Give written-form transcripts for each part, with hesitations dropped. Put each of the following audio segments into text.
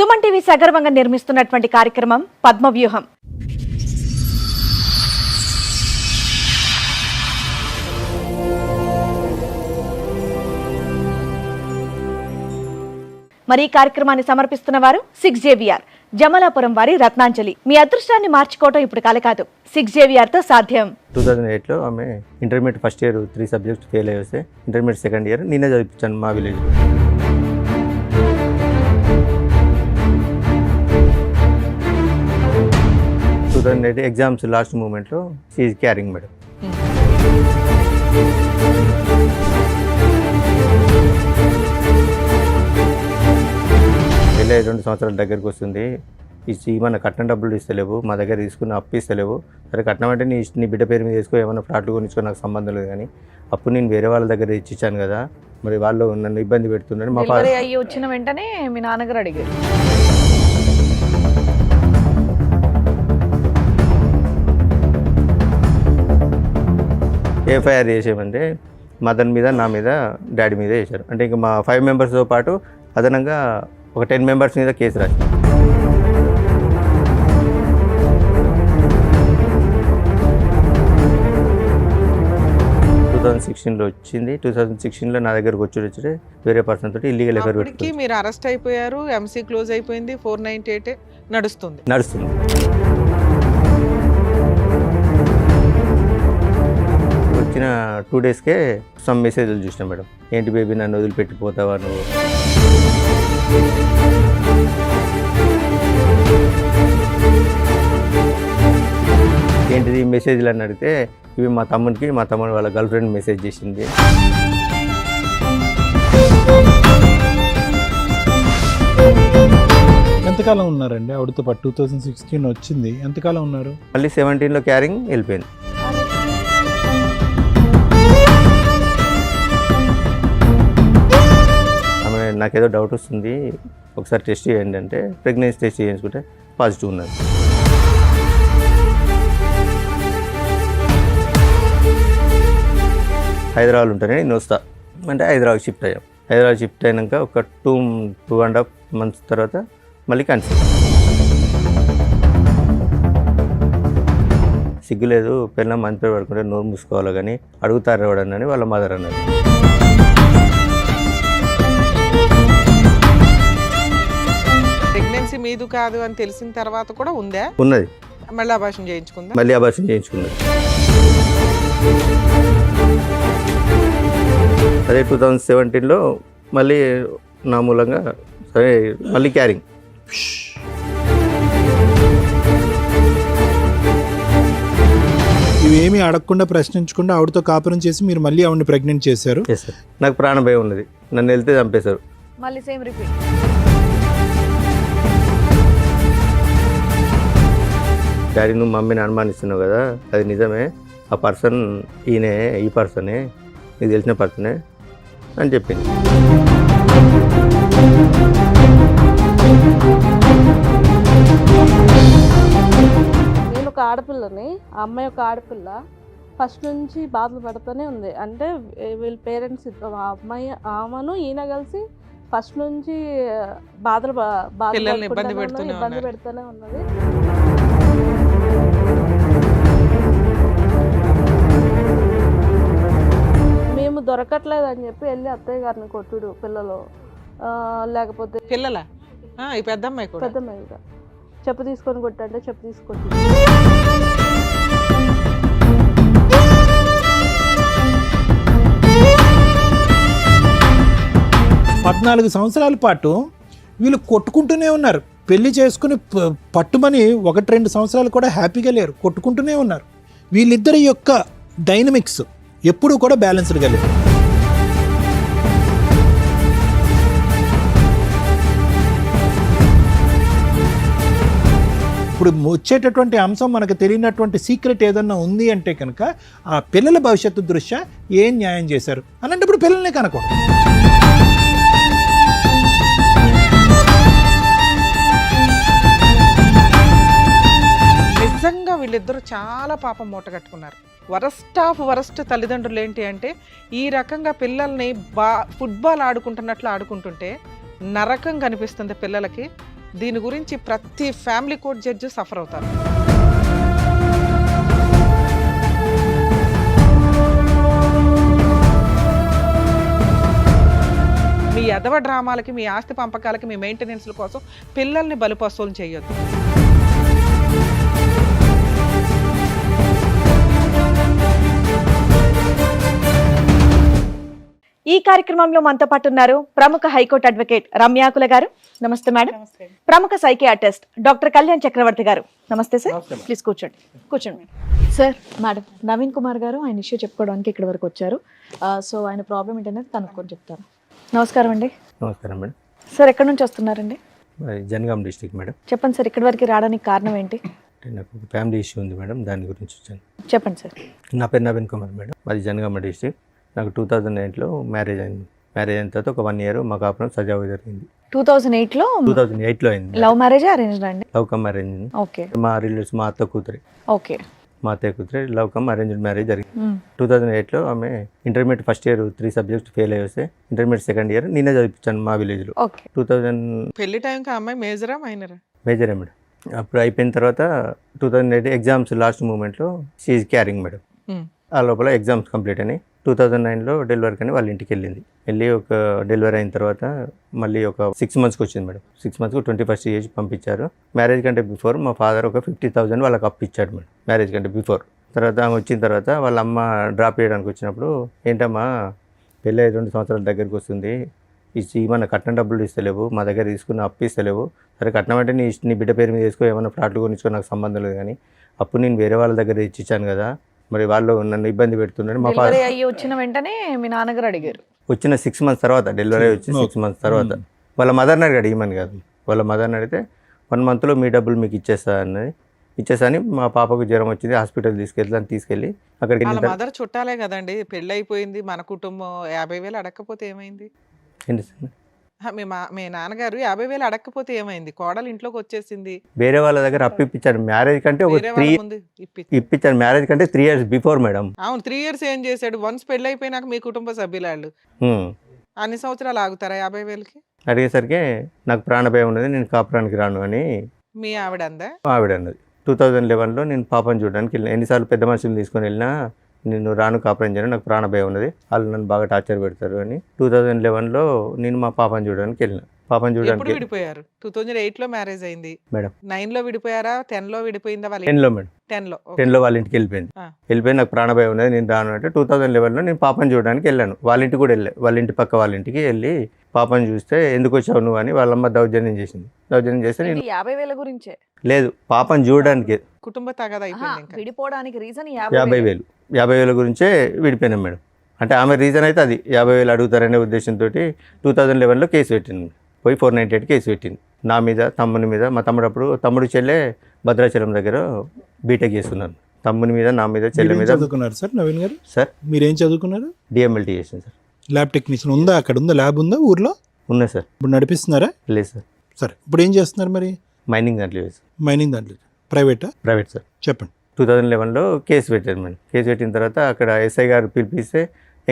Suman TV సగర్వంగా నిర్మిస్తున్నటువంటి కార్యక్రమం పద్మవ్యూహం. మరి ఈ కార్యక్రమాన్ని సమర్పిస్తున్న వారు 6JVR జమలాపురం వారి రత్నాంజలి. మీ అదృష్టాన్ని మార్చుకోవటం ఇప్పుడు కల కాదు, 6JVR తో సాధ్యం. 2008లో ఆమె intermediate first year 3 subjects fail అయ్యి వస్తే ఇంటర్మీడియట్ సెకండ్ ఇయర్ నేనే చదివించాను మా విలేజ్. ఎగ్జామ్స్ లాస్ట్ మూమెంట్లో షీఈ్ క్యారింగ్ మేడం. వెళ్ళే 2 సంవత్సరాల దగ్గరికి వస్తుంది. మన కట్నం డబ్బులు ఇస్తలేవు, మా దగ్గర తీసుకున్న అప్పు ఇస్తలేవు. సరే కట్నం అంటే నీ బిడ్డ పేరు మీద తీసుకో, ఏమైనా ఫ్లాట్లు కొనిచ్చుకో, నాకు సంబంధం లేదు. కానీ అప్పుడు నేను వేరే వాళ్ళ దగ్గర ఇచ్చాను కదా, మరి వాళ్ళు నన్ను ఇబ్బంది పెడుతున్నారు. మా డెలివరీ అయ్యి వచ్చిన వెంటనే మీ నాన్నగారు అడిగారు. ఎఫ్ఐఆర్ చేసేయమంటే మదన్ మీద, నా మీద, డాడీ మీద చేశారు. అంటే ఇంకా మా 5 మెంబర్స్తో పాటు అదనంగా ఒక 10 మెంబర్స్ మీద కేసు రాశారు. లో వచ్చింది. 2016లో నా దగ్గరకు వచ్చి వేరే పర్సన్ తోటి ఇల్లీగల్ ఎఫైర్ పెట్టుకుని మీరు అరెస్ట్ అయిపోయారు. ఎంసీ క్లోజ్ అయిపోయింది. 498 నడుస్తుంది. వచ్చిన 2 డేస్కే సమ్ మెసేజ్లు చూసినా మేడం. ఏంటి బేబీ నన్ను వదిలిపెట్టిపోతావా నువ్వు, ఏంటిది మెసేజ్లు అని అడిగితే ఇవి మా తమ్ముడు వాళ్ళ గర్ల్ ఫ్రెండ్ మెసేజ్ చేసింది. ఎంతకాలం ఉన్నారండి ఆవిడతో పాటు? 2016 వచ్చింది, ఎంతకాలం ఉన్నారు? మళ్ళీ 17లో క్యారింగ్ వెళ్ళిపోయింది. ఆమె నాకేదో డౌట్ వస్తుంది, ఒకసారి టెస్ట్ చేయండి అంటే ప్రెగ్నెన్సీ టెస్ట్ చేయించుకుంటే పాజిటివ్ ఉన్నది. హైదరాబాద్ ఉంటానే నేను వస్తా అంటే హైదరాబాద్ షిఫ్ట్ అయ్యాం. హైదరాబాద్ షిఫ్ట్ అయినాక ఒక 2.5 మంత్స్ తర్వాత మళ్ళీ కన్సీవ్. సిగ్గులేదు, పిల్లల మంచి పేరు పడుకుంటే నోరు మూసుకోవాలి కానీ అడుగుతారు ఎవడని వాళ్ళ మదర్ అన్నారు. ప్రెగ్నెన్సీ మీదు కాదు అని తెలిసిన తర్వాత కూడా ఉందా? ఉన్నది. మళ్ళీ అబార్షన్ చేయించుకుందా? మళ్ళీ అబార్షన్ చేయించుకున్నది. అదే 2017లో మళ్ళీ నా మూలంగా సరే మళ్ళీ క్యారింగ్. ఇవేమీ అడగకుండా ప్రశ్నించకుండా ఆవిడతో కాపురం చేసి మీరు మళ్ళీ ఆవిడని ప్రెగ్నెంట్ చేశారు. నాకు ప్రాణ భయం ఉన్నది, నన్ను వెళ్తే చంపేశారు. మళ్ళీ సేమ్ రిపీట్. డాడీ నువ్వు మమ్మీని అనుమానిస్తున్నావు కదా, అది నిజమే, ఆ పర్సన్ ఈయనే, ఈ పర్సనే, నీకు తెలిసిన పర్సనే అని చెప్పింది. నేను ఒక ఆడపిల్లని, ఆ అమ్మాయి ఒక ఆడపిల్ల, ఫస్ట్ నుంచి బాధలు పడుతూనే ఉంది. అంటే వీళ్ళ పేరెంట్స్ ఆ అమ్మాయి ఆమెను ఈయన కలిసి ఫస్ట్ నుంచి ఇబ్బంది పెడుతూనే ఉన్నది. మేము దొరకట్లేదు అని చెప్పి వెళ్ళి అత్తయ్య గారిని కొట్టుడు, పిల్లలు లేకపోతే పిల్లల పెద్దమ్మాయి చెప్పు తీసుకొని కొట్టంటే చెప్పు తీసుకొట్టి 14 సంవత్సరాల పాటు వీళ్ళు కొట్టుకుంటూనే ఉన్నారు. పెళ్లి చేసుకుని పట్టుమని 1-2 సంవత్సరాలు కూడా హ్యాపీగా లేరు, కొట్టుకుంటూనే ఉన్నారు. వీళ్ళిద్దరి యొక్క డైనమిక్స్ ఎప్పుడూ కూడా బ్యాలెన్స్డ్గా లేదు. ఇప్పుడు వచ్చేటటువంటి అంశం మనకు తెలియనటువంటి సీక్రెట్ ఏదన్నా ఉంది అంటే కనుక ఆ పిల్లల భవిష్యత్తు దృష్ట్యా ఏం న్యాయం చేశారు అలాంటప్పుడు పిల్లల్ని కనుకోండి. నిజంగా వీళ్ళిద్దరూ చాలా పాపం మూట కట్టుకున్నారు. వరస్ట్ ఆఫ్ వరస్ట్ తల్లిదండ్రులు ఏంటి అంటే ఈ రకంగా పిల్లల్ని ఫుట్బాల్ ఆడుకుంటున్నట్లు ఆడుకుంటుంటే నరకం కనిపిస్తుంది పిల్లలకి. దీని గురించి ప్రతి ఫ్యామిలీ కోర్ట్ జడ్జి సఫర్ అవుతారు. మీ ఎదవ డ్రామాలకి, మీ ఆస్తి పంపకాలకి, మీ మెయింటెనెన్స్ల కోసం పిల్లల్ని బలిపశువులు చేయొద్దు. ఈ కార్యక్రమంలో మనతో పాటు ఉన్నారు ప్రముఖ హైకోర్టు అడ్వకేట్ రమ్యాకుల గారు. నమస్తే మేడం. ప్రముఖ సైకియాట్రిస్ట్ డాక్టర్ కళ్యాణ్ చక్రవర్తి గారు. నమస్తే సార్. ప్లీజ్ కూర్చోండి. కూర్చోండి సార్. మేడం, నవీన్ కుమార్ గారు ఆయన ఇష్యూ చెప్పుకోవడానికి ఇక్కడ వరకు వచ్చారు. సో ఆయన ప్రాబ్లం ఏంటనేది కనుక్కొని చెప్తారు. నమస్కారం అండి. నమస్కారం మేడం. సార్ ఎక్కడి నుంచి వస్తున్నారండి? మరి జనగాం డిస్ట్రిక్ట్ మేడం. చెప్పండి సార్, ఇక్కడి వరకు రావడానికి కారణం ఏంటి? అంటే నాకు ఒక ఫ్యామిలీ ఇష్యూ ఉంది మేడం, దాని గురించి వచ్చాను. చెప్పండి సార్. నా పేరు నవీన్ కుమార్ మేడం, మాది జనగామ డిస్ట్రిక్ట్. నాకు 2008లో మ్యారేజ్ అయింది. మ్యారేజ్ అయిన తర్వాత ఒక 1 year మా కాపురం సజావుగా జరిగింది. 2008లో 2008లో అయింది. లవ్ మ్యారేజ్ అరేంజ్డ్ అండి? Love come arrange. ఓకే. మా రిలేటివ్స్, మా అత్త కూతురి. ఓకే. మా అత్తయ్య కూతురి లవ్ కమ్ అరేంజ్డ్ మ్యారేజ్ జరిగింది. 2008లో ఆమె intermediate first year 3 subjects fail అయ్యి వస్తే ఇంటర్మీడియట్ సెకండ్ ఇయర్ నేనే చదివించాను మా విలేజ్లో. ఓకే. 2000 పెళ్లి టైంకి అమ్మాయి మేజరా మైనరా? మేజరే మేడం. అప్పుడు అయిపోయిన తర్వాత 2008 ఎగ్జామ్స్ లాస్ట్ మూమెంట్లో షీఈ్ క్యారింగ్ మేడం. ఆ లోపల ఎగ్జామ్స్ కంప్లీట్ అయినాయి. 2009లో డెలివరీ కానీ వాళ్ళ ఇంటికి వెళ్ళి ఒక డెలివరీ అయిన తర్వాత మళ్ళీ ఒక 6 monthsకి వచ్చింది మేడం. 6 monthsకు 21st ఏజ్ పంపించారు. మ్యారేజ్ కంటే బిఫోర్ మా ఫాదర్ ఒక 50,000 వాళ్ళకి అప్పు ఇచ్చాడు మేడం, మ్యారేజ్ కంటే బిఫోర్. తర్వాత ఆమె వచ్చిన తర్వాత వాళ్ళ అమ్మ డ్రాప్ చేయడానికి వచ్చినప్పుడు, ఏంటమ్మా పెళ్ళి 2 సంవత్సరాల దగ్గరికి వస్తుంది, ఏమన్నా కట్నం డబ్బులు ఇస్తలేవు, మా దగ్గర తీసుకున్న అప్పు ఇస్తలేవు. సరే కట్నం అంటే నీ బిడ్డ పేరు మీద వేసుకో, ఏమైనా ఫ్లాట్లు కొనిచ్చుకో, నాకు సంబంధం లేదు. కానీ అప్పు నేను వేరే వాళ్ళ దగ్గర ఇచ్చాను కదా, మరి వాళ్ళు నన్ను ఇబ్బంది పెడుతున్నారు. మా ఫాదర్ అయ్యి వచ్చిన వెంటనే మీ నాన్నగారు అడిగారు. వచ్చిన 6 months తర్వాత, డెలివరీ వచ్చి 6 months తర్వాత వాళ్ళ మదర్ని అడిగాడు, ఇమ్మని కాదు. వాళ్ళ మదర్ని అడిగితే 1 monthలో మీ డబ్బులు మీకు ఇచ్చేస్తా అని మా పాపకు జ్వరం వచ్చింది, హాస్పిటల్ తీసుకెళ్ళి అక్కడికి వాళ్ళ వెళ్ళిన మదర్ చుట్టాలే కదండి, పెళ్ళి అయిపోయింది, మన కుటుంబం 50,000 అడగకపోతే ఏమైంది? ఏంటి సార్, మీ నాన్నగారు 50,000 అడగకపోతే ఏమైంది? కోడలు ఇంట్లోకి వచ్చేసింది, వేరే వాళ్ళ దగ్గర అప్పు ఇప్పించారు. మ్యారేజ్ కంటే ఒక వేరే వాళ్ళ ముందు ఇప్పించారు. మ్యారేజ్ కంటే 3 years బిఫోర్ మేడం. అవును, 3 years ఏం చేశాడు? వన్స్ పెళ్ళి అయిపోయినాక మీ కుటుంబ సభ్యులాళ్ళు అన్ని సంవత్సరాలు ఆగుతారా 50,000కి? అడిగేసరికి నాకు ప్రాణభయం ఉన్నది, నేను కాపురానికి రాను అని మీ ఆవిడ అందా? ఆవిడ అన్నది. 2011లో నేను పాపను చూడడానికి వెళ్ళిన. ఎన్నిసార్లు పెద్ద మనుషులు తీసుకొని వెళ్ళినా నేను రాను, కాపురం చేయను, నాకు ప్రాణభయం ఉన్నది, వాళ్ళు నన్ను బాగా టార్చర్ పెడతారు అని 2011లో నేను మా పాపను చూడడానికి వెళ్ళిన. పాపను ఎప్పుడు చూడడానికి విడిపోయారు? 2008లో మ్యారేజ్ అయింది మేడం. 9లో విడిపోయారా? 10లో విడిపోయిందా? వాళ్ళ 10లో మేడం. 10లో 10లో వాళ్ళ ఇంటికి వెళ్ళిపోయింది. వెళ్ళిపోయి నాకు ప్రాణభయం ఉన్నది, నేను రాను అంటే 2011లో నేను పాపను చూడడానికి వెళ్ళాను. వాళ్ళ ఇంటికి కూడా వెళ్ళా. వాళ్ళ ఇంటి పక్క వాళ్ళ ఇంటికి వెళ్ళి పాపను చూస్తే ఎందుకు వచ్చావు నువ్వు అని వాళ్ళమ్మ దౌర్జన్యం చేస్తే నేను 50,000 గురించే లేదు, పాపను చూడడానికి కుటుంబ తగాదా అయిపోయింది. ఇంకా విడిపోవడానికి రీజన్ 50,000 గురించే విడిపోయినాం మేడం. అంటే ఆమె రీజన్ అయితే అది 50,000 అడుగుతారనే ఉద్దేశంతో 2011లో కేసు పెట్టింది. పోయి 498 కేసు పెట్టింది నా మీద, తమ్ముని మీద. మా తమ్ముడు చెల్లె భద్రాచలం దగ్గర బీటెక్ చేస్తున్నారు. తమ్ముని మీద, నా మీద, చెల్లె మీద. చదువుకున్నారు సార్ నవీన్ గారు? సార్ మీరేం చదువుకున్నారు? డిఎంఎల్టీ చేసింది సార్. ల్యాబ్ టెక్నీషియన్ ఉందా? అక్కడ ఉందా ల్యాబ్? ఉందా ఊర్లో? ఉన్నాయి సార్. ఇప్పుడు నడిపిస్తున్నారా? లేదు సార్. సరే, ఇప్పుడు ఏం చేస్తున్నారు మరి? మైనింగ్ దాంట్లో లేదు సార్. మైనింగ్ దాంట్లో. ప్రైవేటా? Private sir. చెప్పండి. 2011లో కేసు పెట్టారు మేడం. కేసు పెట్టిన తర్వాత అక్కడ ఎస్ఐ గారు పిలిపిస్తే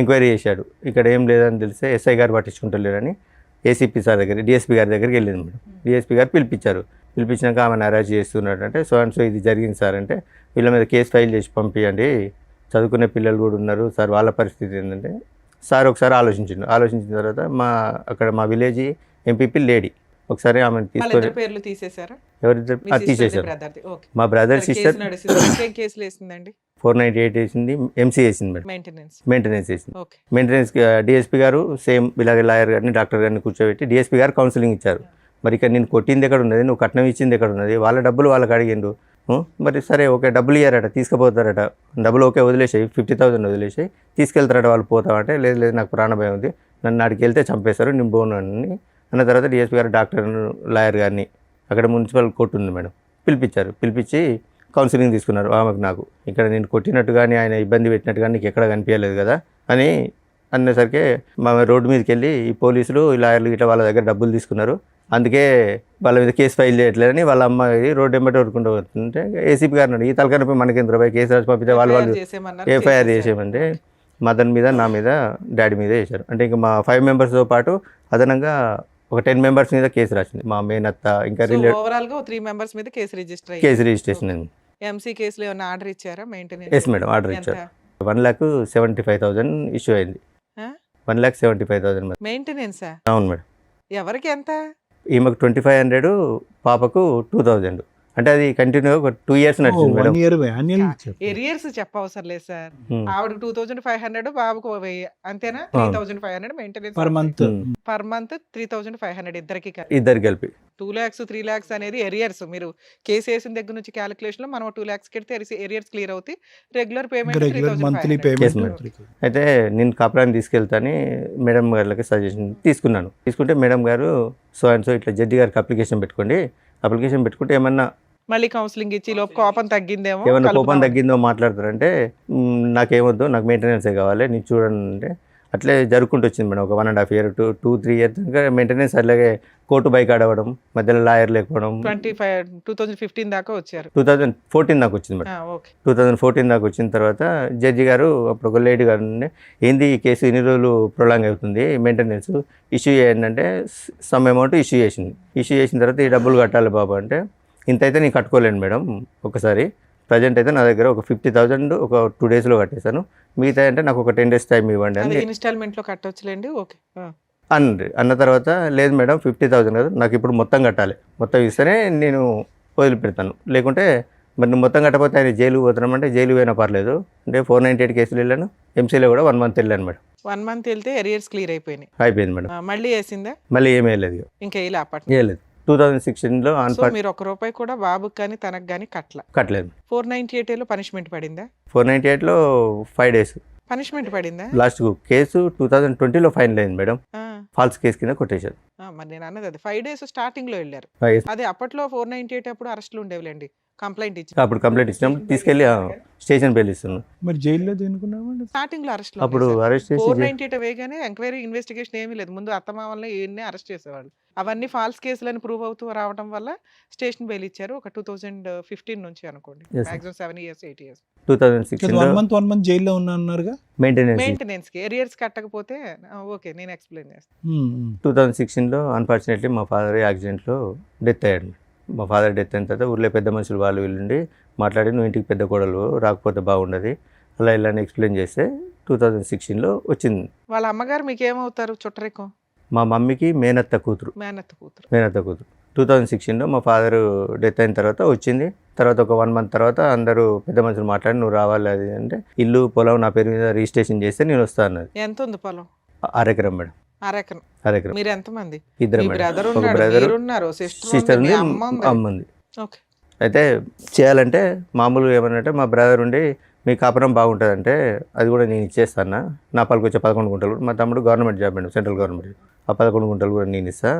ఎంక్వైరీ చేశాడు. ఇక్కడ ఏం లేదని తెలిస్తే ఎస్ఐ గారు పట్టించుకుంటలేరని ఏసీపీ సార్ దగ్గర, డిఎస్పీ గారి దగ్గరికి వెళ్ళింది మేడం. డిఎస్పీ గారు పిలిపించాక ఆమెను అరెస్ట్ చేస్తున్నాడు అంటే, సో అండ్ సో ఇది జరిగింది సార్ అంటే, వీళ్ళ మీద కేసు ఫైల్ చేసి పంపించండి, చదువుకునే పిల్లలు కూడా ఉన్నారు సార్, వాళ్ళ పరిస్థితి ఏంటంటే సార్ ఒకసారి ఆలోచించిన తర్వాత మా విలేజ్ ఎంపీపీ లేడీ ఒకసారి ఆమెను తీసుకొని పేర్లు తీసేశారా? ఎవరిద్దరు తీసేశారు. మా బ్రదర్ సిస్టర్ కేసులు వేసిందండి. 498 వేసింది, ఎంసీ వేసింది మేడం, మెయింటెనెన్స్ వేసింది. మెయింటెనెన్స్ డిఎస్పీ గారు సేమ్ ఇలాగే లాయర్ గారిని, డాక్టర్ గారిని కూర్చోబెట్టి డిఎస్పీ గారు కౌన్సిలింగ్ ఇచ్చారు. మరి ఇక్కడ నేను కొట్టింది ఎక్కడ ఉన్నది, నువ్వు కట్నం ఇచ్చింది ఎక్కడ ఉన్నది, వాళ్ళ డబ్బులు వాళ్ళకి అడిగిండు. మరి సరే ఓకే, డబ్బులు ఇయ్యారట, తీసుకుపోతారట, డబ్బులు ఓకే వదిలేసాయి, 50,000 వదిలేసాయి, తీసుకెళ్తారట వాళ్ళు. పోతామంటే లేదు నాకు ప్రాణభయం ఉంది, నన్ను అడిగి వెళ్తే చంపేస్తారు, నేను పోను అని అన్న తర్వాత డిఎస్పీ గారు డాక్టర్ లాయర్ గారిని అక్కడ మున్సిపల్ కోర్టు ఉంది మేడం పిలిపించి కౌన్సిలింగ్ తీసుకున్నారు. ఆమెకు నాకు ఇక్కడ నేను కొట్టినట్టు కానీ ఆయన ఇబ్బంది పెట్టినట్టు కానీ నీకు ఎక్కడ కనిపించలేదు కదా అని అనేసరికి మా రోడ్డు మీదకి వెళ్ళి ఈ పోలీసులు, ఈ లాయర్లు ఇట్లా వాళ్ళ దగ్గర డబ్బులు తీసుకున్నారు, అందుకే వాళ్ళ మీద కేసు ఫైల్ చేయట్లేదని వాళ్ళ అమ్మాయి రోడ్డు వెంబడి వరుకుంటూ వస్తుంటే ఏసీపీ గారిని ఈ తలకనపై మనకి రూపాయి కేసు రాసి పంపితే వాళ్ళు ఎఫ్ఐఆర్ చేసేయమంటే మదన్ మీద, నా మీద, డాడీ మీద వేశారు. అంటే ఇంకా మా 5 members పాటు అదనంగా ఒక 10 మెంబర్స్ మీద కేసు రాసింది. మా మేనత్త ఇంకా ఓవరాల్ గా 3 మెంబర్స్ మీద కేసు రిజిస్టర్ అయ్యింది. కేసు రిజిస్ట్రేషన్ అయింది. ఎంసీ కేసులో ఏమైనా ఆర్డర్ ఇచ్చారా మెయింటెనెన్స్? ఎస్ మేడం, ఆర్డర్ ఇచ్చారు. 1,75,000 ఇష్యూ అయింది. 1,75,000 మేడం. మెయింటెనెన్సా? అవును మేడం. ఎవరికి ఎంత? ఈమెకు 2,500, పాపకు 2,000. అంటే అది కంటిన్యూ ఒక 2 years నడిచింది మేడం. 1 year annual ఇచ్చారు. ఎరియర్స్ చెప్పవసరం లేదు సార్. Hmm. ఆవిడకి 2,500, బాబుకు 1000, అంతేనా? 3,500 maintenance per month. Per month 3,500 ఇద్దరికి. ఇద్దరు కలిపి 2 lakhs 3 lakhs అనేది ఎరియర్స్. మీరు కేసు వేసిన దగ్గర నుంచి క్యాలిక్యులేషన్ లో మనం 2 lakhs కెడితే ఎరియర్స్ క్లియర్ అవుతాయి. Regular payment regular monthly 3,500. Yes, madam. Payment. అయితే నేను కాపురాన్ని తీసుకెళ్తాని మేడం గారికి సజెషన్ తీసుకున్నాను. తీసుకుంటే మేడం గారు సో అండ్ సో ఇట్లా జడ్జి గారికి అప్లికేషన్ పెట్టుకోండి, అప్లికేషన్ పెట్టుకుంటే ఏమన్నా మళ్ళీ కౌన్సిలింగ్ ఇచ్చి లోపు కోపం తగ్గిందేమో, ఏమన్నా కోపం కలుపుదాం. తగ్గిందో మాట్లాడతారంటే నాకేమొద్దు, నాకు మెయింటెనెన్సే కావాలి, నేను చూడండి అంటే అట్లే జరుపుకుంటూ వచ్చింది మేడం. ఒక 1.5 year 2-3 years ఇంకా మెయింటెనెన్స్. అలాగే కోర్టు బైక్ ఆడవడం, మధ్యలో లాయర్ లేకపోవడం. 2015 దాకా వచ్చారు. 2014 దాకా వచ్చింది మేడం. ఓకే. 2014 దాకా వచ్చిన తర్వాత జడ్జి గారు అప్పుడు ఒక లేడీ గారు ఉండే, ఏంది ఈ కేసు ఇన్ని రోజులు ప్రొలాంగ్ అవుతుంది, మెయింటెనెన్స్ ఇష్యూ చేయండి. సమ్ అమౌంట్ ఇష్యూ చేసింది. ఇష్యూ చేసిన తర్వాత ఈ డబ్బులు కట్టాలి బాబు అంటే, ఇంత అయితే నేను కట్టుకోలేను మేడం ఒకసారి, ప్రజెంట్ అయితే నా దగ్గర ఒక 50,000 ఒక 2 daysలో కట్టేశాను, మిగతా అంటే నాకు ఒక 10 days టైం ఇవ్వండి అని ఇన్స్టాల్మెంట్ లో కట్టొచ్చులేండి. ఓకే. అన్న తర్వాత లేదు మేడం 50,000 కదా, నాకు ఇప్పుడు మొత్తం కట్టాలి, మొత్తం ఇస్తేనే నేను వదిలిపెడతాను, లేకుంటే మరి నువ్వు మొత్తం కట్టకపోతే ఆయన జైలుకి పోతున్నామంటే జైలు పోయినా పర్లేదు అంటే 498 కేసులు వెళ్ళాను. ఎంసీలో కూడా 1 month వెళ్ళాను మేడం. 1 month వెళ్తే ఎరియర్స్ క్లియర్ అయిపోయినాయి. అయిపోయింది మేడం. మళ్ళీ వేసిందా? మళ్ళీ ఏమీ వెళ్ళలేదు, ఇంకా ఇలా అప్పట్లో వేయలేదు. 2016లో మీరు 1 రూపాయి కూడా బాబుకి కానీ తనకు కానీ కట్టలేదు. 498 లో పనిష్మెంట్ పడిందా? 498లో 5 days పనిష్మెంట్ పడిందా? లాస్ట్ కేసు 2020లో ఫైనల్ అయింది మేడం. ఆ, ఫాల్స్ కేసు కింద కొట్టేశారు. మరి నేను అన్నది అది 5 days స్టార్టింగ్ లో వెళ్ళారు. అదే అప్పట్లో 498 అప్పుడు అరెస్టులు ఉండేవిలేండి. కంప్లైంట్ ఇచ్చి అప్పుడు కంప్లైంట్ ఇచ్చినప్పుడు తీసుకెళ్ళి స్టేషన్ బెయిల్ ఇస్తున్నాను. మరి జైల్లో దేనుకున్నామండి? స్టార్టింగ్ లో అరెస్ట్ అప్పుడు అరెస్ట్ చేసి 498 వేగానే ఎంక్వైరీ ఇన్వెస్టిగేషన్ ఏమీ లేదు. ముందు అత్తమామల్ని ఈయన్ని అరెస్ట్ చేసేవాళ్ళు. అవన్నీ ఫాల్స్ కేసులని ప్రూవ్ అవుతూ రావడం వల్ల స్టేషన్ బెయిల్ ఇచ్చారు. ఒక 2015 నుంచి అనుకోండి. Yes, sir. Maximum 7 years 8 years 2016లో 1 month జైల్లో ఉన్నా అన్నారుగా. మెయింటెనెన్స్. మెయింటెనెన్స్ కి ఎరియర్స్ కట్టకపోతే ఓకే నేను ఎక్స్ప్లెయిన్ చేస్తాను. 2016లో అన్ఫార్చునేట్లీ మా ఫాదర్ యాక్సిడెంట్లో డెత్ అయ్యాడు. మా ఫాదర్ డెత్ అయిన తర్వాత ఊళ్ళో పెద్ద మనుషులు వాళ్ళు వీళ్ళుండి మాట్లాడి, నువ్వు ఇంటికి పెద్ద కోడలు రాకపోతే బాగుండదు అలా ఇలా ఎక్స్ప్లెయిన్ చేస్తే 2016లో వచ్చింది. వాళ్ళ అమ్మగారు మీకు ఏమవుతారు? చుట్టరికం. మా మమ్మీకి మేనత్త కూతురు. మేనత్త కూతురు. 2016లో మా ఫాదర్ డెత్ అయిన తర్వాత వచ్చింది. తర్వాత ఒక 1 month తర్వాత అందరూ పెద్ద మనుషులు మాట్లాడి, నువ్వు రావాలి అది అంటే, ఇల్లు పొలం నా పేరు మీద రిజిస్ట్రేషన్ చేస్తే నేను వస్తా అన్నది. ఎంత ఉంది పొలం? 6 eకరం మేడం. 6 ఎకరం. 6 eకరం. మీరు ఎంతమంది? ఇద్దరు మీ మేడం. బ్రదర్ ఒక ఉన్నాడు, బ్రదర్, మీరు ఉన్నారు, సిస్టర్ సిస్టర్ ఉంది, ఉంది, అమ్మ ఉంది. అమ్మ ఉంది. ఓకే. అయితే చేయాలంటే మామూలుగా ఏమనంటే, మా బ్రదర్ ఉండి మీ కాపురం బాగుంటుందంటే అది కూడా నేను ఇచ్చేస్తాను, నా పాలకు వచ్చే 11 గుంటలు, మా తమ్ముడు గవర్నమెంట్ జాబ్ అండి, సెంట్రల్ గవర్నమెంట్, ఆ 11 గుంటలు కూడా నేను ఇస్తా,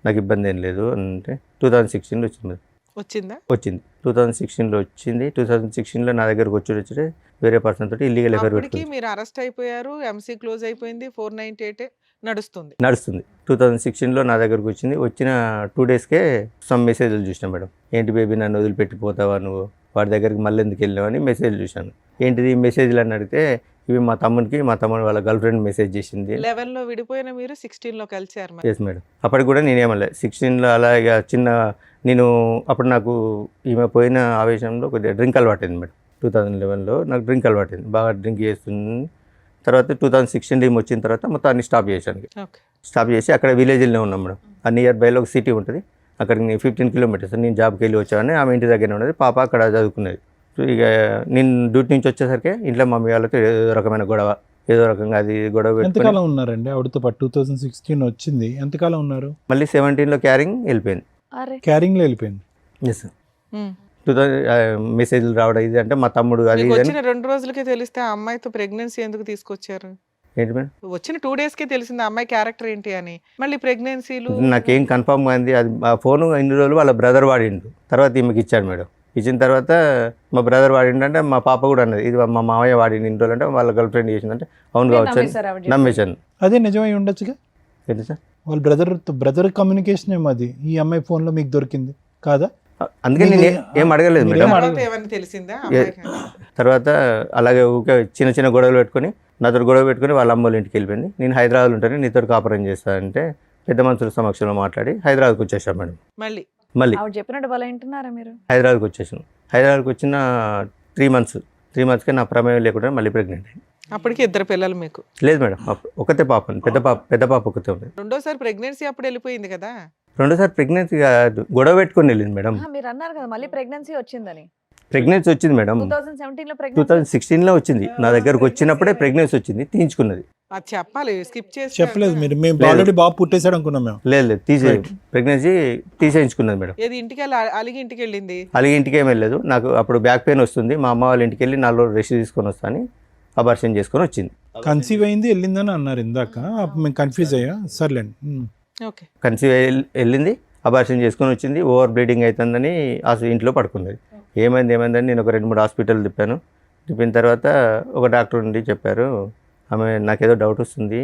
నాకు ఇబ్బంది ఏం లేదు అంటే 2016లో వచ్చింది. వచ్చిందా? వచ్చింది 2016లో వచ్చింది. 2016లో నా దగ్గరకు వచ్చి వేరే పర్సన్ తోటి ఇల్లీగల్ ఎఫైర్ అప్పటికి పెట్టుకుంది. మీరు అరెస్ట్ అయిపోయారు, ఎంసీ క్లోజ్ అయిపోయింది, 498 నడుస్తుంది. 2016లో నా దగ్గరకు వచ్చింది. వచ్చిన 2 daysకే సమ్ మెసేజ్లు చూసినా మేడం. ఏంటి బేబీ నన్ను వదిలిపెట్టిపోతావా నువ్వు, వాడి దగ్గరికి మళ్ళీ ఎందుకు వెళ్ళావు అని మెసేజ్ చూశాను. ఏంటిది మెసేజ్లు అని అడిగితే, ఇవి మా తమ్ముడు వాళ్ళ గర్ల్ ఫ్రెండ్ మెసేజ్ చేసింది. 11లో విడిపోయిన మీరు 16లో కలిసారు మరి. Yes madam. అప్పటికి కూడా నేనేమలే 16లో అలా ఇక చిన్న నేను అప్పుడు నాకు ఈమె పోయిన ఆవేశంలో కొద్దిగా డ్రింక్ అలవాటైంది మేడం. 2011లో నాకు డ్రింక్ అలవాటైంది, బాగా డ్రింక్ చేస్తుంది. తర్వాత 2016 టీమ్ వచ్చిన తర్వాత మొత్తం అన్ని స్టాప్ చేశాను. ఓకే. స్టాప్ చేసి అక్కడ విలేజ్లోనే ఉన్నాం మేడం. ఆ నియర్ బైలో ఒక సిటీ ఉంటుంది, అక్కడికి 15 kilometers. నేను జాబ్కి వెళ్ళి వచ్చాను, ఆమె ఇంటి దగ్గరనే ఉన్నది, పాప అక్కడ చదువుకునేది. సో ఇక నేను డ్యూటీ నుంచి వచ్చేసరికి ఇంట్లో మమ్మీ వాళ్ళతో ఏదో రకమైన గొడవ, ఏదో రకంగా అది గొడవ పెట్టుకొని ఎంతకాలం ఉన్నారండి ఆవిడతో పాటు? 2016 వచ్చింది, ఎంతకాలం ఉన్నారు? మళ్ళీ 17లో క్యారింగ్ వెళ్ళిపోయింది. అరే క్యారింగ్లో వెళ్ళిపోయింది. ఎస్. 2000 మెసేజ్లు రావడం ఇది అంటే మా తమ్ముడు అది మీకు ఇది అని. వచ్చిన 2 రోజులకే తెలిస్తే ఆ అమ్మాయితో ప్రెగ్నెన్సీ ఎందుకు తీసుకొచ్చారు? ఏంటి మేడం, వచ్చిన 2 daysకే తెలిసింది ఆ అమ్మాయి క్యారెక్టర్ ఏంటి అని. మళ్ళీ ప్రెగ్నెన్సీలు నాకేం కన్ఫర్మ్ అయింది. అది ఆ ఫోను ఇన్ని రోజులు వాళ్ళ బ్రదర్ వాడిండు, తర్వాత ఈమెకి ఇచ్చాడు మేడం. ఇచ్చిన తర్వాత మా బ్రదర్ వాడిండంటే మా పాప కూడా అన్నది, ఇది మా మామయ్య వాడింది ఇన్ని రోజులు అంటే వాళ్ళ గర్ల్ ఫ్రెండ్ చేసిందంటే అవును కావచ్చు అని నమ్మేశాను. అదే నిజమై ఉండొచ్చుగా. ఏంటి సార్, వాళ్ళ బ్రదర్ కమ్యూనికేషన్ ఏమో అది ఈ అమ్మాయి ఫోన్లో మీకు దొరికింది కాదా? అందుకే నేను ఏం అడగలేదు మేడం. తర్వాత ఏమని తెలిసిందా అమ్మాయికి? తర్వాత అలాగే ఊకే చిన్న చిన్న గొడవలు పెట్టుకొని నాతో గొడవ పెట్టుకొని వాళ్ళ అమ్మోళ్ళ ఇంటికి వెళ్ళిపోయింది. నేను హైదరాబాద్లో ఉంటాను, నీతో కాపురం చేస్తానంటే పెద్ద మనుషుల సమక్షంలో మాట్లాడి హైదరాబాద్కి వచ్చేసాం మేడం. మళ్ళీ ఆవిడ చెప్పినట్టు వాళ్ళు వింటున్నారా మీరు? హైదరాబాద్కి వచ్చేసాను. హైదరాబాద్కి వచ్చిన 3 మంత్స్కి నా ప్రమేయం లేకుండా మళ్ళీ ప్రెగ్నెంట్ అయింది. అప్పటికి 2 పిల్లలు మీకు? లేదు మేడం, ఒకతే పాప, పెద్ద పాప ఒకతే ఉంది. రెండోసారి ప్రెగ్నెన్సీ అప్పుడు వెళ్ళిపోయింది కదా? రెండోసారి ప్రెగ్నెన్సీ కాదు, గొడవ పెట్టుకొని వెళ్ళింది మేడం. మీరు అన్నారు కదా మళ్ళీ ప్రెగ్నెన్సీ వచ్చిందని. ప్రెగ్నెన్సీ వచ్చింది మేడం, 2017లో 2016లో వచ్చింది. నా దగ్గరకు వచ్చినప్పుడే ప్రెగ్నెన్సీ వచ్చింది, తీయించుకున్నది. అది చెప్పాలి, స్కిప్ చేసి చెప్పలేదు మీరు. మేము ఆల్రెడీ బాబు పుట్టేశాడు అనుకున్నాం మేము. లేదు ప్రెగ్నెన్సీ తీసేయించుకున్నది మేడం. ఏది ఇంటికి వెళ్ళి అలిగి ఇంటికి వెళ్ళింది? అలాగే ఇంటికి ఏం వెళ్ళలేదు. నాకు అప్పుడు బ్యాక్ పెయిన్ వస్తుంది, మా అమ్మ వాళ్ళ ఇంటికి వెళ్ళి 4 రోజులు రెస్ట్ తీసుకొని వస్తాను, అబార్షన్ చేసుకొని వచ్చింది. కన్సీవ్ అయింది వెళ్ళిందని అన్నారు ఇందాక, మేము కన్ఫ్యూజ్ అయ్యా. సర్లేండి. ఓకే. కన్సీవ్ వెళ్ళింది, అబార్షన్ చేసుకొని వచ్చింది, ఓవర్ బ్లీడింగ్ అవుతుందని ఇంట్లో పడుకున్నది. ఏమైందని నేను ఒక 2-3 హాస్పిటల్ తిప్పిన తర్వాత ఒక డాక్టర్ నుండి చెప్పారు, ఆమె నాకేదో డౌట్ వస్తుంది,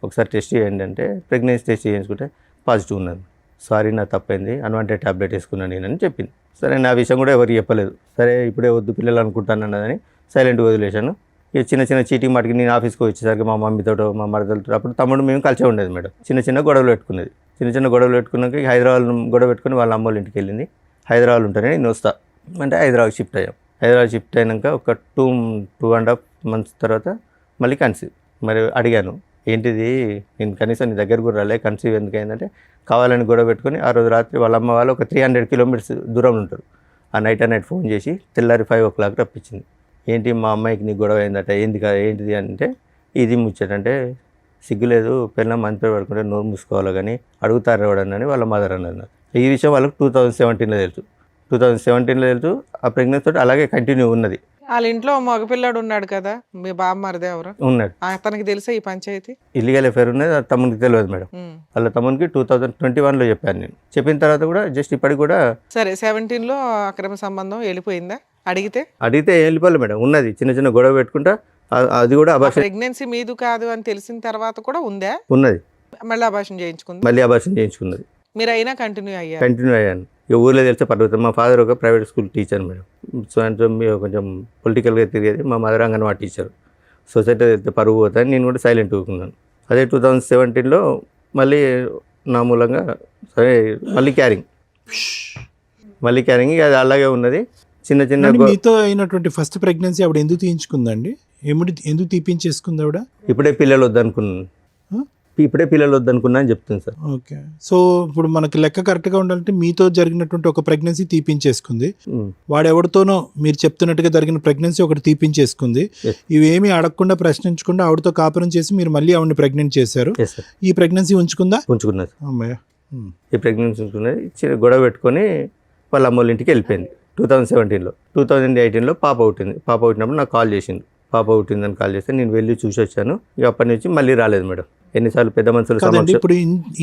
ఒకసారి టెస్ట్ చేయండి అంటే ప్రెగ్నెన్సీ టెస్ట్ చేయించుకుంటే పాజిటివ్ ఉన్నది. సారీ, నా తప్పైంది, అన్వాంటెడ్ ట్యాబ్లెట్ వేసుకున్నాను నేనని చెప్పింది. సరే, నా విషయం కూడా ఎవరికి చెప్పలేదు. సరే, ఇప్పుడే వద్దు పిల్లలు అనుకుంటాను అన్నదని సైలెంట్గా వదిలేశాను. ఇక చిన్న చీటింగ్ మాటికి నేను ఆఫీస్కి వచ్చేసరికి మా మమ్మీతో మా మరదలతో, అప్పుడు తమ్ముడు మేము కలిసే ఉండేది మేడం. చిన్న గొడవలు పెట్టుకున్నది. చిన్న గొడవలు పెట్టుకున్నాక హైదరాబాద్ గొడవ పెట్టుకుని వాళ్ళ అమ్మోళ్ళ ఇంటికి వెళ్ళింది. హైదరాబాద్ ఉంటానే నేను వస్తా అంటే హైదరాబాద్ షిఫ్ట్ అయ్యాం. హైదరాబాద్ షిఫ్ట్ అయినాక ఒక 2.5 months తర్వాత మళ్ళీ కన్సీవ్. మరి అడిగాను, ఏంటిది, నేను కనీసం నీ దగ్గర కూడా రాలే, కన్సీవ్ ఎందుకు అయిందంటే కావాలని గొడవ పెట్టుకుని ఆ రోజు రాత్రి వాళ్ళ అమ్మ వాళ్ళు ఒక 300 kilometers దూరంలో ఉంటారు. ఆ నైట్ ఫోన్ చేసి తెల్లారి 5 o'clock రప్పించింది. ఏంటి మా అమ్మాయికి నీ గొడవ అయిందట, ఏంటిది అంటే ఇది ముచ్చటంటే సిగ్గులేదు, పిల్లలు మంత్రి పడుకుంటే నోరు మూసుకోవాలి కానీ అడుగుతారు ఎవడని వాళ్ళ మదర్ అన్నారు. ఈ విషయం వాళ్ళకి 2017లో తెలుసు. 2017లో తెలుసు. ఆ ప్రెగ్నెన్సీ తోటి అలాగే కంటిన్యూ ఉన్నది. వాళ్ళ ఇంట్లో మగపిల్లాడు ఉన్నాడు కదా, మీ బామ్మరిది ఎవరు ఉన్నాడు, అతనికి తెలుసా ఈ పంచాయతీ? ఇల్లీగల్ అఫేర్ ఉన్నది, అది తమ్మునికి తెలియదు మేడం. వాళ్ళ తమ్మునికి 2021లో చెప్పాను నేను. చెప్పిన తర్వాత కూడా జస్ట్ ఇప్పటికి కూడా సరే 17లో అక్రమ సంబంధం వెళ్ళిపోయిందా? అడిగితే వెళ్ళిపోలే మేడం, ఉన్నది చిన్న గొడవ పెట్టుకుంటా. అది కూడా అబార్షన్, ప్రెగ్నెన్సీ మీదు కాదు అని తెలిసిన తర్వాత కూడా ఉందా? ఉన్నది. మళ్ళీ అబార్షన్ చేయించుకుంది. మళ్ళీ అబార్షన్ చేయించుకున్నది. మీరు అయినా కంటిన్యూ అయ్యాను. ఇక ఊర్లో తెలిస్తే పర్వతం. మా ఫాదర్ ఒక ప్రైవేట్ స్కూల్ టీచర్ మేడం. సాయంత్రం కొంచెం పొలిటికల్గా తిరిగేది. మా మదర్ అంగన్వాడీ టీచర్. సొసైటీ వెళ్తే పరుగు పోతాను, నేను కూడా సైలెంట్ ఊరుకున్నాను. అదే 2017లో మళ్ళీ నా మూలంగా సరే మళ్ళీ క్యారింగ్ అది అలాగే ఉన్నది. చిన్న మీతో అయినటువంటి ఫస్ట్ ప్రెగ్నెన్సీ ఆవిడ ఎందుకు తీయించుకుందండి? ఎందుకు తీపించేసుకుంది ఆవిడ? ఇప్పుడే పిల్లలు వద్దనుకున్నా అని చెప్తుంది సార్. ఓకే. సో ఇప్పుడు మనకి లెక్క కరెక్ట్గా ఉండాలంటే మీతో జరిగినటువంటి ఒక ప్రెగ్నెన్సీ తీపించేసుకుంది, వాడెవరితోనో మీరు చెప్తున్నట్టుగా జరిగిన ప్రెగ్నెన్సీ ఒకటి తీపించేసుకుంది. ఇవేమీ అడగకుండా ప్రశ్నించకుండా ఆవిడతో కాపురం చేసి మీరు మళ్ళీ ఆవిడని ప్రెగ్నెంట్ చేశారు. ఈ ప్రెగ్నెన్సీ ఉంచుకున్నది. అమ్మయ్య, ఈ ప్రెగ్నెన్సీ ఉంచుకున్నది. గొడవ పెట్టుకొని వాళ్ళ అమ్మోళ్ళ ఇంటికి వెళ్ళిపోయింది 2017లో. 2018లో పాప పుట్టినప్పుడు నాకు కాల్ చేసింది. పాప పుట్టిందని కాల్ చేస్తే నేను వెళ్ళి చూసి వచ్చాను. ఇక అప్పటి నుంచి మళ్ళీ రాలేదు మేడం. ఎన్నిసార్లు పెద్ద మనుషులు సమక్షంలో. ఇప్పుడు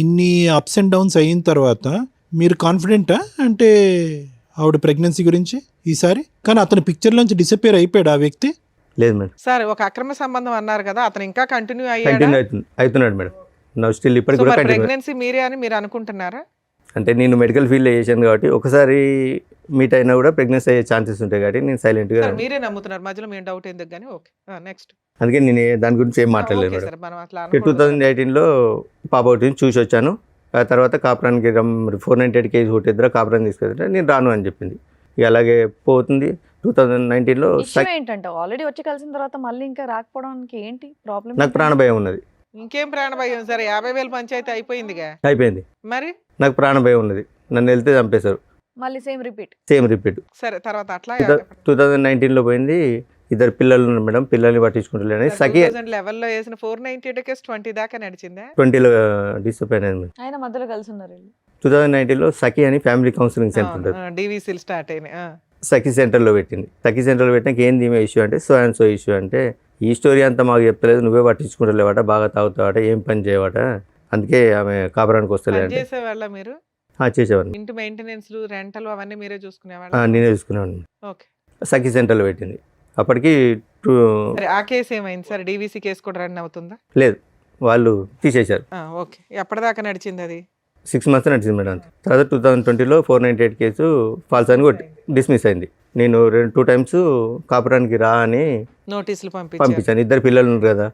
ఇన్ని అప్స్ అండ్ డౌన్స్ అయిన తర్వాత మీరు కాన్ఫిడెంటా అంటే ఆవిడ ప్రెగ్నెన్సీ గురించి ఈసారి? కానీ అతని పిక్చర్ నుంచి డిసపియర్ అయిపోయాడు ఆ వ్యక్తి? లేదు మేడం. సార్ ఒక అక్రమ సంబంధం అన్నారు కదా, అతను ఇంకా కంటిన్యూ అవుతున్నాడు మేడం. నా స్టిల్ ఇప్పటికి కూడా ప్రెగ్నెన్సీ మీరే అని మీరు అనుకుంటున్నారా? అంటే నేను మెడికల్ ఫీల్డ్లో చేశాను కాబట్టి ఒకసారి మీట్ అయినా కూడా ప్రెగ్నెన్సీ అయ్యే ఛాన్సెస్ ఉంటాయి కాబట్టి నేను సైలెంట్గా. మీరే నమ్ముతున్నారు, మధ్యలో మేము డౌట్ ఎందుకు కానీ. Okay, next. అందుకే నేను దాని గురించి ఏం మాట్లాడలేదు మేడం. 2018లో పాప ఒకటి చూసి వచ్చాను. ఆ తర్వాత కాపురానికి 498 kg హోటెద్ర కాపురాన్ని తీసుకెళ్తే నేను రాను అని చెప్పింది. ఇక అలాగే పోతుంది. 2019లో ఏంటంటే ఆల్రెడీ వచ్చి కలిసిన తర్వాత మళ్ళీ ఇంకా రాకపోవడానికి ఏంటి ప్రాబ్లం? నాకు ప్రాణభయం ఉన్నది. ఇంకేం ప్రాణభయం సార్? 50,000 పంచాయతీ అయిపోయింది. మరి నాకు ప్రాణభయం ఉన్నది. నన్ను వెళ్తే చంపేశారు. మళ్ళీ సేమ్ రిపీట్. సరే, తర్వాత అట్లా 2019లో పోయింది. 2 పిల్లలు ఉన్నారు మేడం. పిల్లల్ని పట్టించుకుంటలేని సఖి 2011లో వేసిన 498 కేసు 20 దాకా నడిచిందా? 20లో డిసప్పాయింట్ అయింది. ఆయన మధ్యలో కలిసి ఉన్నారు. 2019లో సఖి అని ఫ్యామిలీ కౌన్సిలింగ్ సెంటర్ ఉంటుంది. డివిసిల్ స్టార్ట్ అయినాయి. సఖి సెంటర్లో పెట్టింది. సఖి సెంటర్లో పెట్టినాక ఏంది ఈమె ఇష్యూ అంటే సో అండ్ సో ఇష్యూ అంటే ఈ స్టోరీ అంతా మాకు చెప్పలేదు, నువ్వే పట్టించుకుంటలేవాట, బాగా తాగుతావాట, ఏం పని చేయవాట, అందుకే ఆమె కాపురానికి వస్తలేదు. చేసేవాళ్ళ మీరు? చేసేవాడిని. ఇంటి మెయింటెనెన్స్, రెంటలు అవన్నీ మీరే చూసుకునేవాళ్ళ? నేనే చూసుకునేవాడిని. ఓకే. సఖి సెంటర్లో పెట్టింది. అప్పటికి ఆ కేసు ఏమైంది సార్? డివిసి కేసు కూడా రన్ అవుతుందా? లేదు, వాళ్ళు తీసేశారు. ఓకే. ఎప్పటిదాకా నడిచింది అది? 6 months నడిచింది మేడం. తర్వాత 2020లో 498 కేసు ఫాల్స్ అని డిస్మిస్ అయింది. నేను 2 times కాపురానికి రా అని నోటీసులు పంపించాను. 2 పిల్లలు ఉన్నారు కదా,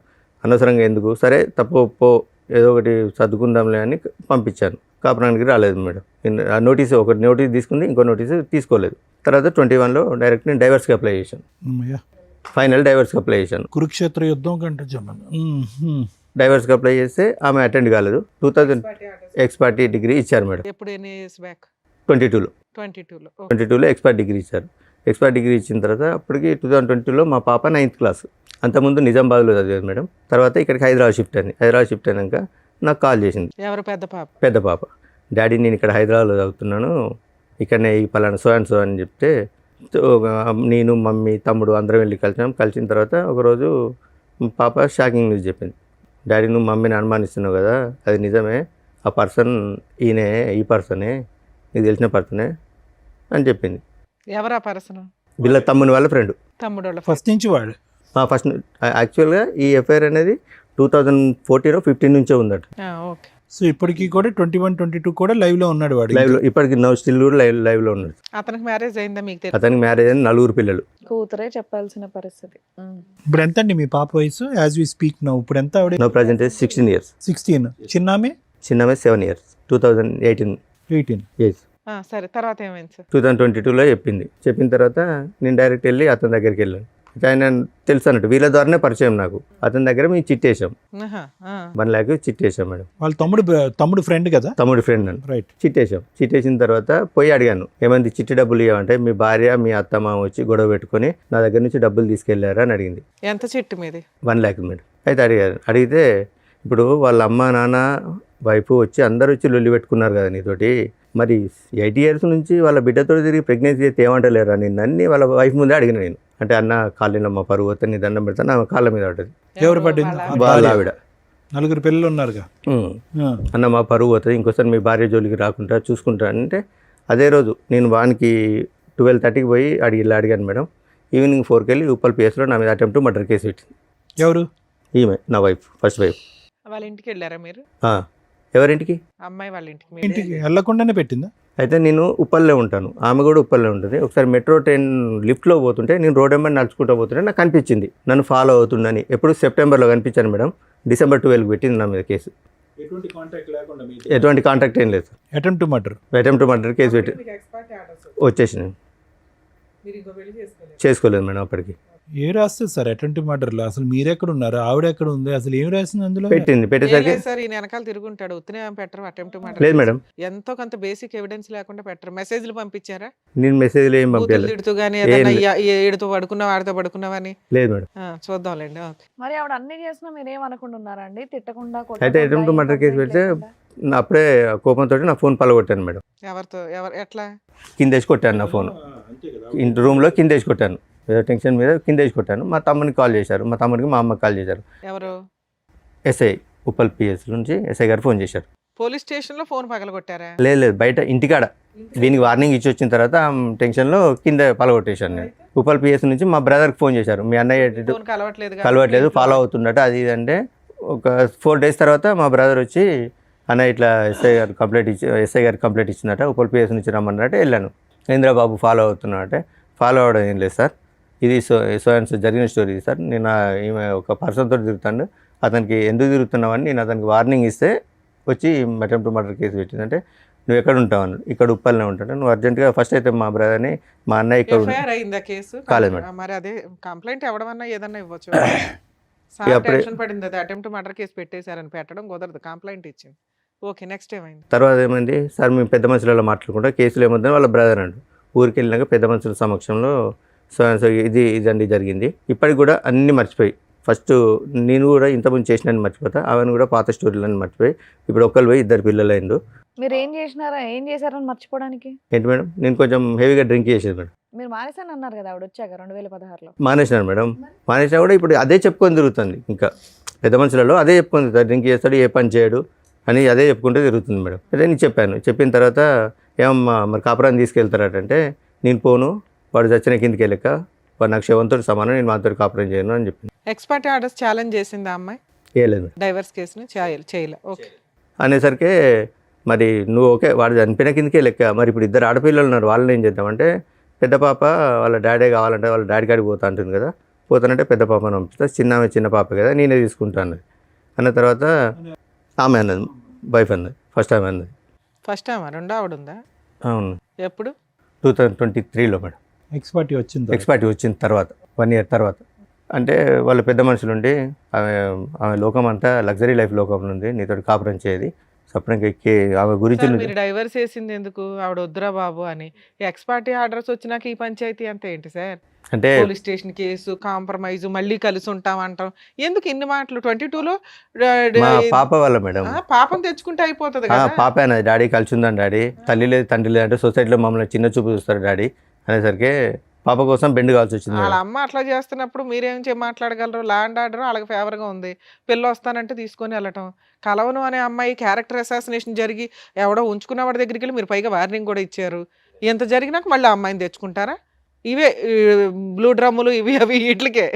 అనవసరంగా ఎందుకు, సరే తప్పు ఏదో ఒకటి సర్దుకుందాంలే అని పంపించాను. కాపురానికి రాలేదు మేడం. ఆ నోటీస్ ఒక నోటీస్ తీసుకుంది, ఇంకో నోటీస్ తీసుకోలేదు. తర్వాత 21లో డైరెక్ట్ నేను డైవర్స్కి అప్లై చేశాను. ఫైనల్ డైవర్స్కి అప్లై చేశాను. కురుక్షేత్ర యుద్ధం కంటే జమన్. డైవర్స్కి అప్లై చేస్తే ఆమె అటెండ్ కాలేదు. 2000 ఎక్స్పర్టీ డిగ్రీ ఇచ్చారు మేడం. ఎప్పుడు ఎన్ని ఇయర్స్ బ్యాక్? 22లో 22లో ఎక్స్పర్ట్ డిగ్రీ ఇచ్చారు. ఎక్స్పర్ట్ డిగ్రీ ఇచ్చిన తర్వాత అప్పటికి 2022లో మా పాప 9th క్లాస్. అంతకుముందు నిజామాబాద్లో చదివేది మేడం. తర్వాత ఇక్కడికి హైదరాబాద్ షిఫ్ట్ అయింది. హైదరాబాద్ షిఫ్ట్ అయినాక నాకు కాల్ చేసింది. ఎవరు? పెద్ద పాప? పెద్ద పాప. డాడీ నేను ఇక్కడ హైదరాబాద్లో చదువుతున్నాను, ఇక్కడనే ఈ పలానా సో అండ్ సో అని చెప్తే నేను మమ్మీ తమ్ముడు అందరం వెళ్ళి కలిసినాం. కలిసిన తర్వాత ఒకరోజు పాప షాకింగ్ న్యూస్ చెప్పింది. డాడీ నువ్వు మమ్మీని అనుమానిస్తున్నావు కదా, అది నిజమే, ఆ పర్సన్ ఈయనే, ఈ పర్సనే, నీకు తెలిసిన పర్సనే అని చెప్పింది. ఎవరా పర్సన్? వీళ్ళ తమ్ముని వాళ్ళ ఫ్రెండ్. తమ్ముడు ఫస్ట్ నుంచి వాడు ఫస్ట్ యాక్చువల్గా ఈ ఎఫ్ఐఆర్ అనేది 2014-15 నుంచే ఉందట. ఓకే. సో ఇప్పటికీ కూడా 21-22 కూడా లైవ్లో ఉన్నాడు వాడు. లైవ్లో ఇప్పటికి స్టిల్ కూడా లైవ్లో ఉన్నాడు. అతనికి మ్యారేజ్ అయిందా మీకు తెలుసు? అతనికి మ్యారేజ్ అయిన 4 పిల్లలు. కూతురే చెప్పాల్సిన పరిస్థితి. ఇప్పుడు ఎంత అండి మీ పాప వయసు? యాజ్ వి స్పీక్ నౌ ఇప్పుడు ఎంత ఆవిడ? No present 16 years. 16. చిన్నామే? చిన్నమే 7 years. 2018 18. years. సరే, తర్వాత ఏమైంది సార్? 2022లో చెప్పిన తర్వాత నేను డైరెక్ట్ వెళ్ళి అతని దగ్గరికి వెళ్ళాను. ఆయన తెలుసు అన్నట్టు, వీళ్ళ ద్వారానే పరిచయం నాకు. అతని దగ్గర మేము చిట్టేసాం, 1 lakh చిట్టేసాం మేడం. వాళ్ళ తమ్ముడు ఫ్రెండ్ కదా? తమ్ముడి ఫ్రెండ్ అని. రైట్. చిట్టేసిన తర్వాత పోయి అడిగాను, ఏమంది చిట్టి డబ్బులు ఇవ్వమంటే మీ భార్య మీ అత్తమ్మ వచ్చి గొడవ పెట్టుకొని నా దగ్గర నుంచి డబ్బులు తీసుకెళ్లారా అని అడిగింది. ఎంత చిట్టు మీది? 1 lakh మేడం. అయితే అడిగితే ఇప్పుడు వాళ్ళ అమ్మ నాన్న వైఫ్ వచ్చి అందరూ వచ్చి లొల్లి పెట్టుకున్నారు కదా నీతోటి, మరి 8 years నుంచి వాళ్ళ బిడ్డతో తిరిగి ప్రెగ్నెన్సీ అయితే ఏమంటలేరా నిన్ను అన్ని వాళ్ళ వైఫ్ ముందే అడిగిన నేను. అంటే అన్న కాళ్ళలో మా పరువు వస్తే నీ దండం పెడతాను, ఆమె కాళ్ళ మీద పడ్డది. ఎవరు పడ్డింది? వాళ్ళ ఆవిడ. 4 పిల్లలు ఉన్నారుగా. అన్న మా పరువు అవుతుంది, ఇంకోసారి మీ భార్య జోలికి రాకుండా చూసుకుంటా అంటే, అదే రోజు నేను వానికి 12:30కి పోయి అడిగాను మేడం. ఈవినింగ్ 4కి వెళ్ళి ఉప్పల్ పిఎస్లో నా మీద అటెంప్ట్ మర్డర్ కేసు పెట్టింది. ఎవరు? ఈమె నా వైఫ్, ఫస్ట్ వైఫ్. వాళ్ళ ఇంటికి వెళ్ళారా మీరు? ఎవరింటికి? అమ్మాయి వాళ్ళ ఇంటికి. ఇంటికి వెళ్ళకుండానే పెట్టిందా? అయితే నేను ఉప్పల్లో ఉంటాను, ఆమె కూడా ఉప్పల్లో ఉంటుంది. ఒకసారి మెట్రో ట్రైన్ లిఫ్ట్లో పోతుంటే నేను రోడ్ వెంబడి నడుచుకుంటూ పోతుంటే నాకు కనిపించింది, నన్ను ఫాలో అవుతుందని. ఎప్పుడు సెప్టెంబర్లో కనిపించాను మేడం. December 12కి పెట్టింది నా మీద కేసు. ఎటువంటి కాంటాక్ట్ ఏం లేదు. అటెంప్ట్ టు మర్డర్ కేసు పెట్టి వచ్చేసినాను. చేసుకోలేదు మేడం అప్పటికి. ఏ రాస్తుంది సార్ అటెంప్ట్ మర్డర్లో? అసలు మీరెక్కడ ఉన్నారు, ఆవిడ ఎక్కడ ఉంది, అసలు ఏం రాసింది అందులో? పెట్టేసరికి సార్ ఈయన వెనకాల తిరుగుంటాడు, ఉత్తనే పెట్టరు అటెంప్ట్ లేదు మేడం. ఎంతో కొంత బేసిక్ ఎవిడెన్స్ లేకుండా పెట్టరు. మెసేజ్లు పంపించారా? నేను మెసేజ్లు ఏం పంపించలేదు. తిడుతూ గానీ ఏడుతో పడుకున్నావు, ఆడితో పడుకున్నావని? లేదు మేడం. చూద్దాంలేండి. మరి ఆవిడ అన్ని చేసినా మీరు ఏమనుకుంటున్నారండి? తిట్టకుండా అయితే అటెంప్ట్ మర్డర్ కేసు పెడితే అప్పుడే కోపంతో నా ఫోన్ పలగొట్టాను మేడం. ఎవరితో? ఎట్లా? కిందేసి కొట్టాను నా ఫోన్, రూమ్లో కిందేసి కొట్టాను. ఏదో టెన్షన్ మీద కిందేసి కొట్టాను. మా తమ్మునికి కాల్ చేశారు, మా తమ్ముడికి మా అమ్మకి కాల్ చేశారు. ఎవరు? ఎస్ఐ, ఉప్పల్ పిఎస్ నుంచి ఎస్ఐ గారు ఫోన్ చేశారు. పోలీస్ స్టేషన్లో ఫోన్ పగలగొట్టారా? లేదు బయట ఇంటికాడ. దీనికి వార్నింగ్ ఇచ్చి వచ్చిన తర్వాత టెన్షన్లో కింద పలగొట్టేశాను నేను. ఉప్పల్ పిఎస్ నుంచి మా బ్రదర్కి ఫోన్ చేశారు, మీ అన్నయ్య కలవట్లేదు, ఫాలో అవుతుండట అది ఇది అంటే. ఒక 4 days తర్వాత మా బ్రదర్ వచ్చి అన్న ఇట్లా ఎస్ఐ గారు కంప్లైంట్ ఇచ్చిందట, ఉప్పల్ పిఎస్ నుంచి రమ్మన్నట్టు వెళ్ళాను. ఇంద్రబాబు ఫాలో అవుతున్నాడంటే, ఫాలో అవ్వడం ఏం లేదు సార్, ఇది సో జరిగిన స్టోరీ సార్. నేను ఈమె ఒక పర్సన్తో తిరుగుతాను, అతనికి ఎందుకు తిరుగుతున్నావని నేను అతనికి వార్నింగ్ ఇస్తే వచ్చి అటెంప్ట్ మర్డర్ కేసు పెట్టిందంటే, నువ్వు ఎక్కడ ఉంటావు అన్నాడు. ఇక్కడ ఉప్పల్నే ఉంటాడు. నువ్వు అర్జెంటుగా ఫస్ట్ అయితే మా బ్రదర్ని, మా అన్నయ్య ఇక్కడ కాలేదు మేడం. మరి అదే కంప్లైంట్ ఇవ్వడం ఏదన్నా ఇవ్వచ్చు. పడింది అది అటెంప్ట్ మర్డర్ కేసు పెట్టేశారని పెట్టడం కుదరదు, కంప్లైంట్ ఇచ్చింది. ఓకే, నెక్స్ట్ ఏమైంది? తర్వాత ఏమైంది సార్, మేము పెద్ద మనుషులలో మాట్లాడుకుంటా కేసులు ఏమొద్దని వాళ్ళ బ్రదర్ అండు. ఊరికి వెళ్ళినాక పెద్ద మనుషుల సమక్షంలో సో ఇదండి జరిగింది. ఇప్పటికి కూడా అన్నీ మర్చిపోయి, ఫస్ట్ నేను కూడా ఇంతకుముందు చేసినని మర్చిపోతా, ఆమెను కూడా పాత స్టోరీలని మర్చిపోయి, ఇప్పుడు ఒక్కరు పోయి 2 పిల్లలు అయిండు. మీరు ఏం చేశారని మర్చిపోవడానికి? ఏంటి మేడం, నేను కొంచెం హెవీగా డ్రింక్ చేసేది మేడం. మీరు మానేసాను అన్నారు కదా ఆవిడ వచ్చాక 2016లో. మానేసినాను మేడం. మానేసినా కూడా ఇప్పుడు అదే చెప్పుకొని తిరుగుతుంది. ఇంకా పెద్ద మనుషులలో అదే చెప్పుకొని తిరుగుతాడు, డ్రింక్ చేస్తాడు, ఏ పని చేయడు అని అదే చెప్పుకుంటూ తిరుగుతుంది మేడం. అదే నేను చెప్పిన తర్వాత ఏమమ్మా మరి కాపురాన్ని తీసుకెళ్తారటంటే, నేను పోను, వాడు చచ్చిన కిందికి వెళ్ళక వాడు నాకు శవంతో సమానం, నేను మాతో కాపురం చేయను అని చెప్పింది. ఎక్స్పర్ట్ ఆర్డర్స్ ఛాలెంజ్ చేసింది ఆ అమ్మాయి? చేయలేదు మేడం. డైవర్స్ కేసుని చేయలే. ఓకే అనేసరికి మరి నువ్వు ఓకే వాడు చనిపోయిన కిందకే లెక్క, మరి ఇప్పుడు 2 ఆడపిల్లలు ఉన్నారు, వాళ్ళని ఏం చేద్దామంటే, పెద్ద పాప వాళ్ళ డాడీ కావాలంటే వాళ్ళ డాడీ కాడికి పోతా అంటుంది కదా, పోతానంటే పెద్ద పాపను పంపిస్తా, చిన్న పాప కదా నేనే తీసుకుంటాను అన్న తర్వాత ఆమె అన్నది, వైఫ్ అన్నది, ఫస్ట్ ఆమె అన్నది. ఫస్ట్ టైం రెండో ఆవిడ ఉందా? అవును, ఎప్పుడు? 2023లో మేడం. ఎక్స్పర్టీ వచ్చింది. ఎక్స్పర్ట్ వచ్చిన తర్వాత 1 year తర్వాత. అంటే వాళ్ళ పెద్ద మనుషులు ఉండి ఆమె లోకం అంతా లగ్జరీ లైఫ్ లోకంలో ఉంది, నీతో కాపురం చేయది సపరేట్గా ఎక్కి ఆమె గురించి సార్, మీరు డైవర్స్ చేసింది ఎందుకు? ఆవిడ వద్దురా బాబు అని. ఎక్స్ పార్టీ ఆర్డర్స్ వచ్చినాక ఈ పంచాయతీ అంతా ఏంటి సార్? అంటే పోలీస్ స్టేషన్ కేసు, కాంప్రమైజ్, మళ్ళీ కలిసి ఉంటాం అంటాం. ఎందుకు ఇన్ని మాటలు? 22లో మా పాప వాళ్ళ మేడం, పాపం తెచ్చుకుంటే అయిపోతుంది ఆ, కదా. పాప అన్నది డాడీ కలిసి ఉందని డాడీ, తల్లి లేదు తండ్రి లేదు అంటే సొసైటీలో మమ్మల్ని చిన్న చూపు చూస్తారు డాడీ అనేసరికి పాప కోసం బెండ్ కావాల్సి వచ్చింది వాళ్ళ మేడం. అమ్మ అట్లా చేస్తున్నప్పుడు మీరేం మాట్లాడగలరు? ల్యాండ్ ఆర్డర్ వాళ్ళకి ఫేవర్గా ఉంది, పిల్ల వస్తానంటే తీసుకొని వెళ్ళటం. కలవను అనే అమ్మాయి క్యారెక్టర్ అసాసినేషన్ జరిగి ఎవడో ఉంచుకున్న వాడి దగ్గరికి వెళ్ళి మీరు పైగా వార్నింగ్ కూడా ఇచ్చారు. ఎంత జరిగినాక మళ్ళీ ఆ అమ్మాయిని తెచ్చుకుంటారా? ఇవే బ్లూ డ్రమ్ములు ఇవి అవి వీటికే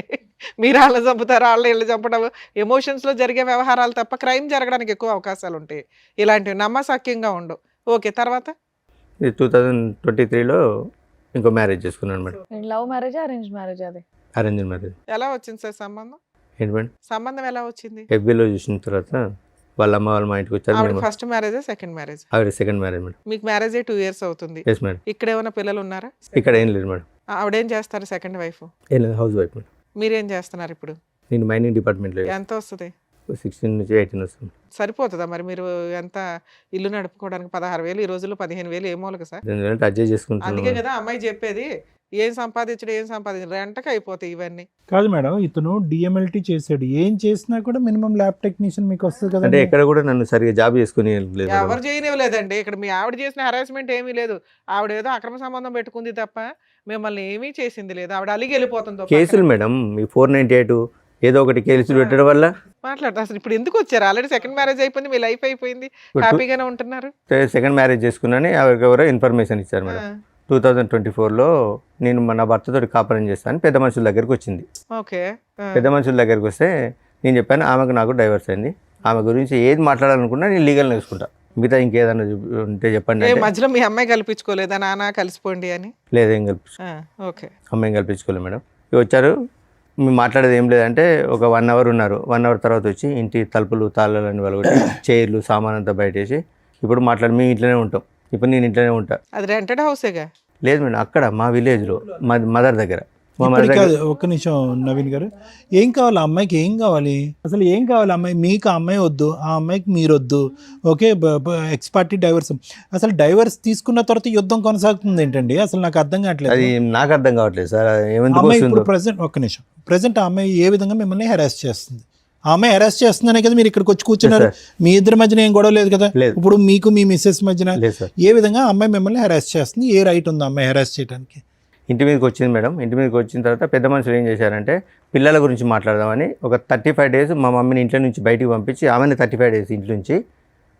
మీరు వాళ్ళ చంపుతారు, వాళ్ళ ఇళ్ళు చంపడం, ఎమోషన్స్లో జరిగే వ్యవహారాలు తప్ప క్రైమ్ జరగడానికి ఎక్కువ అవకాశాలు ఉంటాయి. ఇలాంటివి నమ్మసక్యంగా ఉండవు. ఓకే, తర్వాత 2023లో ఇంకో మ్యారేజ్ చేసుకున్నాను madam. Love marriage, arrange marriage? అది అరేంజ్ మ్యారేజ్. ఎలా వచ్చింది సార్ సంబంధం? ఏంటి మేడం? సంబంధం ఎలా వచ్చింది? FBలో చూసిన తర్వాత వాళ్ళ అమ్మ వాళ్ళు మా ఇంటికి వచ్చారు. ఆవిడ మేము ఫస్ట్ మ్యారేజ్, సెకండ్ మ్యారేజ్? ఆవిడ సెకండ్ మ్యారేజ్ మేడం. మీకు మ్యారేజ్ 2 years అవుతుంది. Yes madam. ఇక్కడ ఏమైనా పిల్లలు ఉన్నారా? ఇక్కడ ఏం లేదు మేడం. ఆవిడేం చేస్తారు సెకండ్ వైఫ్? ఏం లేదు, హౌస్ వైఫ్ మేడం. మీరేం చేస్తున్నారు ఇప్పుడు? నేను మైనింగ్ డిపార్ట్మెంట్లో ఎంత వస్తుంది? 16 నుంచి 18 వస్తుంది. సరిపోతుందా మరి? మీరు ఎంత ఇల్లు నడుపుకోవడానికి 16,000 ఈ రోజుల్లో 15,000 ఏమోలక సార్. ఎందుకంటే అడ్జస్ట్ చేసుకుంటున్నాను అందుకే మేడం. కదా అమ్మాయి చెప్పేది, ఏం సంపాదించడం రెంటకి అయిపోతాయి ఇవన్నీ. కాదు మేడం, ఇతను DMLT చేశాడు, ఏం చేసినా కూడా మినిమం ల్యాబ్ టెక్నీషియన్ మీకు వస్తుంది అంటే కదా. ఎక్కడ కూడా నన్ను సరిగా జాబ్ చేసుకుని లేదు మేడం. ఎవరు చేయనివ్వలేదండి. ఇక్కడ మీ ఆవిడ చేసిన హరాస్మెంట్ ఏమీ లేదు. ఆవిడ ఏదో అక్రమ సంబంధం పెట్టుకుంది తప్ప మిమ్మల్ని ఏమీ చేసింది లేదు. ఆవిడ అలిగి వెళ్ళిపోతుంది. కేసులు మేడం, ఈ 498 ఏదో ఒకటి కేసులు పెట్టడం వల్ల మాట్లాడతా అసలు ఇప్పుడు ఎందుకు వచ్చారు? ఆల్రెడీ సెకండ్ మ్యారేజ్ అయిపోయింది, మీ లైఫ్ అయిపోయింది, హ్యాపీగానే ఉంటున్నారు. సెకండ్ మ్యారేజ్ చేసుకున్నాను. ఎవరో ఇన్ఫర్మేషన్ ఇచ్చారు మేడం. 2024లో నేను నా భర్తతో కాపురం చేస్తాను, పెద్ద మనుషుల దగ్గరికి వచ్చింది. ఓకే, పెద్ద మనుషుల దగ్గరికి వస్తే నేను చెప్పాను ఆమెకు నాకు డైవర్స్ అయింది, ఆమె గురించి ఏది మాట్లాడాలనుకున్నా నేను లీగల్ నేర్చుకుంటా, మిగతా ఇంకేదన్నా ఉంటే చెప్పండి అంటే, మధ్యలో మీ అమ్మాయి కల్పించుకోలేదా నాన్న కలిసిపోండి అని? లేదు ఏం ఓకే, అమ్మాయిని కల్పించుకోలేదు మేడం. ఇక వచ్చారు, మేము మాట్లాడేది ఏం లేదంటే ఒక 1 hour ఉన్నారు. 1 hour తర్వాత వచ్చి ఇంటి తలుపులు తాళాలని వాళ్ళు చైర్లు సామాన్ అంతా బయటేసి ఇప్పుడు మాట్లాడి మేము ఇంట్లోనే ఉంటాం, ఇప్పుడు నేను ఇంట్లోనే ఉంటా. అది రెంటెడ్ హౌసేగా? లేదు మేడం, అక్కడ మా విలేజ్లో మా మదర్ దగ్గర. మా మదర్ ఇప్పటికి దగ్గర కాదు, ఒక్క నిమిషం నవీన్ గారు, ఏం కావాలి ఆ అమ్మాయికి? ఏం కావాలి అసలు? ఏం కావాలి అమ్మాయి? మీకు ఆ అమ్మాయి వద్దు, ఆ అమ్మాయికి మీరు వద్దు. Okay, X party divorce. అసలు డైవర్స్ తీసుకున్న తర్వాత యుద్ధం కొనసాగుతుంది ఏంటండి? అసలు నాకు అర్థం కావట్లేదు. అది నాకు అర్థం కావట్లేదు సార్, ఏమెందుకు అమ్మాయి ఇప్పుడు వస్తుందో. ప్రెసెంట్, ఒక్క నిమిషం, ప్రెసెంట్ ఆ అమ్మాయి ఏ విధంగా మిమ్మల్ని హెరాస్ చేస్తుంది? ఆ అమ్మాయి హెరాస్ చేస్తుందనే కదా మీరు ఇక్కడికి వచ్చి కూర్చున్నారు. మీ ఇద్దరి మధ్యన ఏం గొడవ లేదు కదా? లేదు. ఇప్పుడు మీకు మీ మిస్సెస్ మధ్యన లేదు సార్. ఏ విధంగా ఆ అమ్మాయి మిమ్మల్ని హెరాస్ చేస్తుంది? ఏ రైట్ ఉంది ఆ అమ్మాయి హెరాస్ చేయడానికి? ఇంటి మీదకి వచ్చింది మేడం. ఇంటి మీదకి వచ్చిన తర్వాత పెద్ద మనుషులు ఏం చేశారంటే పిల్లల గురించి మాట్లాడదామని ఒక 35 days మా మమ్మీని ఇంట్లో నుంచి బయటికి పంపించి ఆమెను 35 days ఇంట్లో నుంచి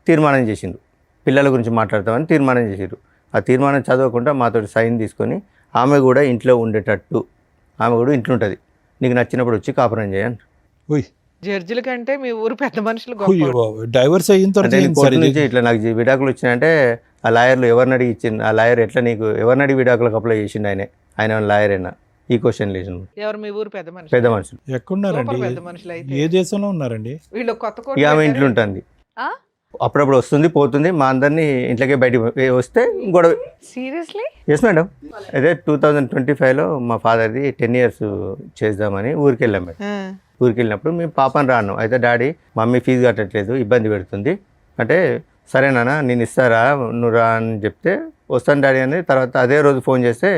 తీర్మానం చేసిండు, పిల్లల గురించి మాట్లాడతామని తీర్మానం చేసిండు. ఆ తీర్మానం చదవకుండా మాతో సైన్ తీసుకొని ఆమె కూడా ఇంట్లో ఉండేటట్టు, ఆమె కూడా ఇంట్లో ఉంటుంది, నీకు నచ్చినప్పుడు వచ్చి కాపురం చేయండి. ఓయ్, జడ్జిల కంటే మీ ఊరు పెద్ద మనుషులు అయ్యో గొప్ప. బాబోయ్, డైవర్స్ అయిన అంటే తర్వాత నేను ఏంటి కోర్టు సార్ ఇది? నుంచి ఇట్లా నాకు విడాకులు వచ్చినాయంటే ఆ లాయర్లు ఎవరిని అడిగి ఇచ్చింది, ఆ లాయర్ ఎట్లా నీకు ఎవరిని అడిగి విడాకులకు అప్లై చేసిండు, ఆయన లాయర్ అయినా ఈ క్వశ్చన్ లేచిండు. ఎవరు మీ ఊరు పెద్ద మనుషులు? పెద్ద మనుషులు ఎక్కడున్నారండి? సూపర్ పెద్ద మనుషులు అయితే. ఏ దేశంలో ఉన్నారండి? వీళ్ళు కొత్త కోట ఇక ఆమె పెట్టారు. ఇంట్లో ఉంటుంది, ఆ? అప్పుడప్పుడు వస్తుంది పోతుంది, మా అందరినీ ఇంట్లోకే బయటికి వస్తే గొడవ. సీరియస్లీ? Yes madam. అదే 2025లో మా ఫాదర్ది 10 years చేద్దామని ఊరికి వెళ్ళాం మేడం. ఆ, ఊరికి వెళ్ళినప్పుడు మేము పాపని రాను, అయితే డాడీ మమ్మీ ఫీజు కట్టట్లేదు ఇబ్బంది పెడుతుంది అంటే, సరేనా నేను ఇస్తారా నువ్వు రా అని చెప్తే వస్తాను డాడీ అన్నది. తర్వాత అదే రోజు ఫోన్ చేస్తే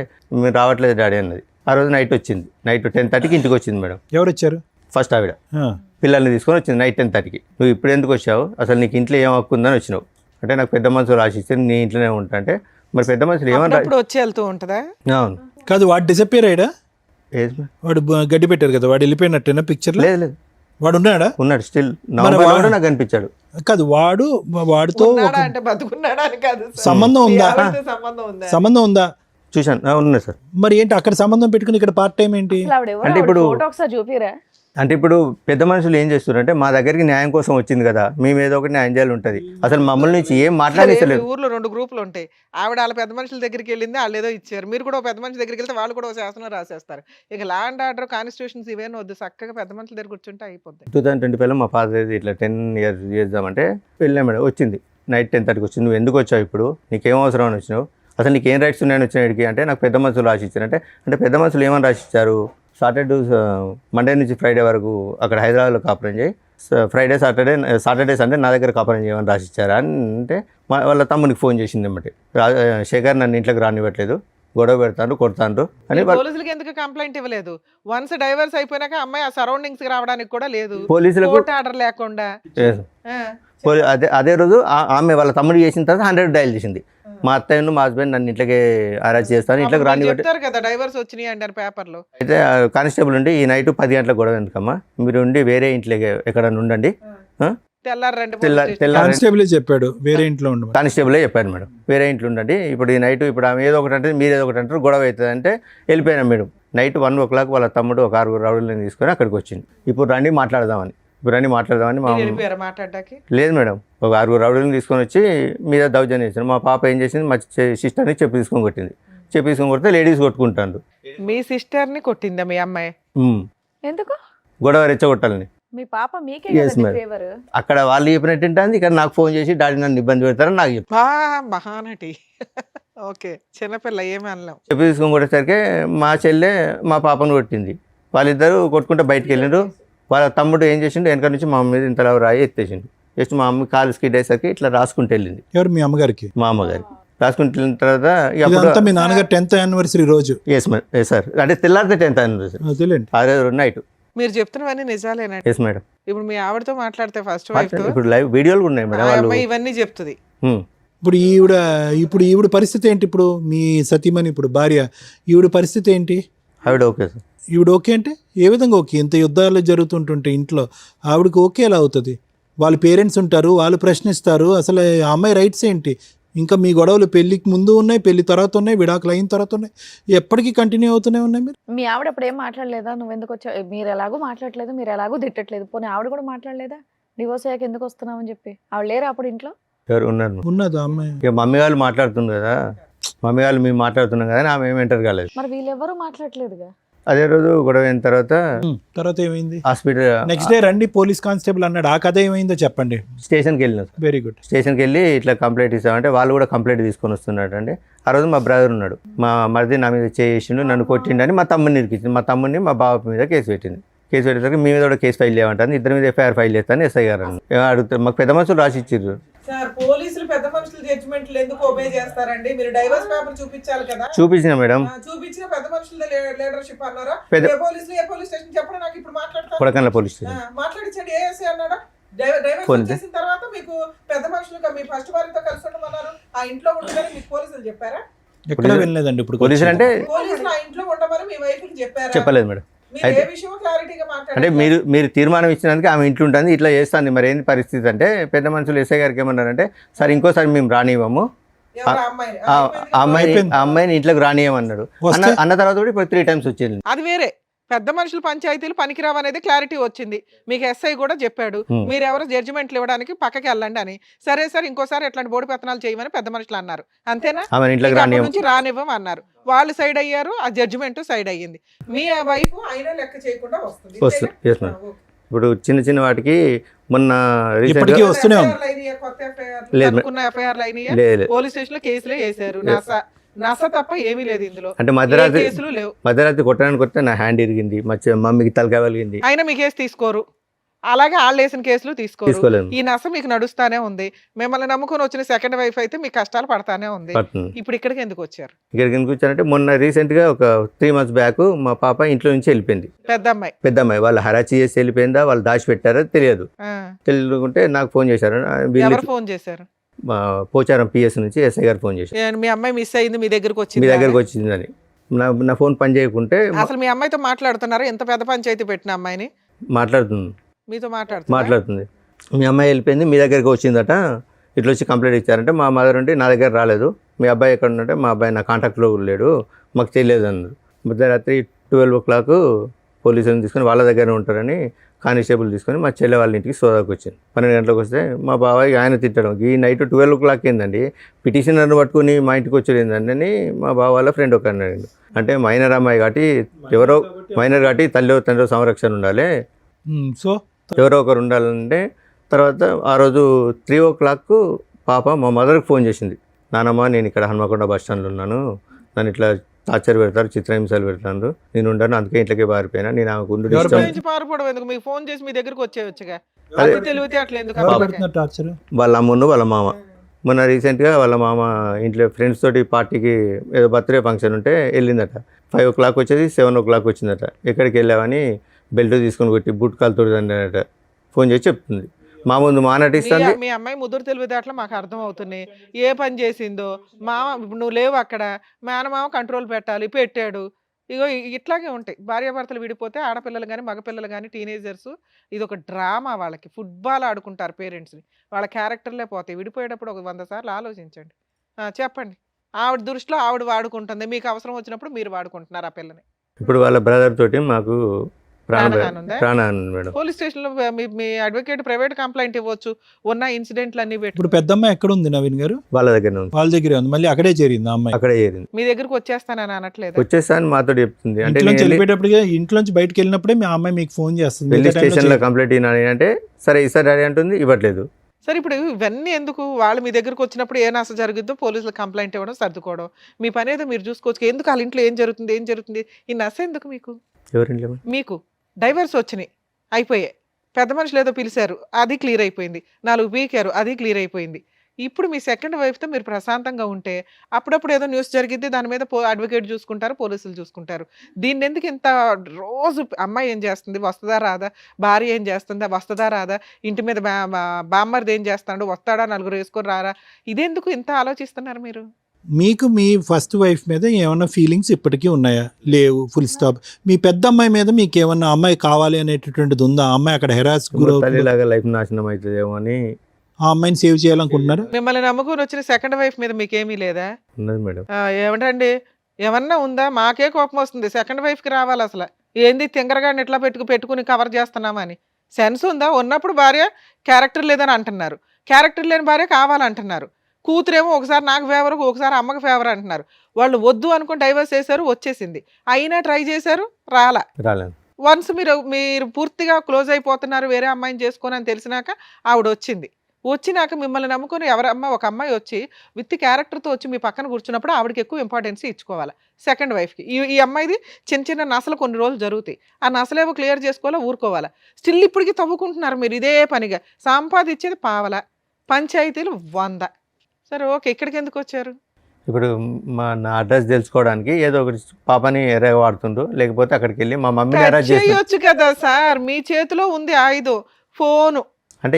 మీరు రావట్లేదు డాడీ అన్నది. ఆ రోజు నైట్ వచ్చింది, నైట్ 10:30కి ఇంటికి వచ్చింది మేడం. ఎవరు వచ్చారు? ఫస్ట్ ఆవిడ ఆ, పిల్లల్ని తీసుకొని వచ్చింది నైట్ 10:30కి. నువ్వు ఇప్పుడు ఎందుకు వచ్చావు, అసలు నీకు ఇంట్లో ఏం హక్కు ఉందని వచ్చినావు అంటే, నాకు పెద్ద మనుషులు రాసిస్తే నీ ఇంట్లోనే ఉంటా అంటే, మరి పెద్ద మనుషులు ఏమన్నా. అప్పుడప్పుడు వచ్చి వెళ్తూ ఉంటుందా? అవును. కాదు, వాడు డిసప్పేర్ అయ్యాడా? Age madam. వాడు గడ్డి పెట్టారు కదా, వాడు వెళ్ళిపోయినట్టేనా పిక్చర్లో? లేదు లేదు, వాడు ఉన్నాడా? ఉన్నాడు స్టిల్. నవంబర్లో కూడా నాకు కనిపించాడు. కాదు, వాడితో ఉన్నాడా ఒక అంటే బతుకున్నాడా అని కాదు సార్. సంబంధం ఉందా? మీ ఆవిడతో సంబంధం ఉందా? సంబంధం ఉందా? చూశాను, ఉన్నాయి సార్. మరి ఏంటి అక్కడ సంబంధం పెట్టుకుని ఇక్కడ పార్ట్ టైం ఏంటి? అసలు ఆవిడ ఎవరు? అంటే ఇప్పుడు- ఫోటో ఒకసారి చూపిరా. అంటే ఇప్పుడు పెద్ద మనుషులు ఏం చేస్తున్నారంటే మా దగ్గరికి న్యాయం కోసం వచ్చింది కదా, మేము ఏదో ఒకటి న్యాయం చేయాలి ఉంటుంది. అసలు మమ్మల్ని నుంచి ఏం సరే, మాట్లాడేసలేదు. మీ ఊర్లో 2 గ్రూపులు ఉంటాయి. ఆవిడ వాళ్ళ పెద్ద మనుషుల దగ్గరికి వెళ్ళింది, వాళ్ళు ఏదో ఇచ్చారు. మీరు కూడా ఒక పెద్ద మనిషి దగ్గరికి వెళ్తే వాళ్ళు కూడా ఒక శాసనం రాసేస్తారు. ఇక లా అండ్ ఆర్డర్, కాన్స్టిట్యూషన్స్ ఇవేనా వద్దు, చక్కగా పెద్ద మనుషుల దగ్గర కూర్చుంటే అయిపోద్ది. 2025లో మా ఫాదర్ ఇట్లా 10 years చేద్దామంటే వెళ్ళాం మేడం. వచ్చింది నైట్ 10:30కి వచ్చింది. నువ్వు ఎందుకు వచ్చావు, ఇప్పుడు నీకేం అవసరం అని వచ్చినావు, అసలు నీకు ఏం రైట్స్ ఉన్నాయని వచ్చినాడికి అంటే నాకు పెద్ద మనుషులు రాసిచ్చారు. అంటే పెద్ద మనుషులు ఏమని రాసిచ్చారు, సాటర్డే మండే నుంచి ఫ్రైడే వరకు అక్కడ హైదరాబాద్లో కాపురం చేయి, ఫ్రైడే సాటర్డే సండే నా దగ్గర కాపురం చేయమని రాసిచ్చారా అని అంటే వాళ్ళ తమ్మునికి ఫోన్ చేసింది అన్నమాట. శేఖర్ నన్ను ఇంట్లోకి రానివ్వట్లేదు, గొడవ పెడతాను, కొడతాను అని. పోలీసులకి ఎందుకు కంప్లైంట్ ఇవ్వలేదు? వన్స్ డైవర్స్ అయిపోయినాక అమ్మాయి ఆ సరౌండింగ్స్ కి రావడానికి కూడా లేదు, పోలీసులకు కోర్టు ఆర్డర్ లేకుండా. అదే రోజు ఆమె వాళ్ళ తమ్ముడు చేసిన తర్వాత 100 డయల్ చేసింది. మా అత్తయ్యను మా హస్బెండ్ నన్ను ఇంట్లోకి అరెస్ట్ చేస్తాను, ఇంట్లోకి రానివ్వట్లేదు. చెప్తారు కదా డైవర్స్ వచ్చినాయి అంటారు పేపర్లో. అయితే కానిస్టేబుల్ ఉండి ఈ నైట్ 10 గంటలకు గొడవ ఎందుకమ్మా, మీరు ఉండి వేరే ఇంట్లోకి ఎక్కడ ఉండండి. తెల్లారండి కానిస్టేబుల్ చెప్పాడు వేరే ఇంట్లో ఉండమని. కానిస్టేబులే చెప్పాను మేడం, వేరే ఇంట్లో ఉండండి. ఇప్పుడు ఈ నైట్ ఇప్పుడు ఆమె ఏదో ఒకటి అంటే మీరు ఏదో ఒకటి అంటారు, గొడవ అవుతుంది అంటే వెళ్ళిపోయినాం మేడం. నైట్ 1 o'clock వాళ్ళ తమ్ముడు ఒక 6 రౌడీలను తీసుకొని అక్కడికి వచ్చింది. ఇప్పుడు రండి మాట్లాడదామని మా మాట్లాడడానికి లేదు మేడం, ఒక 6 రౌడీలను తీసుకొని వచ్చి మీద దౌర్జన్యం చేశారు. మా పాప ఏం చేసింది, మా సిస్టర్ని చెప్పి తీసుకొని కొట్టింది. చెప్పి తీసుకొని కొడితే లేడీస్ కొట్టుకుంటారు. మీ సిస్టర్ ని కొట్టిందా మీ అమ్మాయి? ఎందుకు గొడవ రెచ్చగొట్టాలని. మీ పాప మీకే Yes, కదండి madam. ఫేవర్. అక్కడ వాళ్ళు చెప్పినట్టు ఉంటుంది, ఇక్కడ నాకు ఫోన్ చేసి డాడీ నన్ను ఇబ్బంది పెడతారని నాకు చెప్పి మహానటి. ఓకే, చిన్నపిల్ల ఏమి అనలేం. చెప్పి తీసుకొని కొట్టేసరికి మా చెల్లె మా పాపను కొట్టింది. వాళ్ళిద్దరూ కొట్టుకుంటే బయటకు వెళ్ళిండ్రు. వాళ్ళ తమ్ముడు ఏం చేసిండు, వెనక నుంచి మా అమ్మ మీద ఇంతలా రాయి ఎత్తేసిండు. జస్ట్ మా అమ్మ కాలు స్కిడ్ అయ్యేసరికి ఇట్లా రాసుకుంటూ వెళ్ళింది. ఎవరు మీ అమ్మగారికి? మా అమ్మగారికి రాసుకుంటూ వెళ్ళిన తర్వాత ఇదంతా మీ నాన్నగారు 10th anniversary రోజు? ఎస్ సార్, అంటే తెల్లారితే 10th anniversary, తెలియండి. ఆ రోజు నైట్. మీరు చెప్తున్నవన్నీ నిజాలేనండి? Yes madam. ఇప్పుడు మీ ఆవిడతో మాట్లాడితే ఫస్ట్ వైఫ్ తో ఇప్పుడు లైవ్ వీడియోలు కూడా ఉన్నాయి మేడం. వాళ్ళు ఇవన్నీ చెప్తుంది. ఇప్పుడు ఈవిడ పరిస్థితి ఏంటి? ఇప్పుడు మీ సతీమణి, ఇప్పుడు భార్య, ఈవిడ పరిస్థితి ఏంటి? ఆవిడ ఓకే సార్. ఈవిడ ఓకే అంటే ఏ విధంగా ఓకే? ఇంత యుద్ధాలు జరుగుతుంటుంటే ఇంట్లో ఆవిడకి ఓకే ఎలా అవుతుంది? వాళ్ళ పేరెంట్స్ ఉంటారు, వాళ్ళు ప్రశ్నిస్తారు. అసలు ఆ అమ్మాయి రైట్స్ ఏంటి? ఇంకా మీ గొడవలు పెళ్లికి ముందు ఉన్నాయి, పెళ్లి తర్వాత ఉన్నాయి, విడాకులు అయిన తర్వాత ఉన్నాయి, ఎప్పటికీ కంటిన్యూ అవుతూనే ఉన్నాయి. మీరు మీ ఆవిడ అప్పుడు ఏం మాట్లాడలేదా? నువ్వు ఎందుకు వచ్చావు, మీరు ఎలాగో మాట్లాడలేదు, మీరు ఎలాగో తిట్టట్లేదు, పోనీ ఆవిడ కూడా మాట్లాడలేదా డివోర్స్ అయ్యాక ఎందుకు వస్తున్నావు అని చెప్పి? ఆవిడ లేరా అప్పుడు ఇంట్లో? ఎవరు ఉన్నారు? ఉన్నదా అమ్మాయి? ఇక మమ్మీ వాళ్ళు మాట్లాడుతుంది కదా, మమ్మీ వాళ్ళు మేము మాట్లాడుతున్నాం కదా, ఆమె ఏమి ఎంటర్ కాలేదు. మరి వీళ్ళెవరూ మాట్లాడలేదుగా. అదే రోజు గొడవ అయిన తర్వాత ఏమైంది? హాస్పిటల్ నెక్స్ట్ డే రండి పోలీస్ కానిస్టేబుల్ అన్నాడు. ఆ కథ ఏమైందో చెప్పండి. స్టేషన్కి వెళ్ళినాం. Very good. స్టేషన్కి వెళ్ళి ఇట్లా కంప్లైంట్ ఇస్తామంటే వాళ్ళు కూడా కంప్లైంట్ తీసుకొని వస్తున్నాడు అండి. ఆ రోజు మా బ్రదర్ ఉన్నాడు, మా మరిది నా మీద చేసిండు, నన్ను కొట్టిండని మా తమ్ముడిని ఇరికించింది. మా తమ్ముడిని మా బాబు మీద కేసు పెట్టింది. కేసు పెట్టేసరికి మీ మీద కూడా కేసు ఫైల్ చేయమంటాను, ఇద్దరి మీద FIR ఫైల్ చేస్తాను ఎస్ఐ గారు అడుగుతారు. మాకు పెద్ద మనుషులు రాసి ఇచ్చిర్రు. సార్, పోలీసులు పెద్ద మనుషుల జడ్జిమెంట్లు ఎందుకు ఒబే చేస్తారండి? మీరు డైవర్స్ పేపర్ చూపించాలి కదా. చూపించిన మేడం, చూపించిన పెద్ద మనుషుల లీడర్షిప్ అన్నారా? ఏ పోలీస్ స్టేషన్ చెప్పండి, నాకు ఇప్పుడు మాట్లాడతాను. కొడకన్ల పోలీస్ స్టేషన్ మాట్లాడించండి. ఏఎస్ఐ అన్నాడా? డైవర్స్ చేసిన తర్వాత మీకు పెద్ద మనుషులు మీ ఫస్ట్ వారితో కలిసి ఉండమన్నారు, ఆ ఇంట్లో ఉండమని మీకు పోలీసులు చెప్పారా? ఎక్కడ వెళ్ళలేదండి. ఇప్పుడు పోలీసులు అంటే పోలీసులు ఆ ఇంట్లో ఉండమని మీ వైఫ్కి చెప్పారా? చెప్పలేదు మేడం. మీరు ఏ విషయం క్లారిటీగా అంటే మాట్లాడారు? మీరు తీర్మానం ఇచ్చినందుకు ఆమె ఇంట్లో ఉంటుంది, ఇట్లా చేస్తుంది. మరి ఏంది పరిస్థితి అంటే పెద్ద మనుషులు ఎస్ఐ గారికి ఏమన్నారంటే, సార్ ఇంకోసారి మేము రానివ్వము, అమ్మాయిని ఇంట్లోకి రానియమన్నాడు. అన్న తర్వాత కూడా ఇప్పుడు 3 times వచ్చింది. అది వేరే. పెద్ద మనుషులు పంచాయతీలు పనికిరావు అనేది క్లారిటీ వచ్చింది. మీకు ఎస్ఐ కూడా చెప్పాడు, మీరు ఎవరు జడ్జిమెంట్లు ఇవ్వడానికి పక్కకి వెళ్ళండి అని. సరే సార్, ఇంకోసారి ఎట్లాంటి బోర్డు పెత్తనాలు చేయమని పెద్ద మనుషులు అన్నారు, అంతేనా? నుంచి రానివ్వం అన్నారు. వాళ్ళు సైడ్ అయ్యారు, ఆ జడ్జిమెంట్ సైడ్ అయ్యింది. మీ వైపు అయినా లెక్క చేయకుండా వస్తుంది. ఇప్పుడు చిన్న చిన్న వాటికి మొన్న పోలీస్ స్టేషన్ లో కేసులే వేశారు. నస తప్ప ఏమీ లేదు ఇందులో. అంటే మధ్యరాత్రి కొట్టడానికి వస్తే నా హ్యాండ్ ఇరిగింది, మా మమ్మీకి తలకాయ వెలిగింది. అయినా మీ కేసు తీసుకోరు, అలాగే వాళ్ళు వేసిన కేసులు తీసుకోరు. ఈ నస మీకు నడుస్తానే ఉంది. మిమ్మల్ని నమ్ముకొని వచ్చిన సెకండ్ వైఫ్ అయితే మీకు కష్టాలు పడతానే ఉంది. ఇప్పుడు ఇక్కడికి ఎందుకు వచ్చారు? ఇక్కడికి ఎందుకు వచ్చారంటే మొన్న రీసెంట్ గా ఒక 3 months బ్యాక్ మా పాప ఇంట్లో నుంచి వెళ్ళిపోయింది. పెద్ద అమ్మాయి వాళ్ళు హరాచి చేసి వెళ్ళిపోయిందా, వాళ్ళు దాచిపెట్టారో తెలియదు. తెలియకుంటే నాకు ఫోన్ చేశారు. ఫోన్ చేశారు? పోచారం PS నుంచి ఎస్ఐ గారు ఫోన్ చేశారు. మీ అమ్మాయి మిస్ అయింది, మీ దగ్గరకు వచ్చిందని. నా ఫోన్ పని చేయకుంటే అసలు మీ అమ్మాయితో మాట్లాడుతున్నారు? ఎంత పెద్ద పంచాయతీ పెట్టిన అమ్మాయిని మాట్లాడుతుంది, మీతో మాట్లాడుతుంది. మీ అమ్మాయి వెళ్ళిపోయింది, మీ దగ్గరికి వచ్చిందట, ఇట్లా వచ్చి కంప్లైంట్ ఇచ్చారంటే మా మదర్ ఉంటే నా దగ్గర రాలేదు, మీ అబ్బాయి ఎక్కడ ఉంటే మా అబ్బాయి నా కాంటాక్ట్లో లేడు, మాకు తెలియదు అన్నారు. మధ్యరాత్రి 12 o'clock పోలీసులను తీసుకొని వాళ్ళ దగ్గర ఉంటారని కానిస్టేబుల్ తీసుకొని మా చెల్లె వాళ్ళ ఇంటికి సోదాకు వచ్చింది. 12 గంటలకు వస్తే మా బాబాయ్ ఆయన తిట్టడం ఈ నైట్ 12 o'clock ఏందండి పిటిషనర్ని పట్టుకుని మా ఇంటికి వచ్చేది ఏందండి అని మా బావ వాళ్ళ ఫ్రెండ్ ఒక అన్నాడు. అంటే మైనర్ అమ్మాయి కాబట్టి ఎవరో మైనర్ కాబట్టి తల్లి తండ్రి సంరక్షణ ఉండాలి, సో ఎవరో ఒకరు ఉండాలంటే తర్వాత ఆ రోజు 3 o'clock పాప మా మదర్కి ఫోన్ చేసింది. నానమ్మ నేను ఇక్కడ హన్మకొండ బస్ స్టాండ్లో ఉన్నాను, నన్ను ఇట్లా టార్చర్ పెడతారు, చిత్రహింసలు పెడతారు, నేను ఉండను అందుకే ఇంట్లోకి పారిపోయినా, నేను ఆమెకు ఉండు ఇష్టం. నుంచి పారిపోవడం ఎందుకు? మీకు ఫోన్ చేసి మీ దగ్గరకు వచ్చేయచ్చుగా. అదే. అది తెలివితే అట్లా ఎందుకు ఎవరు అబ్బా? పెడుతున్నారు టార్చర్? వాళ్ళ అమ్మును వాళ్ళ మామ మొన్న రీసెంట్గా వాళ్ళ మామ ఇంట్లో ఫ్రెండ్స్ తోటి పార్టీకి ఏదో బర్త్డే ఫంక్షన్ ఉంటే వెళ్ళిందట. 5 o'clock వచ్చేది 7 o'clock వచ్చిందట. ఎక్కడికి వెళ్ళావని బెల్ట్ తీసుకొని కొట్టి బుట్ కాలుతో అన్నట ఫోన్ చేసి చెప్తుంది. మా ముందు మానటిస్తుంది. మీ అమ్మాయి ముదురు తెలివితేటలు మాకు అర్థం అవుతున్నాయి. ఏ పని చేసిందో మామ, ఇప్పుడు నువ్వు లేవు అక్కడ, మేనమామ కంట్రోల్ పెట్టాలి, పెట్టాడు. ఇగో ఇట్లాగే ఉంటాయి భార్యాభర్తలు విడిపోతే ఆడపిల్లలు కానీ మగపిల్లలు కానీ టీనేజర్స్. ఇది ఒక డ్రామా. వాళ్ళకి ఫుట్బాల్ ఆడుకుంటారు పేరెంట్స్ని, వాళ్ళ క్యారెక్టర్లే పోతాయి. విడిపోయేటప్పుడు ఒక 100 సార్లు ఆలోచించండి. చెప్పండి. ఆవిడ దృష్టిలో ఆవిడ వాడుకుంటుంది, మీకు అవసరం వచ్చినప్పుడు మీరు వాడుకుంటున్నారు ఆ పిల్లని. ఇప్పుడు వాళ్ళ బ్రదర్ తోటి మాకు ప్రాణహాని ఉందా? ప్రాణహాని ఉంది మేడం. పోలీస్ స్టేషన్లో మీ అడ్వకేట్ ప్రైవేట్ కంప్లైంట్ ఇవ్వచ్చు. ఉన్న ఇన్సిడెంట్లు అన్ని ఇప్పుడు పెట్టి పెద్దమ్మాయి ఎక్కడ ఉంది నవీన్ గారు? వాళ్ళ దగ్గర ఉంది, వాళ్ళ దగ్గరే ఉంది. మళ్ళీ అక్కడే చేరింది ఆ అమ్మాయి. అక్కడే చేరింది. మీ దగ్గరకు వచ్చేస్తానని అనట్లేదు. వచ్చేస్తా అని మాతో చెప్తుంది. అంటే ఇంట్లోంచి వెళ్ళిపోయేటప్పటికే ఇంట్లోంచి బయటకు వెళ్ళినప్పుడే మీ అమ్మాయి మీకు ఫోన్ చేస్తుంది. వెళ్ళి మిగతా టైంలో స్టేషన్లో చేయదు. కంప్లైంట్ ఇవ్వాలి అంటే సరే ఇస్తారు డాడీ అంటుంది, ఇవ్వట్లేదు. సరే ఇప్పుడు ఇవన్నీ ఎందుకు? వాళ్ళు మీ దగ్గరకు వచ్చినప్పుడు ఏ నష్టం జరుగుద్దో పోలీసులకు కంప్లైంట్ ఇవ్వడం, సర్దుకోవడం, మీ పని ఏదో మీరు చూసుకోవచ్చు. ఎందుకు వాళ్ళ ఇంట్లో ఏం జరుగుతుంది ఈ నశ ఎందుకు మీకు? ఎవరింట్లో మీకు డైవర్స్ వచ్చినాయి, అయిపోయాయి. పెద్ద మనుషులు ఏదో పిలిచారు, అది క్లియర్ అయిపోయింది. 4 పీకారు, అది క్లియర్ అయిపోయింది. ఇప్పుడు మీ సెకండ్ వైఫ్తో మీరు ప్రశాంతంగా ఉంటే అప్పుడప్పుడు ఏదో న్యూస్ జరిగిద్ది, దాని మీద అడ్వకేట్ చూసుకుంటారు, పోలీసులు చూసుకుంటారు. దీన్ని ఎందుకు ఇంత రోజు అమ్మాయి ఏం చేస్తుంది, వస్తుందా రాదా, భార్య ఏం చేస్తుందా, వస్తుందా రాదా, ఇంటి మీద బామ్మర్ది ఏం చేస్తాడు, వస్తాడా, నలుగురు వేసుకొని రారా, ఇదెందుకు ఇంత ఆలోచిస్తున్నారు మీరు? మీకు మీ ఫస్ట్ వైఫ్ మీద ఏమన్నా ఫీలింగ్స్ ఇప్పటికీ ఉన్నాయా? లేవు, ఫుల్ స్టాప్. మీ పెద్ద అమ్మాయి మీద మీకు ఏమన్నా అమ్మాయి కావాలి అనేటటువంటిది ఉందా? ఆ అమ్మాయి అక్కడ హెరాస్ గురవుతుంది, తల్లిలాగా లైఫ్ నాశనం అవుతుందేమో అని ఆ అమ్మాయిని సేవ్ చేయాలనుకుంటున్నారా? మిమ్మల్ని నమ్ముకుని వచ్చిన సెకండ్ వైఫ్ మీద మీకేమీ లేదా? ఉన్నది మేడం. ఏమంటండి, ఏమన్నా ఉందా? మాకే కోపం వస్తుంది. సెకండ్ వైఫ్కి రావాలి అసలు. ఏంది తింగరగాడిని ఎట్లా పెట్టుకుని కవర్ చేస్తున్నామని సెన్స్ ఉందా? ఉన్నప్పుడు భార్య క్యారెక్టర్ లేదని అంటున్నారు, క్యారెక్టర్ లేని భార్య కావాలంటున్నారు. కూతురేమో ఒకసారి నాకు ఫేవర్, ఒకసారి అమ్మకి ఫేవర్ అంటున్నారు. వాళ్ళు వద్దు అనుకుని డైవర్స్ చేశారు, వచ్చేసింది. అయినా ట్రై చేశారు, రాలేదు. వన్స్ మీరు పూర్తిగా క్లోజ్ అయిపోతున్నారు, వేరే అమ్మాయిని చేసుకొని అని తెలిసినాక ఆవిడ వచ్చినాక మిమ్మల్ని నమ్ముకొని ఒక అమ్మాయి వచ్చి విత్ క్యారెక్టర్తో వచ్చి మీ పక్కన కూర్చున్నప్పుడు ఆవిడకి ఎక్కువ ఇంపార్టెన్స్ ఇచ్చుకోవాలి సెకండ్ వైఫ్కి. ఈ అమ్మాయిది చిన్న నసలు కొన్ని రోజులు జరుగుతాయి, ఆ నసలేవో క్లియర్ చేసుకోవాలా, ఊరుకోవాలా. స్టిల్ ఇప్పటికీ తవ్వుకుంటున్నారు మీరు ఇదే పనిగా. సంపాదించేది పావల, పంచాయతీలు 100. సరే ఓకే, ఇక్కడికి ఎందుకు వచ్చారు? ఇప్పుడు నా అడ్రస్ తెలుసుకోవడానికి ఏదో ఒకటి పాపని ఎర్రగా వాడుతుండ్రు, లేకపోతే అక్కడికి వెళ్ళి మా మమ్మీని అరెస్ట్ చేసి చేయొచ్చు కదా సార్, మీ చేతిలో ఉంది ఆయుధం, ఫోను. అంటే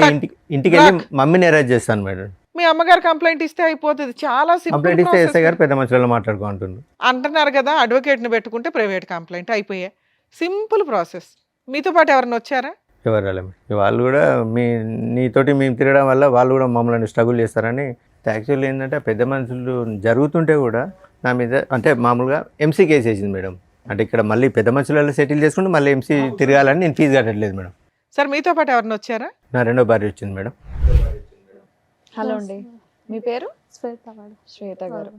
ఇంటికి వెళ్ళి మమ్మీని అరెస్ట్ చేస్తాను మేడం. మీ అమ్మగారు కంప్లైంట్ ఇస్తే అయిపోతుంది. చాలా కంప్లైంట్ ఇస్తే ఎస్ఐ గారు సింపుల్ పెద్ద మనుషులలో మాట్లాడుకుంటున్నారు అంటున్నారు కదా, అడ్వకేట్ని పెట్టుకుంటే ప్రైవేట్ కంప్లైంట్ అయిపోయాయి. Simple process. మీతో పాటు ఎవరైనా వచ్చారా? ఎవరు రాలేదు. వాళ్ళు కూడా నీతోటి మేము తిరగడం వల్ల వాళ్ళు కూడా మమ్మల్ని స్ట్రగుల్ చేస్తారని. యాక్చువల్లీ ఏంటంటే పెద్ద మనుషులు జరుగుతుంటే కూడా నా మీద అంటే మామూలుగా ఎంసీ కేసు వేసింది మేడం. అంటే ఇక్కడ మళ్ళీ పెద్ద మనుషులలో సెటిల్ చేసుకుంటే మళ్ళీ ఎంసీ తిరగాలని నేను ఫీజు కట్టట్లేదు మేడం. సార్ మీతో పాటు ఎవరైనా వచ్చారా? నా రెండో భార్య వచ్చింది మేడం. హలో అండి, మీ పేరు? శ్వేత మేడం. శ్వేత గారు.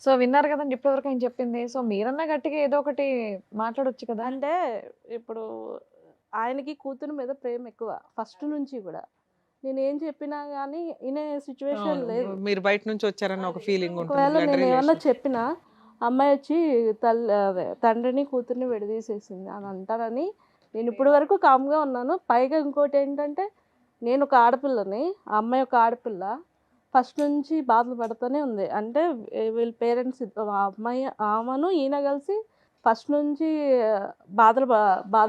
సో విన్నారు కదండి ఇప్పటివరకు ఆయన చెప్పింది. సో మీరన్నా గట్టిగా ఏదో ఒకటి మాట్లాడొచ్చు కదా. అంటే ఇప్పుడు ఆయనకి కూతురు మీద ప్రేమ ఎక్కువ ఫస్ట్ నుంచి కూడా. నేను ఏం చెప్పినా కానీ వినే సిచ్యువేషన్ లేదు. మీరు బయట నుంచి వచ్చారన్న ఒక ఫీలింగ్ ఒకవేళ ఉంటుంది. నేను ఏమన్నా చెప్పినా అమ్మాయి వచ్చి తండ్రిని కూతుర్ని విడదీసేసింది అని అంటారని నేను ఇప్పుడు వరకు కామ్గా ఉన్నాను. పైగా ఇంకోటి ఏంటంటే నేను ఒక ఆడపిల్లని, ఆ అమ్మాయి ఒక ఆడపిల్ల, ఫస్ట్ నుంచి బాధలు పడుతూనే ఉంది. అంటే వీళ్ళ పేరెంట్స్ ఆమెను ఈయన కలిసి ఫస్ట్ నుంచి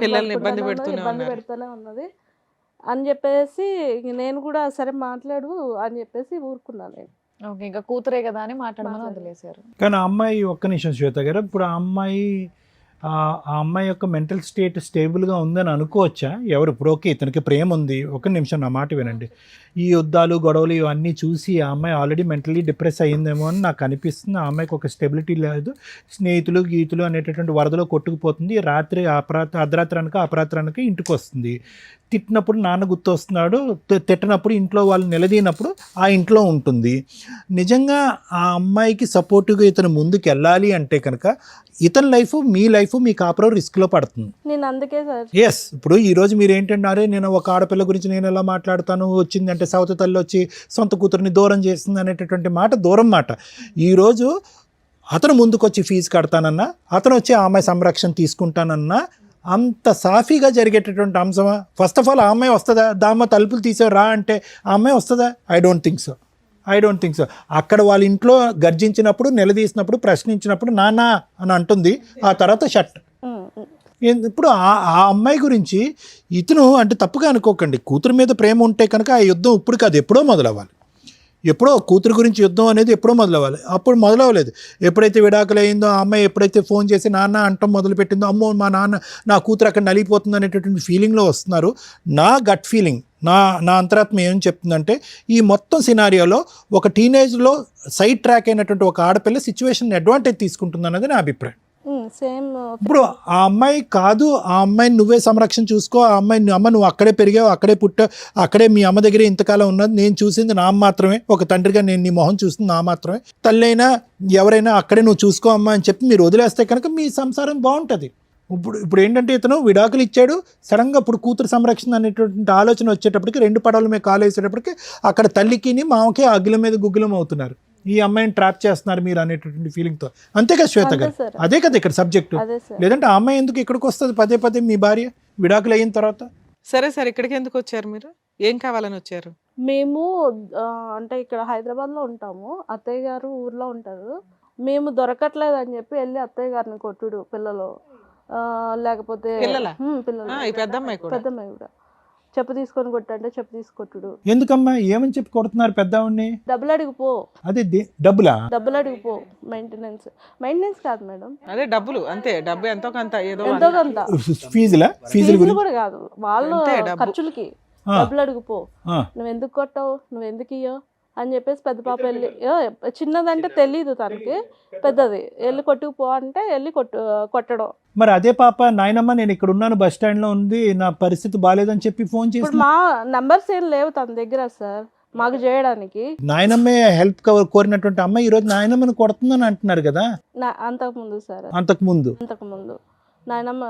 పిల్లల్ని ఇబ్బంది పెడుతూనే ఇబ్బంది ఉన్నారు. పెడుతూనే ఉన్నది అని చెప్పేసి నేను కూడా సరే మాట్లాడు అని చెప్పేసి ఊరుకున్నాను నేను. ఓకే, ఇంకా కూతురే కదా అని మాట్లాడమని వదిలేశారు. కానీ ఆ అమ్మాయి ఒక్క నిమిషం శ్వేత గారు, ఇప్పుడు ఆ అమ్మాయి ఆ అమ్మాయి యొక్క మెంటల్ స్టేట్ స్టేబుల్గా ఉందని అనుకోవచ్చా? ఎవరు ఇప్పుడు ఓకే ఇతనికి ప్రేమ ఉంది, ఒక నిమిషం నా మాట వినండి, ఈ యుద్ధాలు గొడవలు ఇవన్నీ చూసి ఆ అమ్మాయి ఆల్రెడీ మెంటలీ డిప్రెస్ అయ్యిందేమో అని నాకు అనిపిస్తుంది. ఆ అమ్మాయికి ఒక స్టెబిలిటీ లేదు, స్నేహితులు గీతులు అనేటటువంటి వరదలో కొట్టుకుపోతుంది. రాత్రి అర్ధరాత్రి అనక అపరాత్రి అనక ఇంటికి వస్తుంది. తిట్టినప్పుడు నాన్న గుర్తు వస్తున్నాడు, తిట్టినప్పుడు ఇంట్లో వాళ్ళు నిలదీనప్పుడు ఆ ఇంట్లో ఉంటుంది. నిజంగా ఆ అమ్మాయికి సపోర్టివ్గా ఇతను ముందుకు వెళ్ళాలి అంటే కనుక ఇతని లైఫ్ మీ లైఫ్ మీ కాపురం రిస్క్లో పడుతుంది. నేను అందుకే సార్ ఎస్, ఇప్పుడు ఈరోజు మీరు ఏంటంటే నేను ఒక ఆడపిల్ల గురించి నేను ఎలా మాట్లాడతాను, వచ్చింది అంటే సవతి తల్లి వచ్చి సొంత కూతురిని దూరం చేస్తుంది అనేటటువంటి మాట దూరం మాట. ఈరోజు అతను ముందుకొచ్చి ఫీజు కడతానన్నా, అతను వచ్చి ఆ అమ్మాయి సంరక్షణ తీసుకుంటానన్నా అంత సాఫీగా జరిగేటటువంటి అంశమా? ఫస్ట్ ఆఫ్ ఆల్ ఆ అమ్మాయి వస్తుందా? దామ్మ తలుపులు తీసే రా అంటే ఆ అమ్మాయి వస్తుందా? I don't think so. అక్కడ వాళ్ళ ఇంట్లో గర్జించినప్పుడు, నిలదీసినప్పుడు, ప్రశ్నించినప్పుడు నాన్న అని అంటుంది, ఆ తర్వాత షట్. ఇప్పుడు ఆ అమ్మాయి గురించి ఇతను అంటే తప్పుగా అనుకోకండి, కూతురు మీద ప్రేమ ఉంటే కనుక ఆ యుద్ధం ఇప్పుడు కాదు ఎప్పుడో మొదలవ్వాలి. ఎప్పుడో కూతురు గురించి యుద్ధం అనేది ఎప్పుడో మొదలవ్వాలి, అప్పుడు మొదలవ్వలేదు. ఎప్పుడైతే విడాకులు అయిందో ఆ అమ్మాయి ఎప్పుడైతే ఫోన్ చేసి నాన్న అంటం మొదలుపెట్టిందో, అమ్మో మా నాన్న నా కూతురు అక్కడ నలిగిపోతుంది అనేటటువంటి ఫీలింగ్లో వస్తున్నారు. నా గట్ ఫీలింగ్, నా అంతరాత్మ ఏం చెప్తుందంటే ఈ మొత్తం సినారియోలో ఒక టీనేజ్లో సైడ్ ట్రాక్ అయినటువంటి ఒక ఆడపిల్ల సిచ్యువేషన్ అడ్వాంటేజ్ తీసుకుంటుంది అన్నది నా అభిప్రాయం. సేమ్. ఇప్పుడు ఆ అమ్మాయి కాదు, ఆ అమ్మాయిని నువ్వే సంరక్షణ చూసుకో, ఆ అమ్మాయిని అమ్మ నువ్వు అక్కడే పెరిగావు, అక్కడే పుట్టావు, అక్కడే మీ అమ్మ దగ్గరే ఇంతకాలం ఉన్నది, నేను చూసింది నా మాత్రమే, ఒక తండ్రిగా నేను నీ మొహం చూసింది నా మాత్రమే, తల్లి అయినా ఎవరైనా అక్కడే నువ్వు చూసుకో అమ్మా అని చెప్పి మీరు వదిలేస్తే కనుక మీ సంసారం బాగుంటుంది. ఇప్పుడు ఏంటంటే ఇతను విడాకులు ఇచ్చాడు, సడన్గా ఇప్పుడు కూతురు సంరక్షణ అనేటువంటి ఆలోచన వచ్చేటప్పటికి 2 పడవల మీద కాలు వేసేటప్పటికి అక్కడ తల్లికి మామకి అగ్గుల మీద గుగ్గులం అవుతున్నారు, ఈ అమ్మాయిని ట్రాప్ చేస్తున్నారు మీరు అనేటటువంటి ఫీలింగ్తో. అంతే కదా శ్వేత గారు? అదే కదా ఇక్కడ సబ్జెక్టు. లేదంటే ఆ అమ్మాయి ఎందుకు ఇక్కడికి వస్తుంది పదే మీ భార్య విడాకులు అయిన తర్వాత? సరే సార్, ఇక్కడికి ఎందుకు వచ్చారు మీరు? ఏం కావాలని వచ్చారు? మేము అంటే ఇక్కడ హైదరాబాద్లో ఉంటాము, అత్తయ్య గారు ఊర్లో ఉంటారు. మేము దొరకట్లేదు అని చెప్పి వెళ్ళి అత్తయ్య గారిని కొట్టుడు, పిల్లలు లేకపోతే పిల్లలా? పిల్లలు, ఈ పెద్దమ్మాయి కూడా చెప్పు తీసుకొని కొట్టంటే చెప్పు తీసుకొట్టుడు. ఎందుకమ్మా ఏమని చెప్పి కొడుతున్నారు పెద్దవాడిని? డబ్బులు అడిగిపో. అదే డబ్బులు అడిగిపో. మెయింటెనెన్స్ కాదు మేడం, అదే డబ్బులు, అంతే. డబ్బు ఎంతో కొంత, ఏదో ఎంతో కొంత. ఫీజులు కూడా కాదు, వాళ్ళు అంతే, డబ్బు. ఖర్చులకి డబ్బులు అడిగిపో. నువ్వు ఎందుకు కొట్టావు, నువ్వు ఎందుకు ఇయ్యో అని చెప్పేసి పెద్ద పాప వెళ్ళి, చిన్నదంటే తెలీదు తనకి, పెద్దది వెళ్ళి కొట్టుకుపో అంటే వెళ్ళి కొట్టడం. మరి అదే పాప నాయనమ్మ నేను ఇక్కడ ఉన్నాను, బస్ స్టాండ్ లో ఉంది, నా పరిస్థితి బాగాలేదని చెప్పి ఫోన్ చేసి, ఇప్పుడు మా నంబర్స్ ఏం లేవు తన దగ్గర సార్ మాకు చేయడానికి. నాయనమ్మే హెల్ప్ కోరినటువంటి అమ్మాయి ఈ రోజు నాయనమ్మని కొడుతుందని అంటున్నారు కదా? అంతకుముందు సార్, అంతకుముందు నాయనమ్మ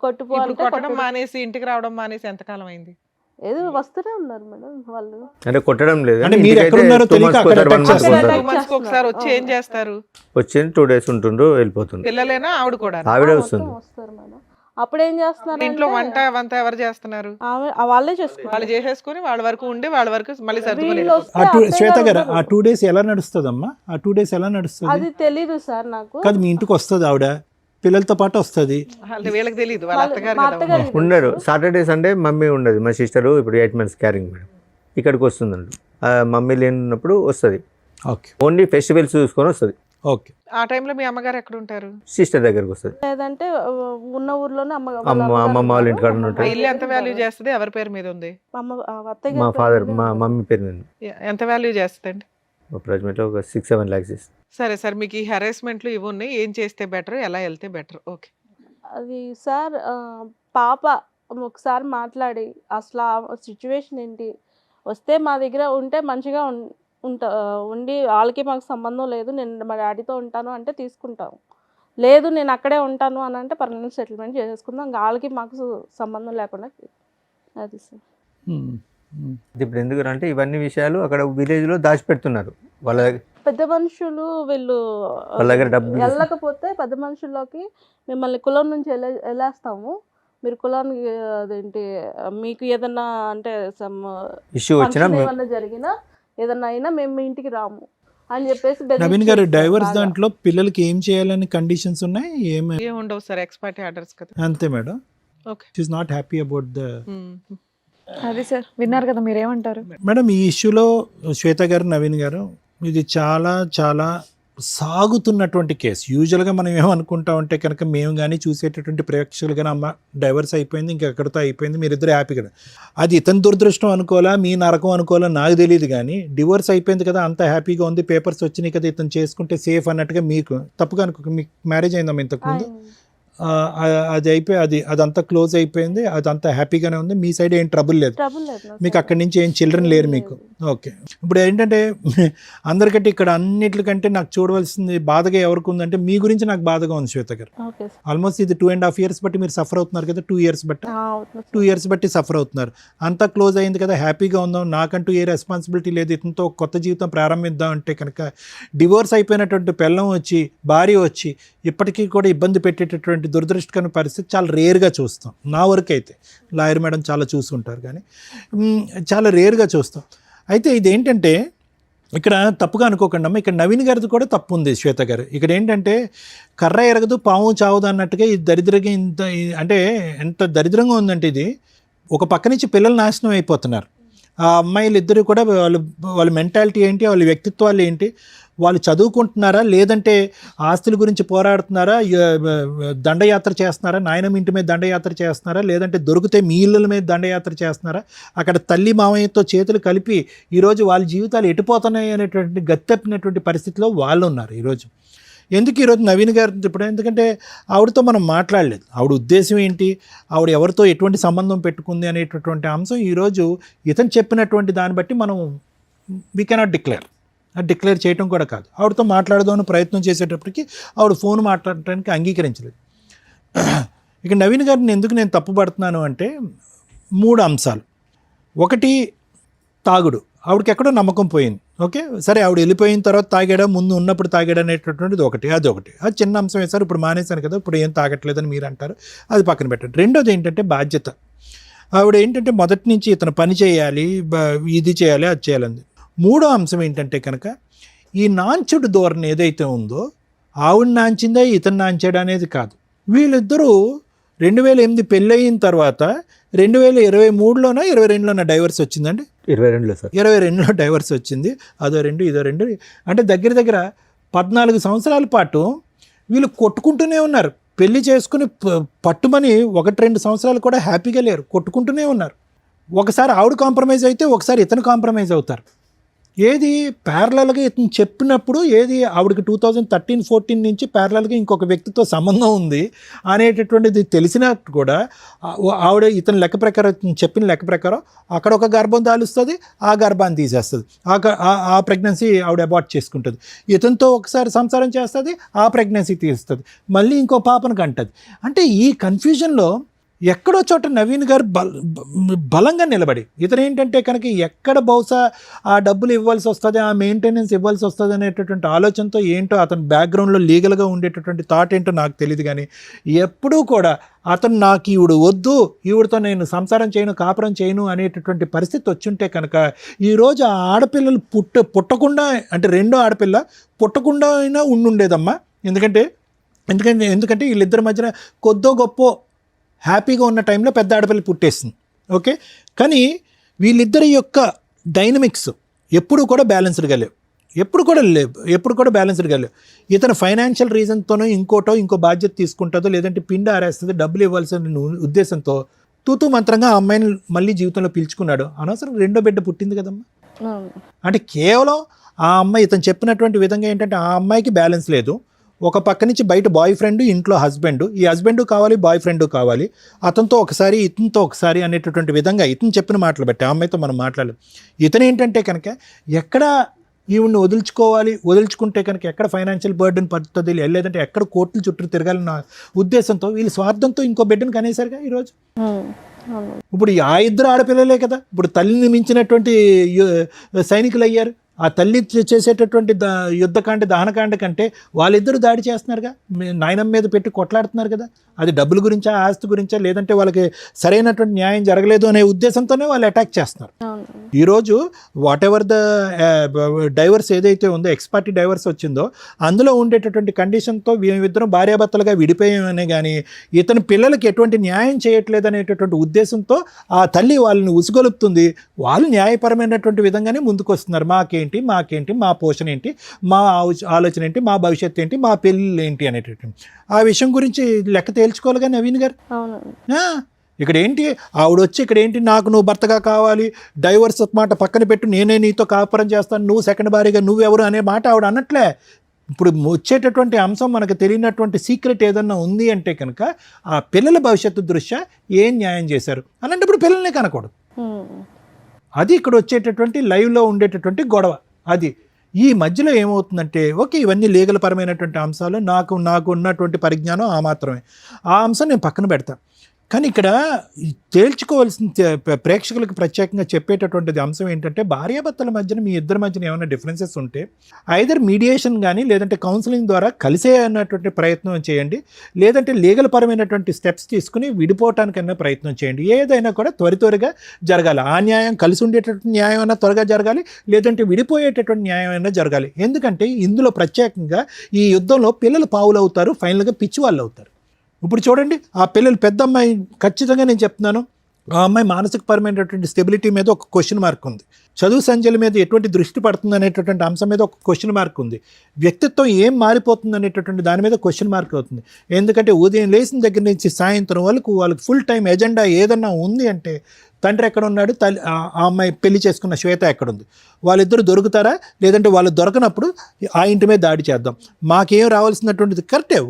కొట్టుపో ఇప్పుడు అంటే కొట్టడం మానేసి, ఇంటికి రావడం మానేసి ఎంతకాలం అయింది? ఏదో వస్తూనే ఉన్నారు మేడం వాళ్ళు. అంటే కొట్టడం లేదు, అంటే మీరు ఎక్కడ ఉన్నారో తెలియక అక్కడ attack చేస్తారు. 2 months ఒకసారి వచ్చి ఏం చేస్తారు? వచ్చింది 2 days ఉంటుండ్రు వెళ్ళిపోతుంది. పిల్లలేనా ఆవిడ కూడా? ఆవిడ వస్తుంది. వస్తారు మేడం. అప్పుడు ఏం చేస్తున్నారు ఇంట్లో వంట ఎవరు చేస్తున్నారు? వాళ్ళే చేసుకుంటారు. వాళ్ళు చేసేసుకుని వాళ్ళ వరకు ఉండి వాళ్ళ వరకు మళ్ళీ సర్దుకొని వీళ్ళు వెళ్ళిపోతారు. వస్తే శ్వేత అత్తయ్య గారు గారు ఆ 2 days ఎలా నడుస్తుందమ్మా? ఆ 2 days ఎలా నడుస్తుంది? అది తెలీదు సార్ నాకు. కాదు మీ ఇంటికి వస్తుంది ఆవిడ, పిల్లలతో పాటు వస్తుంది. వాళ్ళు వీళ్ళకి తెలియదు, వాళ్ళ అత్తగారు మా కదా. అత్తగారు ఉండరు. సాటర్డే సండే మమ్మీ ఉండదు. మా సిస్టరు ఇప్పుడు 8 months క్యారింగ్ మేడం, ఇక్కడికి వస్తుందండి. మమ్మీ లేనప్పుడు వస్తుంది, ఓకే ఓన్లీ ఫెస్టివల్స్ చూసుకొని వస్తుంది. ఓకే, ఆ టైంలో మీ అమ్మగారు ఎక్కడ ఉంటారు? సిస్టర్ దగ్గరకు వస్తుంది. లేదంటే ఉన్న ఊర్లోనే అమ్మమ్మ వాళ్ళ ఇంటికాడ ఆ ఉంటాయి. ఇల్లు ఎంత వాల్యూ చేస్తుంది? ఎవరి పేరు మీద ఉంది? అత్తయ్య మా గారి ఫాదర్ పేరు మా మీద మమ్మీ పేరు మీద ఎంత వాల్యూ చేస్తుందండి? అప్రాక్సిమేట్లీ ఒక 6-7 lakhs ఇస్తుంది. సరే సార్, మీకు ఈ హెరాస్మెంట్లు ఇవి ఉన్నాయి, ఏం చేస్తే బెటర్, ఎలా వెళ్తే బెటర్? ఓకే. అది సార్ పాప ఒకసారి మాట్లాడి అసలు ఆ సిచ్యువేషన్ ఏంటి, వస్తే మా దగ్గర ఉంటే మంచిగా ఉండి వాళ్ళకి మాకు సంబంధం లేదు, నేను మా డాడీతో ఉంటాను అంటే తీసుకుంటాం, లేదు నేను అక్కడే ఉంటాను అని అంటే పర్మనెంట్ సెటిల్మెంట్ చేసేసుకుందాం, వాళ్ళకి మాకు సంబంధం లేకుండా. అది సార్. ఇప్పుడు ఎందుకంటే ఇవన్నీ విషయాలు అక్కడ విలేజ్లో దాచిపెడుతున్నారు. వాళ్ళ దగ్గర పెద్ద మనుషులు వీళ్ళు వాళ్ళ దగ్గర డబ్బులు వెళ్ళకపోతే పెద్ద మనుషుల్లోకి మిమ్మల్ని కులం నుంచి వెళ్ళేస్తాము, మీరు కులానికి అదేంటి మీకు ఏదన్నా అంటే ఇష్యూ వచ్చినా ఏమన్నా జరిగినా ఏదన్నా అయినా మేము మీ ఇంటికి రాము అని చెప్పేసి నవీన్ గారు డైవర్స్ దాంట్లో పిల్లలకి ఏం చేయాలని కండిషన్స్ ఉన్నాయి? ఏం ఉండవు సార్, ఎక్స్పర్ట్ ఆర్డర్స్ కదా. అంతే madam. Okay, she is not happy about the. అది సార్ విన్నారు కదా, మీరేమంటారు? మేడం ఈ ఇష్యూలో శ్వేత గారు, నవీన్ గారు, ఇది చాలా చాలా సాగుతున్నటువంటి కేసు. యూజువల్గా మనం ఏమనుకుంటా ఉంటే కనుక మేము కానీ చూసేటటువంటి ప్రేక్షకులు కానీ అమ్మ డైవర్స్ అయిపోయింది ఇంకెక్కడితో అయిపోయింది మీరిద్దరు హ్యాపీగా, అది ఇతని దురదృష్టం అనుకోవాలా మీ నరకం అనుకోవాలా నాకు తెలియదు, కానీ డివోర్స్ అయిపోయింది కదా అంత హ్యాపీగా ఉంది పేపర్స్ వచ్చినాయి కదా ఇతను చేసుకుంటే సేఫ్ అన్నట్టుగా మీకు తప్పుగా అనుకో. మీకు మ్యారేజ్ అయిందమ్మా ఇంతకుముందు? అది అయిపోయి అదంతా క్లోజ్ అయిపోయింది, అదంతా హ్యాపీగానే ఉంది, మీ సైడ్ ఏం ట్రబుల్ లేదు, మీకు అక్కడి నుంచి ఏం చిల్డ్రన్ లేరు మీకు. ఓకే, ఇప్పుడు ఏంటంటే అందరికంటే ఇక్కడ అన్నిటికంటే నాకు చూడవలసింది బాధగా ఎవరికి ఉందంటే మీ గురించి నాకు బాధగా ఉంది శ్వేత గారు. ఆల్మోస్ట్ ఇది 2.5 years బట్టి మీరు సఫర్ అవుతున్నారు కదా, 2 years బట్టి 2 years బట్టి సఫర్ అవుతున్నారు. అంతా క్లోజ్ అయింది కదా హ్యాపీగా ఉందాం, నాకంటూ ఏ రెస్పాన్సిబిలిటీ లేదు, ఇతనితో కొత్త జీవితం ప్రారంభిద్దాం అంటే కనుక డివోర్స్ అయిపోయినటువంటి పెళ్ళం వచ్చి భార్య వచ్చి ఇప్పటికీ కూడా ఇబ్బంది పెట్టేటటువంటి దురదృష్టకరమైన పరిస్థితి చాలా రేర్గా చూస్తాం. నా వరకు అయితే లాయర్ మేడం చాలా చూసుంటారు కానీ చాలా రేర్గా చూస్తాం. అయితే ఇదేంటంటే ఇక్కడ తప్పుగా అనుకోకండి అమ్మ, ఇక్కడ నవీన్ గారిది కూడా తప్పు ఉంది శ్వేత గారు. ఇక్కడ ఏంటంటే కర్ర ఎరగదు పాము చావదు అన్నట్టుగా ఈ దరిద్రంగా ఇంత అంటే ఎంత దరిద్రంగా ఉందంటే ఇది ఒక పక్క నుంచి పిల్లలు నాశనం అయిపోతున్నారు. ఆ అమ్మాయిలు ఇద్దరు కూడా వాళ్ళ మెంటాలిటీ ఏంటి, వాళ్ళ వ్యక్తిత్వాలు ఏంటి, వాళ్ళు చదువుకుంటున్నారా లేదంటే ఆస్తుల గురించి పోరాడుతున్నారా, దండయాత్ర చేస్తున్నారా, నాయనమ్మ ఇంటి మీద దండయాత్ర చేస్తున్నారా, లేదంటే దొరికితే మీ ఇళ్ళ మీద దండయాత్ర చేస్తున్నారా, అక్కడ తల్లి మామయ్యతో చేతులు కలిపి ఈరోజు వాళ్ళ జీవితాలు ఎటుపోతున్నాయి అనేటువంటి గత్తెప్పినటువంటి పరిస్థితిలో వాళ్ళు ఉన్నారు ఈరోజు. ఎందుకు ఈరోజు నవీన్ గారు ఇప్పుడు ఎందుకంటే ఆవిడతో మనం మాట్లాడలేదు, ఆవిడ ఉద్దేశం ఏంటి, ఆవిడ ఎవరితో ఎటువంటి సంబంధం పెట్టుకుంది అనేటటువంటి అంశం ఈరోజు ఇతను చెప్పినటువంటి దాన్ని బట్టి మనం వీ కెనాట్ డిక్లేర్ చేయటం కూడా కాదు. ఆవిడతో మాట్లాడదామని ప్రయత్నం చేసేటప్పటికి ఆవిడ ఫోన్ మాట్లాడటానికి అంగీకరించలేదు. ఇక నవీన్ గారిని ఎందుకు నేను తప్పుపడుతున్నాను అంటే 3 అంశాలు. ఒకటి తాగుడు, ఆవిడకి ఎక్కడో నమ్మకం పోయింది. ఓకే సరే, ఆవిడ వెళ్ళిపోయిన తర్వాత తాగాడా ముందు ఉన్నప్పుడు తాగాడా అనేటటువంటిది అదొకటి. అది చిన్న అంశం వేశారు, ఇప్పుడు మానేశాను కదా ఇప్పుడు ఏం తాగట్లేదని మీరు అంటారు, అది పక్కన పెట్టండి. రెండోది ఏంటంటే బాధ్యత. ఆవిడ ఏంటంటే మొదటి నుంచి ఇతను పని చేయాలి, ఇది చేయాలి, అది చేయాలంది. మూడో అంశం ఏంటంటే కనుక ఈ నాంచుడు ధోరణి ఏదైతే ఉందో ఆవిడ నాంచిందా ఇతను నాంచాడు అనేది కాదు. వీళ్ళిద్దరూ 2008 పెళ్ళయిన తర్వాత 2023లోనో 22లోనో డైవర్స్ వచ్చిందండి. 22లో సార్, 22లో డైవర్స్ వచ్చింది. అదో 2 ఇదో 2 అంటే దగ్గర 14 సంవత్సరాల పాటు వీళ్ళు కొట్టుకుంటూనే ఉన్నారు. పెళ్లి చేసుకుని పట్టుమని 1-2 సంవత్సరాలు కూడా హ్యాపీగా లేరు, కొట్టుకుంటూనే ఉన్నారు. ఒకసారి ఆవిడ కాంప్రమైజ్ అయితే ఒకసారి ఇతను కాంప్రమైజ్ అవుతారు. ఏది ప్యారలల్గా ఇతను చెప్పినప్పుడు ఏది ఆవిడకి 2013-14 నుంచి ప్యారలల్గా ఇంకొక వ్యక్తితో సంబంధం ఉంది అనేటటువంటిది తెలిసినట్టు కూడా ఆవిడ ఇతని లెక్క ప్రకారం చెప్పిన లెక్క ప్రకారం అక్కడ ఒక గర్భం దాలుస్తుంది, ఆ గర్భాన్ని తీసేస్తుంది, ఆ ప్రెగ్నెన్సీ ఆవిడ అబార్ట్ చేసుకుంటుంది. ఇతనితో ఒకసారి సంసారం చేస్తుంది, ఆ ప్రెగ్నెన్సీ తీస్తుంది, మళ్ళీ ఇంకో పాపను కంటది. అంటే ఈ కన్ఫ్యూజన్లో ఎక్కడో చోట నవీన్ గారు బలంగా నిలబడి ఇతను ఏంటంటే కనుక ఎక్కడ బహుశా ఆ డబ్బులు ఇవ్వాల్సి వస్తుంది, ఆ మెయింటెనెన్స్ ఇవ్వాల్సి వస్తుంది అనేటటువంటి ఆలోచనతో ఏంటో అతని బ్యాక్గ్రౌండ్లో లీగల్గా ఉండేటటువంటి థాట్ ఏంటో నాకు తెలియదు, కానీ ఎప్పుడూ కూడా అతను నాకు ఈవిడ వద్దు, ఈవిడతో నేను సంసారం చేయను, కాపురం చేయను అనేటటువంటి పరిస్థితి వచ్చుంటే కనుక ఈరోజు ఆ ఆడపిల్లలు పుట్టకుండా అంటే రెండో ఆడపిల్ల పుట్టకుండా అయినా ఉండుండేదమ్మా. ఎందుకంటే వీళ్ళిద్దరి మధ్యన కొద్దో గొప్ప హ్యాపీగా ఉన్న టైంలో పెద్ద ఆడపిల్ల పుట్టేస్తుంది. ఓకే, కానీ వీళ్ళిద్దరి యొక్క డైనమిక్స్ ఎప్పుడు కూడా బ్యాలెన్స్డ్గా లేవు. ఇతను ఫైనాన్షియల్ రీజన్తోనో ఇంకో బాధ్యత తీసుకుంటుందో లేదంటే పిండి ఆరేస్తుందో డబ్బులు ఇవ్వాల్సిన ఉద్దేశంతో తూతూ మంత్రంగా ఆ అమ్మాయిని మళ్ళీ జీవితంలో పిలుచుకున్నాడు. అనవసరం రెండో బిడ్డ పుట్టింది కదమ్మా. అంటే కేవలం ఆ అమ్మాయి ఇతను చెప్పినటువంటి విధంగా ఏంటంటే ఆ అమ్మాయికి బ్యాలెన్స్ లేదు. ఒక పక్క నుంచి బయట బాయ్ ఫ్రెండ్, ఇంట్లో హస్బెండ్, ఈ హస్బెండ్ కావాలి, బాయ్ ఫ్రెండ్ కావాలి, అతనితో ఒకసారి ఇతనితో ఒకసారి అనేటటువంటి విధంగా ఇతను చెప్పిన మాటలు బట్టి ఆ అమ్మాయితో మనం మాట్లాడలేదు. ఇతను ఏంటంటే కనుక ఎక్కడ ఈవిడ్ని వదులుచుకుంటే కనుక ఎక్కడ ఫైనాన్షియల్ బర్డెన్ పడుతుంది, లేదంటే ఎక్కడ కోర్టుల చుట్టూ తిరగాలన్న ఉద్దేశంతో వీళ్ళు స్వార్థంతో ఇంకో బిడ్డను కనేసారుగా ఈరోజు. ఇప్పుడు ఆ ఇద్దరు ఆడపిల్లలే కదా ఇప్పుడు తల్లిని మించినటువంటి సైనికులు అయ్యారు. ఆ తల్లి చేసేటటువంటి యుద్ధకాండ దహనకాండ కంటే వాళ్ళిద్దరూ దాడి చేస్తున్నారుగా, నాయనమ్మ మీద పెట్టి కొట్లాడుతున్నారు కదా. అది డబ్బుల గురించా, ఆస్తి గురించా, లేదంటే వాళ్ళకి సరైనటువంటి న్యాయం జరగలేదు అనే ఉద్దేశంతోనే వాళ్ళు అటాక్ చేస్తున్నారు. ఈరోజు వాట్ ఎవర్ ద డైవర్స్ ఏదైతే ఉందో, ఎక్స్పార్టీ డైవర్స్ వచ్చిందో అందులో ఉండేటటువంటి కండిషన్తో మేమిద్దరం భార్యాభర్తలుగా విడిపోయామనే కానీ ఇతని పిల్లలకి ఎటువంటి న్యాయం చేయట్లేదు అనేటటువంటి ఉద్దేశంతో ఆ తల్లి వాళ్ళని ఉసుగొలుపుతుంది. వాళ్ళు న్యాయపరమైనటువంటి విధంగానే ముందుకు వస్తున్నారు. మాకేంటి మీకేంటి, మాకేంటి, మా పోషణ ఏంటి, మా ఆలోచన ఏంటి, మా భవిష్యత్తు ఏంటి, మా పెళ్ళిళ్ళు ఏంటి అనేటటువంటి ఆ విషయం గురించి లెక్క తేల్చుకోవాలి కానీ నవీన్ గారు. అవునండి. ఇక్కడ ఏంటి ఆవిడ వచ్చి ఇక్కడ ఏంటి నాకు నువ్వు భర్తగా కావాలి, డైవర్స్ మాట పక్కన పెట్టు, నేనే నీతో కాపురం చేస్తాను, నువ్వు సెకండ్ భార్యగా నువ్వెవరు అనే మాట ఆవిడ అన్నట్లే. ఇప్పుడు వచ్చేటటువంటి అంశం మనకు తెలియనటువంటి సీక్రెట్ ఏదన్నా ఉంది అంటే కనుక ఆ పిల్లల భవిష్యత్తు దృష్ట్యా ఏం న్యాయం చేశారు అలాంటప్పుడు పిల్లల్ని కనకూడదు. అది ఇక్కడ వచ్చేటటువంటి లైవ్లో ఉండేటటువంటి గొడవ. అది ఈ మధ్యలో ఏమవుతుందంటే ఓకే ఇవన్నీ లీగల్ పరమైనటువంటి అంశాలు, నాకు ఉన్నటువంటి పరిజ్ఞానం ఆ మాత్రమే, ఆ అంశం నేను పక్కన పెడతాను. కానీ ఇక్కడ తేల్చుకోవాల్సిన ప్రేక్షకులకు ప్రత్యేకంగా చెప్పేటటువంటిది అంశం ఏంటంటే భార్యాభర్తల మధ్యన మీ ఇద్దరి మధ్యన ఏమైనా డిఫరెన్సెస్ ఉంటే ఐదర్ మీడియేషన్ కానీ లేదంటే కౌన్సిలింగ్ ద్వారా కలిసే అన్నటువంటి ప్రయత్నం చేయండి, లేదంటే లీగల్ పరమైనటువంటి స్టెప్స్ తీసుకుని విడిపోవటానికైనా ప్రయత్నం చేయండి. ఏదైనా కూడా త్వరగా జరగాలి. ఆ న్యాయం కలిసి ఉండేటటువంటి న్యాయం అయినా త్వరగా జరగాలి, లేదంటే విడిపోయేటటువంటి న్యాయం అయినా జరగాలి. ఎందుకంటే ఇందులో ప్రత్యేకంగా ఈ యుద్ధంలో పిల్లలు పావులు అవుతారు, ఫైనల్గా పిచ్చి వాళ్ళు అవుతారు. ఇప్పుడు చూడండి ఆ పిల్లలు పెద్ద అమ్మాయి ఖచ్చితంగా నేను చెప్తున్నాను ఆ అమ్మాయి మానసికపరమైనటువంటి స్టెబిలిటీ మీద ఒక క్వశ్చన్ మార్క్ ఉంది, చదువు సంధ్యల మీద ఎటువంటి దృష్టి పడుతుంది అనేటటువంటి అంశం మీద ఒక క్వశ్చన్ మార్క్ ఉంది, వ్యక్తిత్వం ఏం మారిపోతుంది అనేటటువంటి దాని మీద క్వశ్చన్ మార్క్ అవుతుంది. ఎందుకంటే ఉదయం లేచిన దగ్గర నుంచి సాయంత్రం వరకు వాళ్ళకి ఫుల్ టైం ఎజెండా ఏదన్నా ఉంది అంటే తండ్రి ఎక్కడ ఉన్నాడు, ఆ అమ్మాయి పెళ్లి చేసుకున్న శ్వేత ఎక్కడుంది, వాళ్ళిద్దరు దొరుకుతారా, లేదంటే వాళ్ళు దొరకనప్పుడు ఆ ఇంటి మీద దాడి చేద్దాం. మాకేం రావాల్సినటువంటిది కరెక్టే,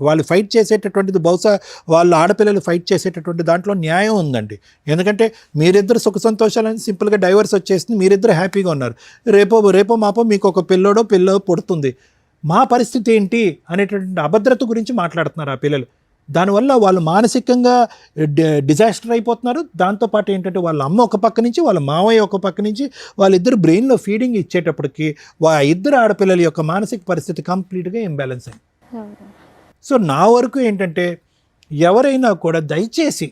వాళ్ళు ఫైట్ చేసేటటువంటిది బహుశా వాళ్ళు ఆడపిల్లలు ఫైట్ చేసేటటువంటి దాంట్లో న్యాయం ఉందండి. ఎందుకంటే మీరిద్దరు సుఖ సంతోషాలని సింపుల్గా డైవర్స్ వచ్చేసింది, మీరిద్దరు హ్యాపీగా ఉన్నారు, రేపో మాపో మీకు ఒక పిల్లో పుడుతుంది, మా పరిస్థితి ఏంటి అనేటటువంటి అభద్రత గురించి మాట్లాడుతున్నారు ఆ పిల్లలు. దానివల్ల వాళ్ళు మానసికంగా డిజాస్టర్ అయిపోతున్నారు. దాంతోపాటు ఏంటంటే వాళ్ళ అమ్మ ఒక పక్క నుంచి వాళ్ళ మావయ్య ఒక పక్క నుంచి వాళ్ళిద్దరు బ్రెయిన్లో ఫీడింగ్ ఇచ్చేటప్పటికి ఇద్దరు ఆడపిల్లల యొక్క మానసిక పరిస్థితి కంప్లీట్గా ఇంబ్యాలెన్స్ అయింది. సో నా వరకు ఏంటంటే ఎవరైనా కూడా దయచేసి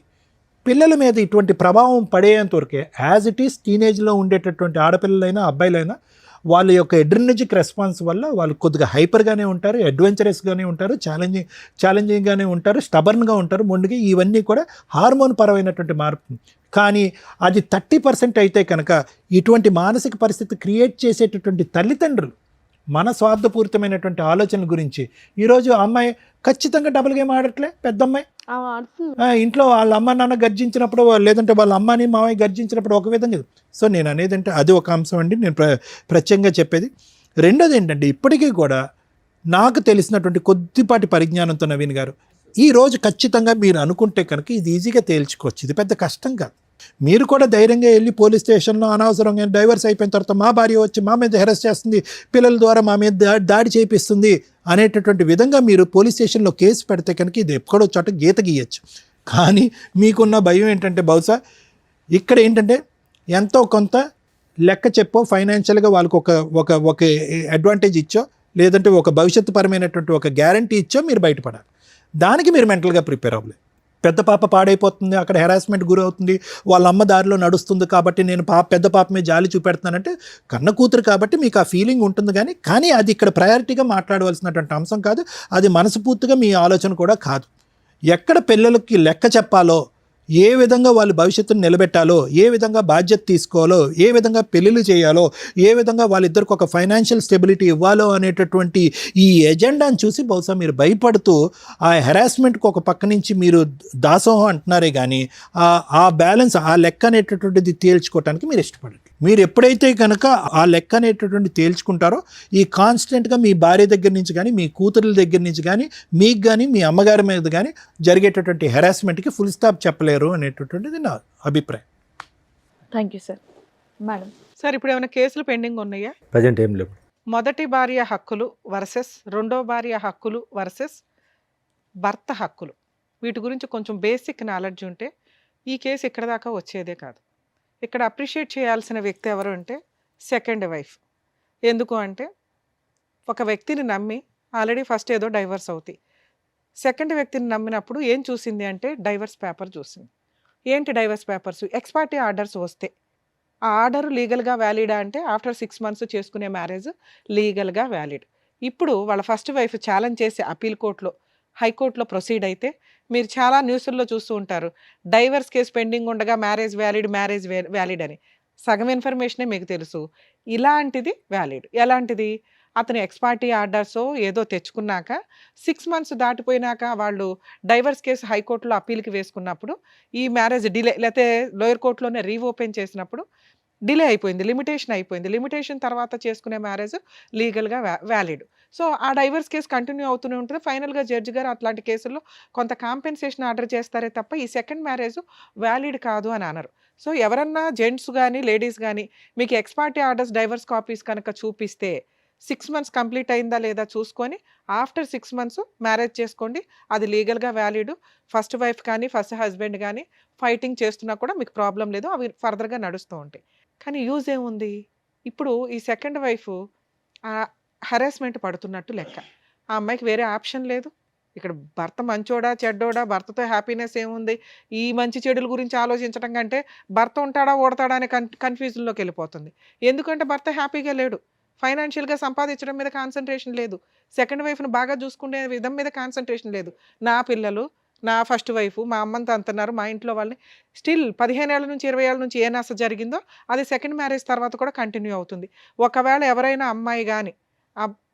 పిల్లల మీద ఇటువంటి ప్రభావం పడేంత వరకే యాజ్ ఇట్ ఈస్ టీనేజ్లో ఉండేటటువంటి ఆడపిల్లలైనా అబ్బాయిలైనా వాళ్ళ యొక్క ఎడ్రినర్జిక్ రెస్పాన్స్ వల్ల వాళ్ళు కొద్దిగా హైపర్గానే ఉంటారు, అడ్వెంచరస్గానే ఉంటారు, ఛాలెంజింగ్గానే ఉంటారు, స్టబర్న్గా ఉంటారు, మొండిగా. ఇవన్నీ కూడా హార్మోన్ పరమైనటువంటి మార్పు. కానీ అది 30% అయితే కనుక ఇటువంటి మానసిక పరిస్థితి క్రియేట్ చేసేటటువంటి తల్లిదండ్రులు మన స్వార్థపూరితమైనటువంటి ఆలోచనల గురించి ఈరోజు అమ్మాయి ఖచ్చితంగా డబుల్ గేమ్ ఆడట్లే. పెద్ద అమ్మాయి ఇంట్లో వాళ్ళ అమ్మ నాన్న గర్జించినప్పుడు లేదంటే వాళ్ళ అమ్మని మామయ్య గర్జించినప్పుడు ఒక విధంగా. సో నేను అనేది అంటే అది ఒక అంశం అండి నేను ప్రత్యేకంగా చెప్పేది. రెండోది ఏంటంటే ఇప్పటికీ కూడా నాకు తెలిసినటువంటి కొద్దిపాటి పరిజ్ఞానంతో నవీన్ గారు ఈరోజు ఖచ్చితంగా మీరు అనుకుంటే కనుక ఇది ఈజీగా తేల్చుకోవచ్చు, ఇది పెద్ద కష్టం కాదు. మీరు కూడా ధైర్యంగా వెళ్ళి పోలీస్ స్టేషన్లో అనవసరంగా డైవర్స్ అయిపోయిన తర్వాత మా భార్య వచ్చి మా మీద హెరాస్ చేస్తుంది, పిల్లల ద్వారా మా మీద దాడి చేపిస్తుంది అనేటటువంటి విధంగా మీరు పోలీస్ స్టేషన్లో కేసు పెడితే కనుక ఇది ఎక్కడో చోట గీత గీయచ్చు. కానీ మీకున్న భయం ఏంటంటే బహుశా ఇక్కడ ఏంటంటే ఎంతో కొంత లెక్క చెప్పో ఫైనాన్షియల్గా వాళ్ళకు ఒక అడ్వాంటేజ్ ఇచ్చో లేదంటే ఒక భవిష్యత్తు పరమైనటువంటి ఒక గ్యారంటీ ఇచ్చో మీరు బయటపడాలి. దానికి మీరు మెంటల్గా ప్రిపేర్ అవ్వలేదు. పెద్ద పాప పాడైపోతుంది, అక్కడ హెరాస్మెంట్ గురవుతుంది, వాళ్ళ అమ్మ దారిలో నడుస్తుంది కాబట్టి నేను పెద్ద పాప మీద జాలి చూపెడుతున్నానంటే కన్న కూతురు కాబట్టి మీకు ఆ ఫీలింగ్ ఉంటుంది. కానీ అది ఇక్కడ ప్రయారిటీగా మాట్లాడవలసినటువంటి అంశం కాదు, అది మనస్ఫూర్తిగా మీ ఆలోచన కూడా కాదు. ఎక్కడ పిల్లలకి లెక్క చెప్పాలో, ఏ విధంగా వాళ్ళు భవిష్యత్తును నిలబెట్టాలో, ఏ విధంగా బాధ్యత తీసుకోవాలో, ఏ విధంగా పెళ్ళిళ్ళు చేయాలో, ఏ విధంగా వాళ్ళిద్దరికి ఒక ఫైనాన్షియల్ స్టెబిలిటీ ఇవ్వాలో అనేటటువంటి ఈ ఎజెండాను చూసి బహుశా మీరు భయపడుతూ ఆ హెరాస్మెంట్కి ఒక పక్క నుంచి మీరు దాసోహం అంటున్నారే కానీ ఆ బ్యాలెన్స్ ఆ లెక్క అనేటటువంటిది తేల్చుకోవటానికి మీరు ఇష్టపడండి. మీరు ఎప్పుడైతే కనుక ఆ లెక్క అనేటటువంటి తేల్చుకుంటారో ఈ కాన్స్టెంట్గా మీ భార్య దగ్గర నుంచి కానీ మీ కూతురుల దగ్గర నుంచి కానీ మీకు కానీ మీ అమ్మగారి మీద కానీ జరిగేటటువంటి హెరాస్మెంట్కి ఫుల్ స్టాప్ చెప్పలేరు అనేటటువంటిది నా అభిప్రాయం. Thank you sir. Madam sir ఇప్పుడు ఏమైనా కేసులు పెండింగ్ ఉన్నాయా? ప్రజెంట్ ఏం లేవు. మొదటి భార్య హక్కులు వర్సెస్ రెండో భార్య హక్కులు వర్సెస్ భర్త హక్కులు, వీటి గురించి కొంచెం బేసిక్ నాలెడ్జ్ ఉంటే ఈ కేసు ఇక్కడ దాకా వచ్చేదే కాదు. ఇక్కడ అప్రిషియేట్ చేయాల్సిన వ్యక్తి ఎవరు అంటే సెకండ్ వైఫ్. ఎందుకు అంటే ఒక వ్యక్తిని నమ్మి ఆల్రెడీ ఫస్ట్ ఏదో డైవర్స్ అవుతాయి, సెకండ్ వ్యక్తిని నమ్మినప్పుడు ఏం చూసింది అంటే డైవర్స్ పేపర్ చూసింది. ఏంటి డైవర్స్ పేపర్స్? ఎక్స్పార్టీ ఆర్డర్స్ వస్తే ఆ ఆర్డర్ లీగల్గా వ్యాలిడా అంటే ఆఫ్టర్ 6 months చేసుకునే మ్యారేజ్ లీగల్గా వ్యాలిడ్. ఇప్పుడు వాళ్ళ ఫస్ట్ వైఫ్ ఛాలెంజ్ చేసి అపీల్ కోర్టులో హైకోర్టులో ప్రొసీడ్ అయితే మీరు చాలా న్యూస్ల్లో చూస్తూ ఉంటారు, డైవర్స్ కేసు పెండింగ్ ఉండగా మ్యారేజ్ వ్యాలిడ్ అని. సగం ఇన్ఫర్మేషనే మీకు తెలుసు. ఇలాంటిది వ్యాలిడ్. ఎలాంటిది? అతను ఎక్స్ పార్టీ ఆర్డర్సో ఏదో తెచ్చుకున్నాక 6 మంత్స్ దాటిపోయినాక వాళ్ళు డైవర్స్ కేసు హైకోర్టులో అప్పీల్‌కి వేసుకున్నప్పుడు, ఈ మ్యారేజ్ డిలే లేతే లోయర్ కోర్ట్‌లోనే రీఓపెన్ చేసినప్పుడు డిలే అయిపోయింది. లిమిటేషన్ అయిపోయింది. లిమిటేషన్ తర్వాత చేసుకునే మ్యారేజ్ లీగల్‌గా వ్యాలిడ్. సో, ఆ డైవర్స్ కేస్ కంటిన్యూ అవుతూనే ఉంటుంది. ఫైనల్‌గా జడ్జి గారు అట్లాంటి కేసుల్లో కొంత కాంపెన్సేషన్ ఆర్డర్ చేస్తారే తప్ప, ఈ సెకండ్ మ్యారేజ్ వ్యాలిడ్ కాదు అని అనరు. సో, ఎవరన్నా జెంట్స్ గాని, లేడీస్ గాని మీకు X party orders, divorce copies కనుక చూపిస్తే 6 మంత్స్ కంప్లీట్ అయిందా లేదా చూసుకొని ఆఫ్టర్ 6 మంత్స్ మ్యారేజ్ చేసుకోండి. అది లీగల్‌గా వ్యాలిడ్. ఫస్ట్ వైఫ్ కానీ, ఫస్ట్ హస్బెండ్ గానీ ఫైటింగ్ చేస్తున్నా కూడా మీకు ప్రాబ్లమ్ లేదు. అవి ఫర్దర్‌గా నడుస్తూ ఉంటాయి. కానీ యూజ్ ఏముంది? ఇప్పుడు ఈ సెకండ్ వైఫ్ హరాస్మెంట్ పడుతున్నట్టు లెక్క. ఆ అమ్మాయికి వేరే ఆప్షన్ లేదు. ఇక్కడ భర్త మంచోడా, చెడ్డోడా, భర్తతో హ్యాపీనెస్ ఏముంది? ఈ మంచి చెడుల గురించి ఆలోచించడం కంటే భర్త ఉంటాడా, ఓడతాడా అనే కన్‌ఫ్యూజన్‌లోకి వెళ్ళిపోతుంది. ఎందుకంటే భర్త హ్యాపీగా లేడు. ఫైనాన్షియల్‌గా సంపాదించడం మీద కాన్సంట్రేషన్ లేదు. సెకండ్ వైఫ్‌ని బాగా చూసుకునే విధం మీద కాన్సంట్రేషన్ లేదు. నా పిల్లలు, నా ఫస్ట్ వైఫ్, మా అమ్మంతా అంటున్నారు, మా ఇంట్లో వాళ్ళని స్టిల్ 15 ఏళ్ల నుంచి 20 ఏళ్ల నుంచి ఏ నస జరిగిందో అది సెకండ్ మ్యారేజ్ తర్వాత కూడా కంటిన్యూ అవుతుంది. ఒకవేళ ఎవరైనా అమ్మాయి గాని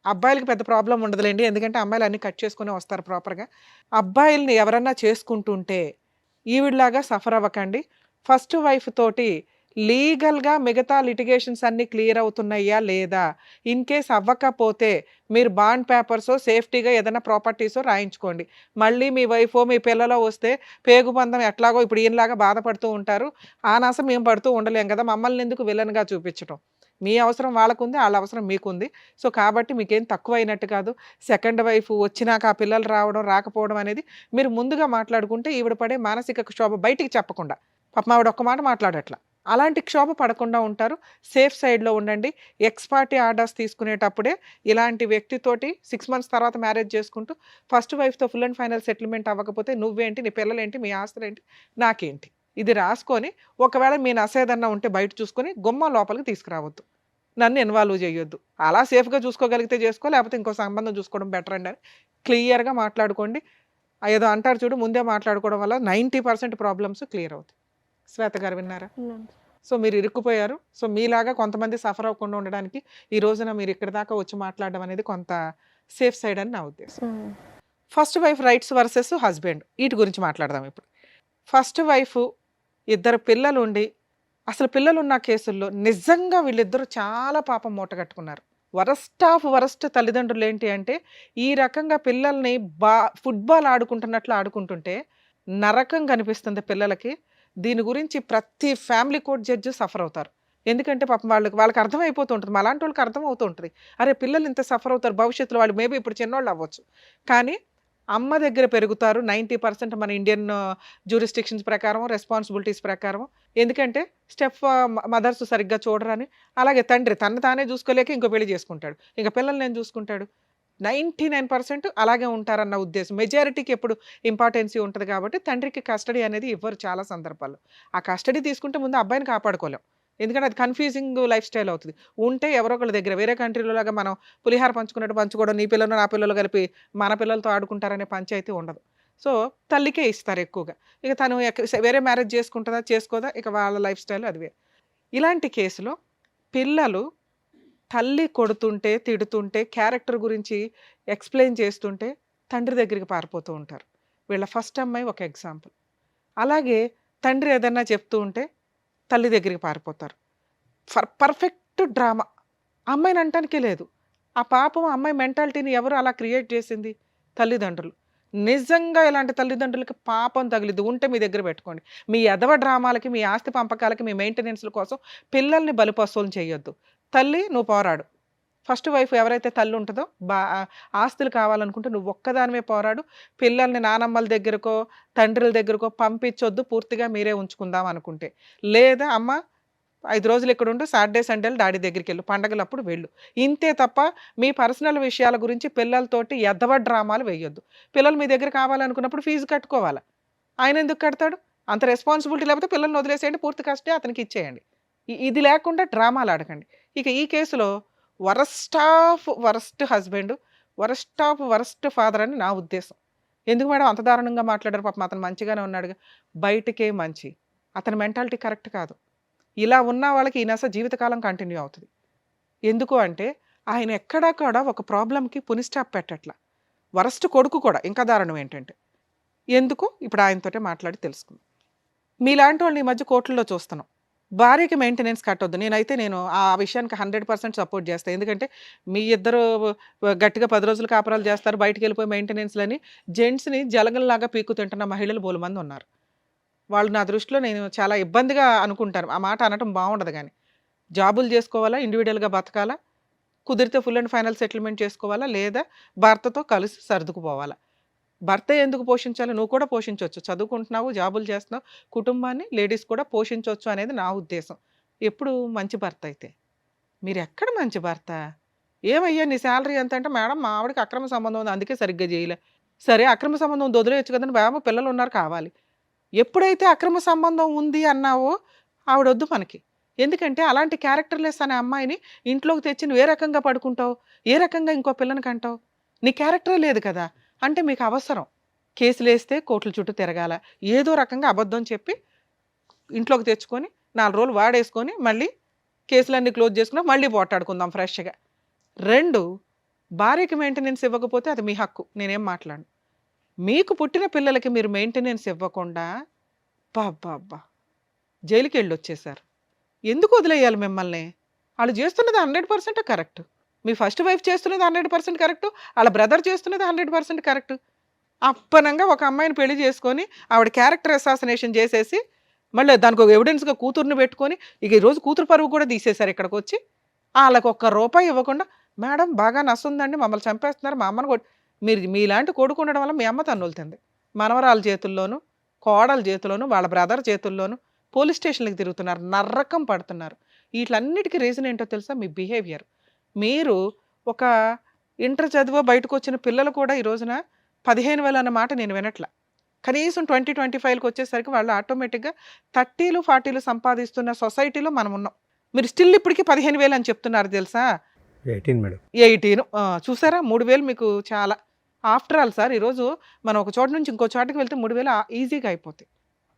అబ్బాయిలకి పెద్ద ప్రాబ్లమ్ ఉండదులెండి. ఎందుకంటే అమ్మాయిలు అన్నీ కట్ చేసుకునే వస్తారు ప్రాపర్‌గా. అబ్బాయిల్ని ఎవరన్నా చేసుకుంటుంటే ఈవిడలాగా సఫర్ అవ్వకండి. ఫస్ట్ వైఫ్ తోటి లీగల్‌గా మిగతా లిటిగేషన్స్ అన్నీ క్లియర్ అవుతున్నాయా లేదా? ఇన్ కేస్ అవ్వకపోతే మీరు బాండ్ పేపర్సో, సేఫ్టీగా ఏదైనా ప్రాపర్టీసో రాయించుకోండి. మళ్ళీ మీ వైఫో, మీ పిల్లలో వస్తే పేగుబంధం ఎట్లాగో ఇప్పుడు ఈయనలాగా బాధపడుతూ ఉంటారు. ఆ నాస మేము పడుతూ ఉండలేం కదా! మమ్మల్ని ఎందుకు విలన్‌గా చూపించటం. మీ అవసరం వాళ్ళకుంది, ఆళ్ళ అవసరం మీకుంది. సో, కాబట్టి మీకేం తక్కువైనట్టు కాదు. సెకండ్ వైఫ్ వచ్చినాక ఆ పిల్లలు రావడం, రాకపోవడం అనేది మీరు ముందుగా మాట్లాడుకుంటే ఈవిడ పడే మానసిక క్షోభ బయటికి చెప్పకుండా. పాపం ఆవిడ ఒక్క మాట మాట్లాడట్ల. అలాంటి క్షోభ పడకుండా ఉంటారు. సేఫ్ సైడ్‌లో ఉండండి. ఎక్స్ పార్టీ ఆర్డర్స్ తీసుకునేటప్పుడే ఇలాంటి వ్యక్తితోటి 6 మంత్స్ తర్వాత మ్యారేజ్ చేసుకుంటూ ఫస్ట్ వైఫ్‌తో ఫుల్ అండ్ ఫైనల్ సెటిల్మెంట్ అవ్వకపోతే నువ్వేంటి, నీ పిల్లలేంటి, మీ ఆస్తులేంటి, నాకేంటి? ఇది రాసుకొని ఒకవేళ మీ నసేదన్నా ఉంటే బయట చూసుకొని గుమ్మం లోపలికి తీసుకురావద్దు. నన్ను ఇన్వాల్వ్ చేయొద్దు. అలా సేఫ్‌గా చూసుకోగలిగితే చేసుకో, లేకపోతే ఇంకో సంబంధం చూసుకోవడం బెటర్ అండి అని క్లియర్‌గా మాట్లాడుకోండి. ఏదో అంటారు చూడు, ముందే మాట్లాడుకోవడం వల్ల 90% ప్రాబ్లమ్స్ క్లియర్ అవుతాయి. శ్వేత గారు విన్నారా? సో, మీరు ఇరుక్కుపోయారు. సో, మీలాగా కొంతమంది సఫర్ అవ్వకుండా ఉండడానికి ఈ రోజున మీరు ఇక్కడి దాకా వచ్చి మాట్లాడడం అనేది కొంత సేఫ్ సైడ్ అని నా ఉద్దేశం. First wife rights versus husband ఈటి గురించి మాట్లాడదాం ఇప్పుడు. ఫస్ట్ వైఫ్ ఇద్దరు పిల్లలుండి అసలు పిల్లలున్న కేసుల్లో నిజంగా వీళ్ళిద్దరూ చాలా పాపం మూటగట్టుకున్నారు. వరస్ట్ ఆఫ్ వరస్ట్ తల్లిదండ్రులు ఏంటి అంటే ఈ రకంగా పిల్లల్ని ఫుట్బాల్ ఆడుకుంటున్నట్లు ఆడుకుంటుంటే నరకం కనిపిస్తుంది పిల్లలకి. దీని గురించి ప్రతి ఫ్యామిలీ కోర్ట్ జడ్జి సఫర్ అవుతారు. ఎందుకంటే పాపం వాళ్ళకి అర్థమైపోతూ ఉంటుంది. మాలాంటి వాళ్ళకి అర్థమవుతూ ఉంటుంది. అరే పిల్లలు ఇంత సఫర్ అవుతారు భవిష్యత్తులో, వాళ్ళు మేబీ ఇప్పుడు చిన్నోళ్ళు అవ్వచ్చు. కానీ అమ్మ దగ్గర పెరుగుతారు 90% మన ఇండియన్ జ్యూరిస్డిక్షన్స్ ప్రకారం, రెస్పాన్సిబిలిటీస్ ప్రకారం. ఎందుకంటే మదర్స్ సరిగ్గా చూడరని. అలాగే తండ్రి తను తానే చూసుకోలేక ఇంకో పెళ్లి చేసుకుంటాడు. ఇంక పిల్లల్ని ఏం చూసుకుంటాడు? 99% అలాగే ఉంటారన్న ఉద్దేశం. మెజారిటీకి ఎప్పుడు ఇంపార్టెన్సీ ఉంటుంది కాబట్టి తండ్రికి కస్టడీ అనేది ఇవ్వరు చాలా సందర్భాల్లో. ఆ కస్టడీ తీసుకుంటే ముందు అబ్బాయిని కాపాడుకోలేం. ఎందుకంటే అది కన్‌ఫ్యూజింగ్ లైఫ్ స్టైల్ అవుతది. ఉంటే ఎవరో ఒకళ్ళ దగ్గర వేరే కంట్రీలో లాగా మనం పులిహార పంచుకున్నట్టు పంచుకోవడం, నీ పిల్లలు నా పిల్లలు కలిపి మన పిల్లలతో ఆడుకుంటారనే పంచాయతీ ఉండదు. సో, తల్లికే ఇస్తారు ఎక్కువగా. ఇక తను వేరే మ్యారేజ్ చేసుకుంటదా, చేసుకోదా ఇక వాళ్ళ లైఫ్ స్టైల్ అది వేరు. ఇలాంటి కేసులో పిల్లలు తల్లి కొడుతుంటే, తిడుతుంటే, క్యారెక్టర్ గురించి ఎక్స్‌ప్లెయిన్ చేస్తుంటే తండ్రి దగ్గరికి పారిపోతూ ఉంటారు. వీళ్ళ ఫస్ట్ అమ్మాయి ఒక ఎగ్జాంపుల్. అలాగే తండ్రి ఏదన్నా చెప్తూ ఉంటే తల్లి దగ్గరికి పారిపోతారు. Perfect drama. అమ్మాయిని అనటానికే లేదు. ఆ పాపం అమ్మాయి మెంటాలిటీని ఎవరు అలా క్రియేట్ చేసింది? తల్లిదండ్రులు. నిజంగా ఇలాంటి తల్లిదండ్రులకి పాపం తగిలిద్ది. ఉంటే మీ దగ్గర పెట్టుకోండి. మీ ఎదవ డ్రామాలకి, మీ ఆస్తి పంపకాలకి, మీ మెయింటెనెన్స్‌ల కోసం పిల్లల్ని బలిపశువులను చేయొద్దు. తల్లి నువ్వు పోరాడు. ఫస్ట్ వైఫ్ ఎవరైతే తల్లి ఉంటుందో ఆస్తులు కావాలనుకుంటే నువ్వు ఒక్కదానివే పోరాడు. పిల్లల్ని నానమ్మల దగ్గరకో, తండ్రుల దగ్గరకో పంపించొద్దు. పూర్తిగా మీరే ఉంచుకుందాం అనుకుంటే. లేదా అమ్మ 5 రోజులు ఇక్కడ ఉండు, సాటర్డే సండేలు డాడీ దగ్గరికి వెళ్ళు, పండగలప్పుడు వెళ్ళు. ఇంతే తప్ప మీ పర్సనల్ విషయాల గురించి పిల్లలతోటి ఎద్దవ డ్రామాలు వేయొద్దు. పిల్లలు మీ దగ్గర కావాలనుకున్నప్పుడు ఫీజు కట్టుకోవాలా? ఆయన ఎందుకు కడతాడు? అంత రెస్పాన్సిబిలిటీ లేకపోతే పిల్లల్ని వదిలేసేయండి, పూర్తి కస్టడీ అతనికి ఇచ్చేయండి. ఇది లేకుండా డ్రామాలు ఆడకండి. ఇక ఈ కేసులో worst of worst husband, worst of worst father అని నా ఉద్దేశం. ఎందుకు మేడం అంత దారుణంగా మాట్లాడారు? పాపం అతను మంచిగానే ఉన్నాడుగా. బయటకే మంచి. అతని మెంటాలిటీ కరెక్ట్ కాదు. ఇలా ఉన్న వాళ్ళకి ఈ నస జీవితకాలం కంటిన్యూ అవుతుంది. ఎందుకు అంటే ఆయన ఎక్కడా కూడా ఒక ప్రాబ్లంకి పుని స్టాప్ పెట్టట్ల. వరస్ట్ కొడుకు కూడా ఇంకా దారుణం ఏంటంటే ఎందుకు ఇప్పుడు ఆయనతోటే మాట్లాడి తెలుసుకుందాం. మీలాంటి వాళ్ళని ఈ మధ్య కోర్టుల్లో చూస్తున్నాం. భార్యకి మెయింటెనెన్స్ కట్టొద్దు. నేను ఆ విషయానికి 100% సపోర్ట్ చేస్తాను. ఎందుకంటే మీ ఇద్దరు గట్టిగా 10 రోజులు కాపురాలు చేస్తారు, బయటికి వెళ్ళిపోయి మెయింటెనెన్స్లని జెంట్స్ని జలగల్లాగా పీకు తింటున్న మహిళలు బోలు మంది ఉన్నారు. వాళ్ళు నా దృష్టిలో నేను చాలా ఇబ్బందిగా అనుకుంటాను. ఆ మాట అనటం బాగుండదు. కానీ జాబులు చేసుకోవాలా, ఇండివిజువల్గా బతకాలా, కుదిరితే ఫుల్ అండ్ ఫైనల్ సెటిల్మెంట్ చేసుకోవాలా, లేదా భర్తతో కలిసి సర్దుకుపోవాలా. భర్త ఎందుకు పోషించాలి? నువ్వు కూడా పోషించవచ్చు. చదువుకుంటున్నావు, జాబులు చేస్తున్నావు, కుటుంబాన్ని లేడీస్ కూడా పోషించవచ్చు అనేది నా ఉద్దేశం. ఎప్పుడు మంచి భర్త అయితే. మీరు ఎక్కడ మంచి భర్త? ఏమయ్యా నీ శాలరీ ఎంత అంటే, మేడం మా ఆవిడకి అక్రమ సంబంధం ఉంది అందుకే సరిగ్గా చేయలే. సరే అక్రమ సంబంధం వదిలేయచ్చు కదండి, బాబు పిల్లలు ఉన్నారు కావాలి. ఎప్పుడైతే అక్రమ సంబంధం ఉంది అన్నావో ఆవిడొద్దు మనకి. ఎందుకంటే అలాంటి క్యారెక్టర్లెస్ అనే అమ్మాయిని ఇంట్లోకి తెచ్చి నువ్వు ఏ రకంగా పడుకుంటావు, ఏ రకంగా ఇంకో పిల్లని కంటావు? నీ క్యారెక్టరే లేదు కదా. అంటే మీకు అవసరం కేసులు వేస్తే కోర్టుల చుట్టూ తిరగాల, ఏదో రకంగా అబద్ధం చెప్పి ఇంట్లోకి తెచ్చుకొని 4 రోజులు వాడేసుకొని మళ్ళీ కేసులన్నీ క్లోజ్ చేసుకున్నా మళ్ళీ పోటాడుకుందాం ఫ్రెష్గా. 2, భార్యకి మెయింటెనెన్స్ ఇవ్వకపోతే అది మీ హక్కు, నేనేం మాట్లాడను. మీకు పుట్టిన పిల్లలకి మీరు మెయింటెనెన్స్ ఇవ్వకుండా బాబ్బా జైలుకి వెళ్ళి వచ్చేసారు. ఎందుకు వదిలేయాలి మిమ్మల్ని? వాళ్ళు చేస్తున్నది 100% కరెక్ట్. మీ ఫస్ట్ వైఫ్ చేస్తున్నది 100% కరెక్ట్, వాళ్ళ బ్రదర్ చేస్తున్నది 100% కరెక్ట్. అప్పనంగా ఒక అమ్మాయిని పెళ్లి చేసుకొని ఆవిడ క్యారెక్టర్ అసాసినేషన్ చేసేసి మళ్ళీ దానికి ఒక ఎవిడెన్స్గా కూతుర్ని పెట్టుకొని ఇక ఈరోజు కూతురు పరువు కూడా తీసేశారు. ఇక్కడికి వచ్చి వాళ్ళకి ₹1 ఇవ్వకుండా, మేడం బాగా నస్తుందండి, మమ్మల్ని చంపేస్తున్నారు, మా అమ్మని మీరు మీలాంటి కొడుకు ఉండడం వల్ల మీ అమ్మ తన్నులుతుంది. మనవరాల చేతుల్లోనూ, కోడల చేతుల్లోనూ, వాళ్ళ బ్రదర్ చేతుల్లోనూ పోలీస్ స్టేషన్లకు తిరుగుతున్నారు, నర్రకం పడుతున్నారు. వీటన్నిటికీ రీజన్ ఏంటో తెలుసా? మీ బిహేవియర్. మీరు ఒక ఇంటర్ చదివో బయటకు వచ్చిన పిల్లలు కూడా ఈ రోజున 15,000 అన్న మాట నేను వినట్ల. కనీసం 2025కి వచ్చేసరికి వాళ్ళు ఆటోమేటిక్గా 30లు 40లు సంపాదిస్తున్న సొసైటీలో మనం ఉన్నాం. మీరు స్టిల్ ఇప్పటికీ 15,000 అని చెప్తున్నారు తెలుసా? 18 మేడం. 18 చూసారా? 3,000 మీకు చాలా. ఆఫ్టర్ ఆల్ సార్ ఈరోజు మనం ఒక చోట నుంచి ఇంకో చోటకి వెళ్తే 3,000 ఈజీగా అయిపోతాయి.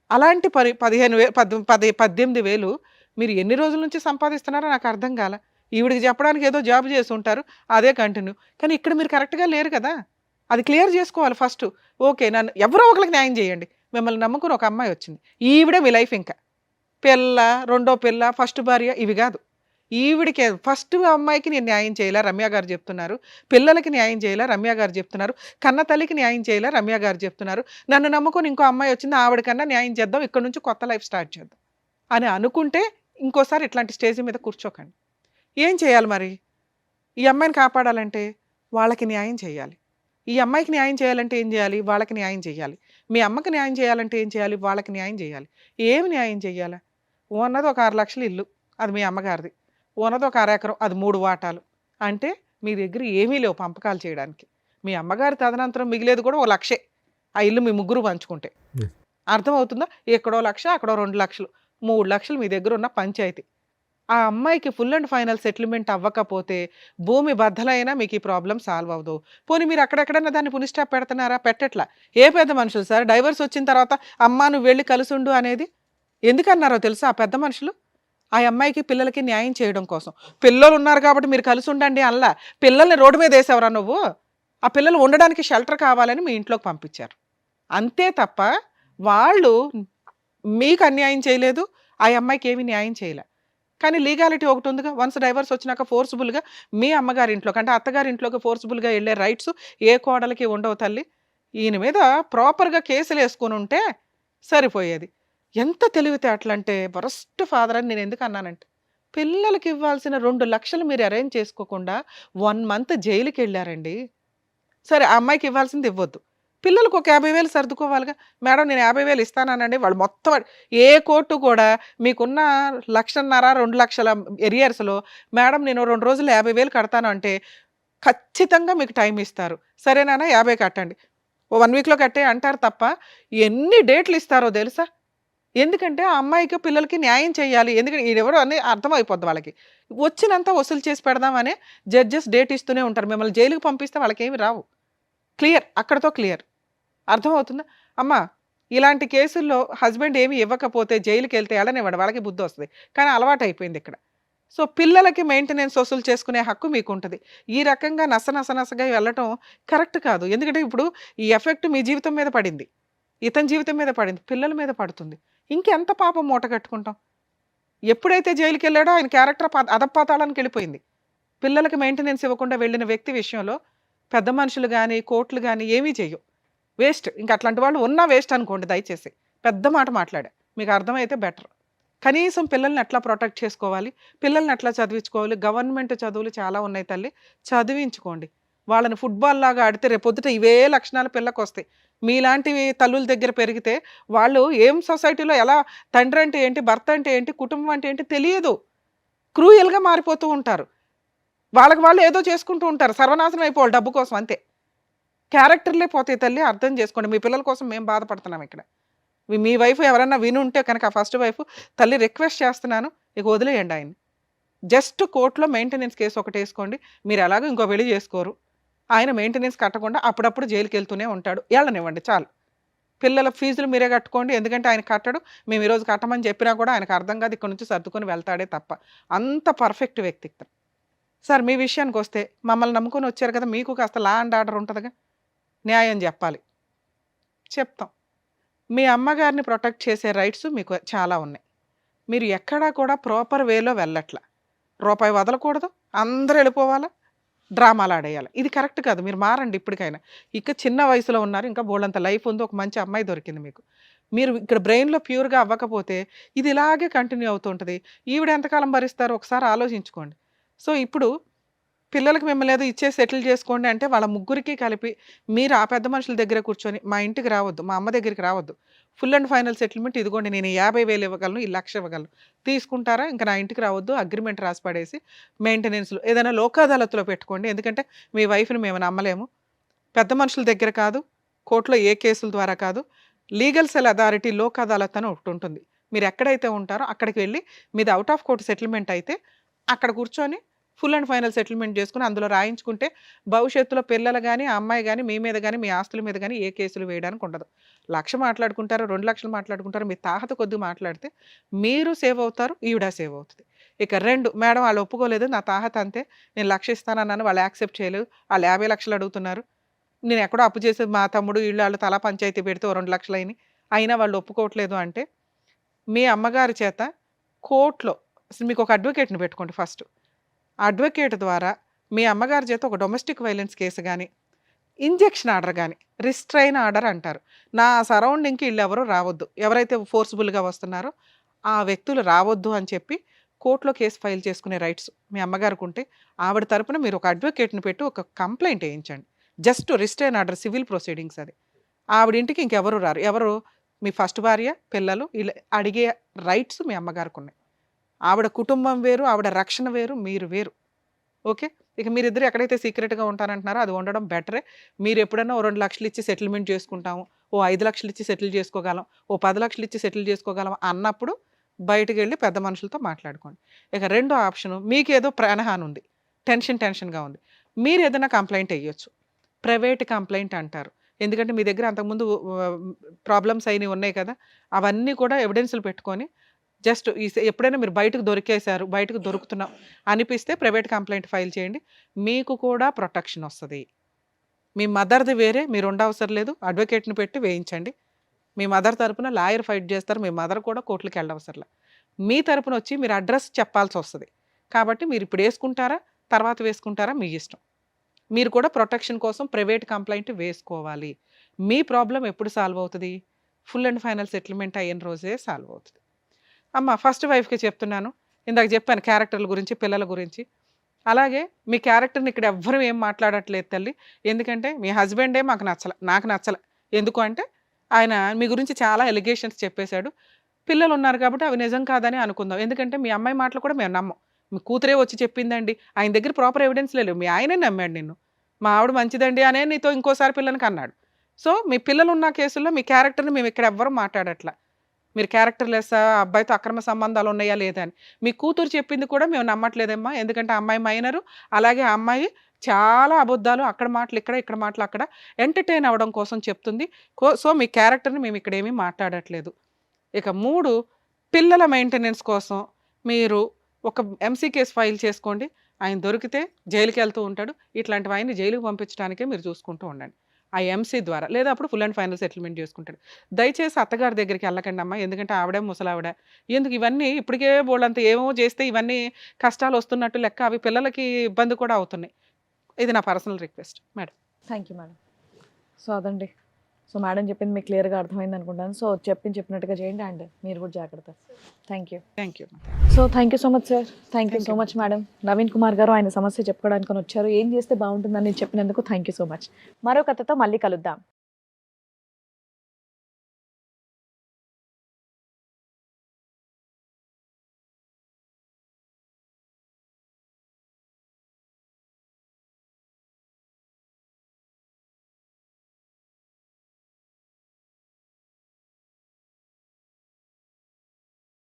అలాంటి 18,000 మీరు ఎన్ని రోజుల నుంచి సంపాదిస్తున్నారో నాకు అర్థం కాల. ఈవిడికి చెప్పడానికి ఏదో జాబ్ చేసి ఉంటారు, అదే కంటిన్యూ. కానీ ఇక్కడ మీరు కరెక్ట్గా లేరు కదా, అది క్లియర్ చేసుకోవాలి ఫస్ట్. ఓకే, నన్ను ఎవరో ఒకరికి న్యాయం చేయండి. మిమ్మల్ని నమ్ముకుని ఒక అమ్మాయి వచ్చింది, ఈవిడే మీ లైఫ్. ఇంకా పిల్ల, రెండో పిల్ల, ఫస్ట్ భార్య ఇవి కాదు. ఈవిడికి ఫస్ట్ అమ్మాయికి నేను న్యాయం చేయలే, రమ్య గారు చెప్తున్నారు. పిల్లలకి న్యాయం చేయలే, రమ్య గారు చెప్తున్నారు. కన్న తల్లికి న్యాయం చేయలే, రమ్య గారు చెప్తున్నారు. నన్ను నమ్ముకొని ఇంకో అమ్మాయి వచ్చింది, ఆవిడకన్నా న్యాయం చేద్దాం, ఇక్కడ నుంచి కొత్త లైఫ్ స్టార్ట్ చేద్దాం అని అనుకుంటే ఇంకోసారి ఇట్లాంటి స్టేజ్ మీద కూర్చోకండి. ఏం చేయాలి మరి? ఈ అమ్మాయిని కాపాడాలంటే వాళ్ళకి న్యాయం చేయాలి. ఈ అమ్మాయికి న్యాయం చేయాలంటే ఏం చేయాలి? వాళ్ళకి న్యాయం చేయాలి. మీ అమ్మకి న్యాయం చేయాలంటే ఏం చేయాలి? వాళ్ళకి న్యాయం చేయాలి. ఏమి న్యాయం చేయాలా? ఉన్నది ఒక 6 లక్షల ఇల్లు, అది మీ అమ్మగారిది. ఉన్నది ఒక 1/2 ఎకరం, అది 3 వాటాలు. అంటే మీ దగ్గర ఏమీ లేవు పంపకాలు చేయడానికి. మీ అమ్మగారి తదనంతరం మిగిలేదు కూడా 1 లక్షే. ఆ ఇల్లు మీ ముగ్గురు పంచుకుంటే. అర్థమవుతుందా? ఎక్కడో 1 లక్ష, అక్కడో 2 లక్షలు, 3 లక్షలు మీ దగ్గర ఉన్న పంచాయతీ. ఆ అమ్మాయికి ఫుల్ అండ్ ఫైనల్ సెటిల్మెంట్ అవ్వకపోతే భూమి బద్దలైనా మీకు ఈ ప్రాబ్లం సాల్వ్ అవ్వదు. పోనీ మీరు అక్కడెక్కడన్నా దాన్ని పుని స్టాప్ పెడుతున్నారా? పెట్టట్లా. ఏ పెద్ద మనుషులు సార్ డైవర్స్ వచ్చిన తర్వాత అమ్మా నువ్వు వెళ్ళి కలుసుండు అనేది ఎందుకన్నారో తెలుసా? ఆ పెద్ద మనుషులు ఆ అమ్మాయికి పిల్లలకి న్యాయం చేయడం కోసం. పిల్లలు ఉన్నారు కాబట్టి మీరు కలిసి ఉండండి అల్లా. పిల్లల్ని రోడ్డు మీద వేసేవరా నువ్వు? ఆ పిల్లలు ఉండడానికి షెల్టర్ కావాలని మీ ఇంట్లోకి పంపించారు. అంతే తప్ప వాళ్ళు మీకు అన్యాయం చేయలేదు, ఆ అమ్మాయికి ఏమీ న్యాయం చేయలే. కానీ లీగాలిటీ ఒకటి ఉందిగా. వన్స్ డైవర్స్ వచ్చినాక ఫోర్స్ఫుల్గా మీ అమ్మగారి ఇంట్లోకి అంటే అత్తగారి ఇంట్లోకి ఫోర్స్ఫుల్గా వెళ్ళే రైట్స్ ఏ కోడలికి ఉండవు తల్లి. ఈయన మీద ప్రాపర్గా కేసులు వేసుకుని ఉంటే సరిపోయేది. ఎంత తెలివితేటలంటే వరస్ట్ ఫాదర్ అని నేను ఎందుకు అన్నానంటే, పిల్లలకి ఇవ్వాల్సిన 2 లక్షలు మీరు అరేంజ్ చేసుకోకుండా 1 మంత్ జైలుకి వెళ్ళారండి. సరే ఆ అమ్మాయికి ఇవ్వాల్సింది ఇవ్వద్దు, పిల్లలకు ఒక 50,000 సర్దుకోవాలిగా. మేడం నేను 50,000 ఇస్తానండి. వాళ్ళు మొత్తం ఏ కోర్టు కూడా మీకున్న 1,50,000 2 లక్షల ఎరియర్స్లో మేడం నేను 2 రోజులు 50,000 కడతాను అంటే ఖచ్చితంగా మీకు టైం ఇస్తారు. సరేనా 50 కట్టండి, 1 వీక్లో కట్టే అంటారు తప్ప ఎన్ని డేట్లు ఇస్తారో తెలుసా? ఎందుకంటే ఆ అమ్మాయికి పిల్లలకి న్యాయం చేయాలి. ఎందుకంటే ఎవరో అని అర్థమైపోద్ది వాళ్ళకి. వచ్చినంత వసూలు చేసి పెడదామని జడ్జెస్ డేట్ ఇస్తూనే ఉంటారు. మిమ్మల్ని జైలుకి పంపిస్తే వాళ్ళకి ఏమి రావు. క్లియర్, అక్కడతో క్లియర్. అర్థమవుతుందా? అమ్మ ఇలాంటి కేసుల్లో హస్బెండ్ ఏమి ఇవ్వకపోతే జైలుకి వెళ్తే వెళ్ళనివ్వడు, వాళ్ళకి బుద్ధి వస్తుంది. కానీ అలవాటు అయిపోయింది ఇక్కడ. సో పిల్లలకి మెయింటెనెన్స్ వసూలు చేసుకునే హక్కు మీకు ఉంటుంది. ఈ రకంగా నసగా వెళ్ళటం కరెక్ట్ కాదు. ఎందుకంటే ఇప్పుడు ఈ ఎఫెక్ట్ మీ జీవితం మీద పడింది, ఇతని జీవితం మీద పడింది, పిల్లల మీద పడుతుంది. ఇంకెంత పాపం మూట కట్టుకుంటాం? ఎప్పుడైతే జైలుకి వెళ్ళాడో ఆయన క్యారెక్టర్ అధపాతాళానికి వెళ్ళిపోయింది. పిల్లలకి మెయింటెనెన్స్ ఇవ్వకుండా వెళ్ళిన వ్యక్తి విషయంలో పెద్ద మనుషులు కానీ కోర్టులు కానీ ఏమీ చెయ్యవు. వేస్ట్. ఇంకా అట్లాంటి వాళ్ళు ఉన్నా వేస్ట్ అనుకోండి. దయచేసి పెద్ద మాట మాట్లాడా, మీకు అర్థమైతే బెటర్. కనీసం పిల్లల్ని ఎట్లా ప్రొటెక్ట్ చేసుకోవాలి, పిల్లల్ని ఎట్లా చదివించుకోవాలి. గవర్నమెంట్ చదువులు చాలా ఉన్నాయి తల్లి, చదివించుకోండి. వాళ్ళని ఫుట్బాల్ లాగా ఆడితే రేపొద్దుట ఇవే లక్షణాలు పిల్లకి వస్తాయి. మీలాంటివి తల్లుల దగ్గర పెరిగితే వాళ్ళు ఏం సొసైటీలో ఎలా తండ్రి అంటే ఏంటి, భర్త అంటే ఏంటి, కుటుంబం అంటే ఏంటి తెలియదు. క్రూయల్గా మారిపోతూ ఉంటారు. వాళ్ళకి వాళ్ళు ఏదో చేసుకుంటూ ఉంటారు, సర్వనాశనం అయిపోవాలి డబ్బు కోసం, అంతే. క్యారెక్టర్లే పోతాయి తల్లి, అర్థం చేసుకోండి. మీ పిల్లల కోసం మేము బాధపడుతున్నాం ఇక్కడ. మీ వైఫ్ ఎవరన్నా విని ఉంటే కనుక, ఫస్ట్ వైఫ్, తల్లి రిక్వెస్ట్ చేస్తున్నాను, ఇక వదిలేయండి ఆయన్ని. జస్ట్ కోర్టులో మెయింటెనెన్స్ కేసు ఒకటి వేసుకోండి. మీరు ఎలాగో ఇంకో పెళ్లి చేసుకోరు, ఆయన మెయింటెనెన్స్ కట్టకుండా అప్పుడప్పుడు జైలుకి వెళ్తూనే ఉంటాడు, వెళ్ళనివ్వండి చాలు. పిల్లల ఫీజులు మీరే కట్టుకోండి, ఎందుకంటే ఆయన కట్టడు. మేము ఈరోజు కట్టమని చెప్పినా కూడా ఆయనకు అర్థం కాదు, ఇక్కడ నుంచి సర్దుకొని వెళ్తాడే తప్ప. అంత పర్ఫెక్ట్ వ్యక్తి. సార్ మీ విషయానికి వస్తే, మమ్మల్ని నమ్ముకొని వచ్చారు కదా, మీకు కాస్త లా అండ్ ఆర్డర్ ఉంటుందిగా, న్యాయం చెప్పాలి, చెప్తాం. మీ అమ్మగారిని ప్రొటెక్ట్ చేసే రైట్స్ మీకు చాలా ఉన్నాయి. మీరు ఎక్కడా కూడా ప్రాపర్ వేలో వెళ్ళట్లా. రూపాయి వదలకూడదు, అందరూ వెళ్ళిపోవాలా, డ్రామాలు ఆడేయాలి. ఇది కరెక్ట్ కాదు. మీరు మారండి ఇప్పటికైనా. ఇక చిన్న వయసులో ఉన్నారు, ఇంకా బోల్డంత లైఫ్ ఉంది, ఒక మంచి అమ్మాయి దొరికింది మీకు. మీరు ఇక్కడ బ్రెయిన్లో ప్యూర్గా అవ్వకపోతే ఇది ఇలాగే కంటిన్యూ అవుతుంటుంది. ఈవిడ ఎంతకాలం భరిస్తారో ఒకసారి ఆలోచించుకోండి. సో ఇప్పుడు పిల్లలకి మిమ్మల్ని ఏదో ఇచ్చే సెటిల్ చేసుకోండి అంటే వాళ్ళ ముగ్గురికి కలిపి మీరు ఆ పెద్ద మనుషుల దగ్గర కూర్చొని, మా ఇంటికి రావద్దు, మా అమ్మ దగ్గరికి రావద్దు, ఫుల్ అండ్ ఫైనల్ సెటిల్మెంట్ ఇదిగోండి, నేను 50,000 ఇవ్వగలను, ఈ 1,00,000 ఇవ్వగలను, తీసుకుంటారా, ఇంకా నా ఇంటికి రావద్దు, అగ్రిమెంట్ రాసి పడేసి మెయింటెనెన్స్లో ఏదైనా లోక్ అదాలత్లో పెట్టుకోండి. ఎందుకంటే మీ వైఫ్ని మేము నమ్మలేము. పెద్ద మనుషుల దగ్గర కాదు, కోర్టులో ఏ కేసుల ద్వారా కాదు, legal cell authority Lok Adalat అని ఒకటి ఉంటుంది. మీరు ఎక్కడైతే ఉంటారో అక్కడికి వెళ్ళి మీది అవుట్ ఆఫ్ కోర్టు సెటిల్మెంట్ అయితే అక్కడ కూర్చొని ఫుల్ అండ్ ఫైనల్ సెటిల్మెంట్ చేసుకుని అందులో రాయించుకుంటే భవిష్యత్తులో పిల్లలు కానీ, ఆ అమ్మాయి కానీ, మీ మీద కానీ, మీ ఆస్తుల మీద కానీ ఏ కేసులు వేయడానికి ఉండదు. 1,00,000 మాట్లాడుకుంటారు, 2,00,000 మాట్లాడుకుంటారు, మీ తాహత కొద్ది మాట్లాడితే మీరు సేవ్ అవుతారు, ఈవిడ సేవ్ అవుతుంది. ఇక 2, మేడం వాళ్ళు ఒప్పుకోలేదు, నా తాహత అంతే, నేను 1,00,000 ఇస్తానన్నాను, వాళ్ళు యాక్సెప్ట్ చేయలేదు, వాళ్ళు 50,00,000 అడుగుతున్నారు, నేను ఎక్కడో అప్పు చేసి మా తమ్ముడు వీళ్ళు వాళ్ళు తలా పంచాయతీ పెడితే 2,00,000 అయినాయి, అయినా వాళ్ళు ఒప్పుకోవట్లేదు అంటే మీ అమ్మగారి చేత కోర్టులో మీకు ఒక అడ్వకేట్ని పెట్టుకోండి ఫస్ట్. అడ్వకేట్ ద్వారా మీ అమ్మగారి చేత ఒక డొమెస్టిక్ వైలెన్స్ కేసు కానీ, ఇంజెక్షన్ ఆర్డర్ కానీ, రిస్ట్రైన్ ఆర్డర్ అంటారు, నా సరౌండింగ్కి వీళ్ళు ఎవరు రావద్దు, ఎవరైతే ఫోర్స్ఫుల్గా వస్తున్నారో ఆ వ్యక్తులు రావద్దు అని చెప్పి కోర్టులో కేసు ఫైల్ చేసుకునే రైట్స్ మీ అమ్మగారికి ఉంటే ఆవిడ తరపున మీరు ఒక అడ్వకేట్ని పెట్టి ఒక కంప్లైంట్ వేయించండి. Just restrain order, civil proceedings అది. ఆవిడ ఇంటికి ఇంకెవరు రారు, ఎవరు మీ ఫస్ట్ భార్య, పిల్లలు, ఇలా అడిగే రైట్స్ మీ అమ్మగారికి ఉన్నాయి. ఆవిడ కుటుంబం వేరు, ఆవిడ రక్షణ వేరు, మీరు వేరు. ఓకే, ఇక మీరిద్దరు ఎక్కడైతే సీక్రెట్గా ఉంటారంటున్నారో అది ఉండడం బెటరే. మీరు ఎప్పుడైనా ఓ 2,00,000 ఇచ్చి సెటిల్మెంట్ చేసుకుంటాము, ఓ 5,00,000 ఇచ్చి సెటిల్ చేసుకోగలం, ఓ 10,00,000 ఇచ్చి సెటిల్ చేసుకోగలం అన్నప్పుడు బయటకు వెళ్ళి పెద్ద మనుషులతో మాట్లాడుకోండి. ఇక 2వ ఆప్షను, మీకేదో ప్రాణహాని ఉంది, టెన్షన్గా ఉంది, మీరు ఏదైనా కంప్లైంట్ వేయొచ్చు. ప్రైవేట్ కంప్లైంట్ అంటారు. ఎందుకంటే మీ దగ్గర అంతకుముందు ప్రాబ్లమ్స్ అయినవి ఉన్నాయి కదా, అవన్నీ కూడా ఎవిడెన్స్లు పెట్టుకొని జస్ట్ ఎప్పుడైనా మీరు బయటకు దొరికేశారు, బయటకు దొరుకుతున్నాం అనిపిస్తే ప్రైవేట్ కంప్లైంట్ ఫైల్ చేయండి, మీకు కూడా ప్రొటెక్షన్ వస్తుంది. మీ మదర్ది వేరే, మీరు ఉండవసరం లేదు, అడ్వకేట్ని పెట్టి వేయించండి. మీ మదర్ తరపున లాయర్ ఫైట్ చేస్తారు, మీ మదర్ కూడా కోర్టులకు వెళ్ళవసరం. మీ తరపున వచ్చి మీరు అడ్రస్ చెప్పాల్సి వస్తుంది. కాబట్టి మీరు ఇప్పుడు వేసుకుంటారా, తర్వాత వేసుకుంటారా, మీ ఇష్టం. మీరు కూడా ప్రొటెక్షన్ కోసం ప్రైవేట్ కంప్లైంట్ వేసుకోవాలి. మీ ప్రాబ్లం ఎప్పుడు సాల్వ్ అవుతుంది? ఫుల్ అండ్ ఫైనల్ సెటిల్మెంట్ అయిన రోజే సాల్వ్ అవుతుంది. అమ్మ ఫస్ట్ వైఫ్కి చెప్తున్నాను, ఇందాక చెప్పాను క్యారెక్టర్ల గురించి, పిల్లల గురించి. అలాగే మీ క్యారెక్టర్ని ఇక్కడ ఎవ్వరూ ఏం మాట్లాడట్లేదు తల్లి, ఎందుకంటే మీ హస్బెండే మాకు నాకు నచ్చల. ఎందుకు అంటే ఆయన మీ గురించి చాలా ఎలిగేషన్స్ చెప్పేశాడు. పిల్లలు ఉన్నారు కాబట్టి అవి నిజం కాదని అనుకుందాం, ఎందుకంటే మీ అమ్మాయి మాటలు కూడా మేము నమ్మం. మీ కూతురే వచ్చి చెప్పిందండి, ఆయన దగ్గర ప్రాపర్ ఎవిడెన్స్ లేవు, మీ ఆయనే నమ్మాడు నిన్ను, మా ఆవిడ మంచిదండి అనే నీతో ఇంకోసారి పిల్లలకి అన్నాడు. సో మీ పిల్లలు ఉన్న కేసుల్లో మీ క్యారెక్టర్ని మేము ఇక్కడ ఎవ్వరూ మాట్లాడట్లా. మీరు క్యారెక్టర్ లెస్, అబ్బాయితో అక్రమ సంబంధాలు ఉన్నాయా లేదా అని. మీ కూతురు చెప్పింది కూడా మేము నమ్మట్లేదమ్మా, ఎందుకంటే అమ్మాయి మైనరు, అలాగే ఆ అమ్మాయి చాలా అబద్ధాలు, అక్కడ మాటలు ఇక్కడ, ఇక్కడ మాటలు అక్కడ ఎంటర్టైన్ అవ్వడం కోసం చెప్తుంది. సో మీ క్యారెక్టర్ని మేము ఇక్కడ ఏమీ మాట్లాడట్లేదు. ఇక 3, పిల్లల మెయింటెనెన్స్ కోసం మీరు ఒక ఎంసీ కేసు ఫైల్ చేసుకోండి. ఆయన దొరికితే జైలుకి వెళ్తూ ఉంటాడు. ఇట్లాంటివి ఆయన్ని జైలుకి పంపించడానికే మీరు చూసుకుంటూ ఉండండి ఆ ఎంసీ ద్వారా. లేదా అప్పుడు ఫుల్ అండ్ ఫైనల్ సెటిల్మెంట్ చేసుకుంటాడు. దయచేసి అత్తగారి దగ్గరికి వెళ్ళకండి అమ్మా, ఎందుకంటే ఆవిడే ముసలావిడ. ఎందుకు ఇవన్నీ ఇప్పటికే బోళ్ళంత ఏమో చేస్తే ఇవన్నీ కష్టాలు వస్తున్నట్టు లెక్క, అవి పిల్లలకి ఇబ్బంది కూడా అవుతున్నాయి. ఇది నా personal request madam. Thank you madam. So అదండి, సో మేడం చెప్పింది మీకు క్లియర్గా అర్థమైంది అనుకుంటాను. సో చెప్పినట్టుగా చేయండి అండ్ మీరు కూడా జాగ్రత్త. Thank you. Thank you. So thank you so much sir. Thank you so much madam. Naveen Kumar గారు ఆయన సమస్య చెప్పుకోవడానికి వచ్చారు. ఏం చేస్తే బాగుంటుందని చెప్పినందుకు థ్యాంక్ యూ సో మచ్. మరో కథతో మళ్ళీ కలుద్దాం.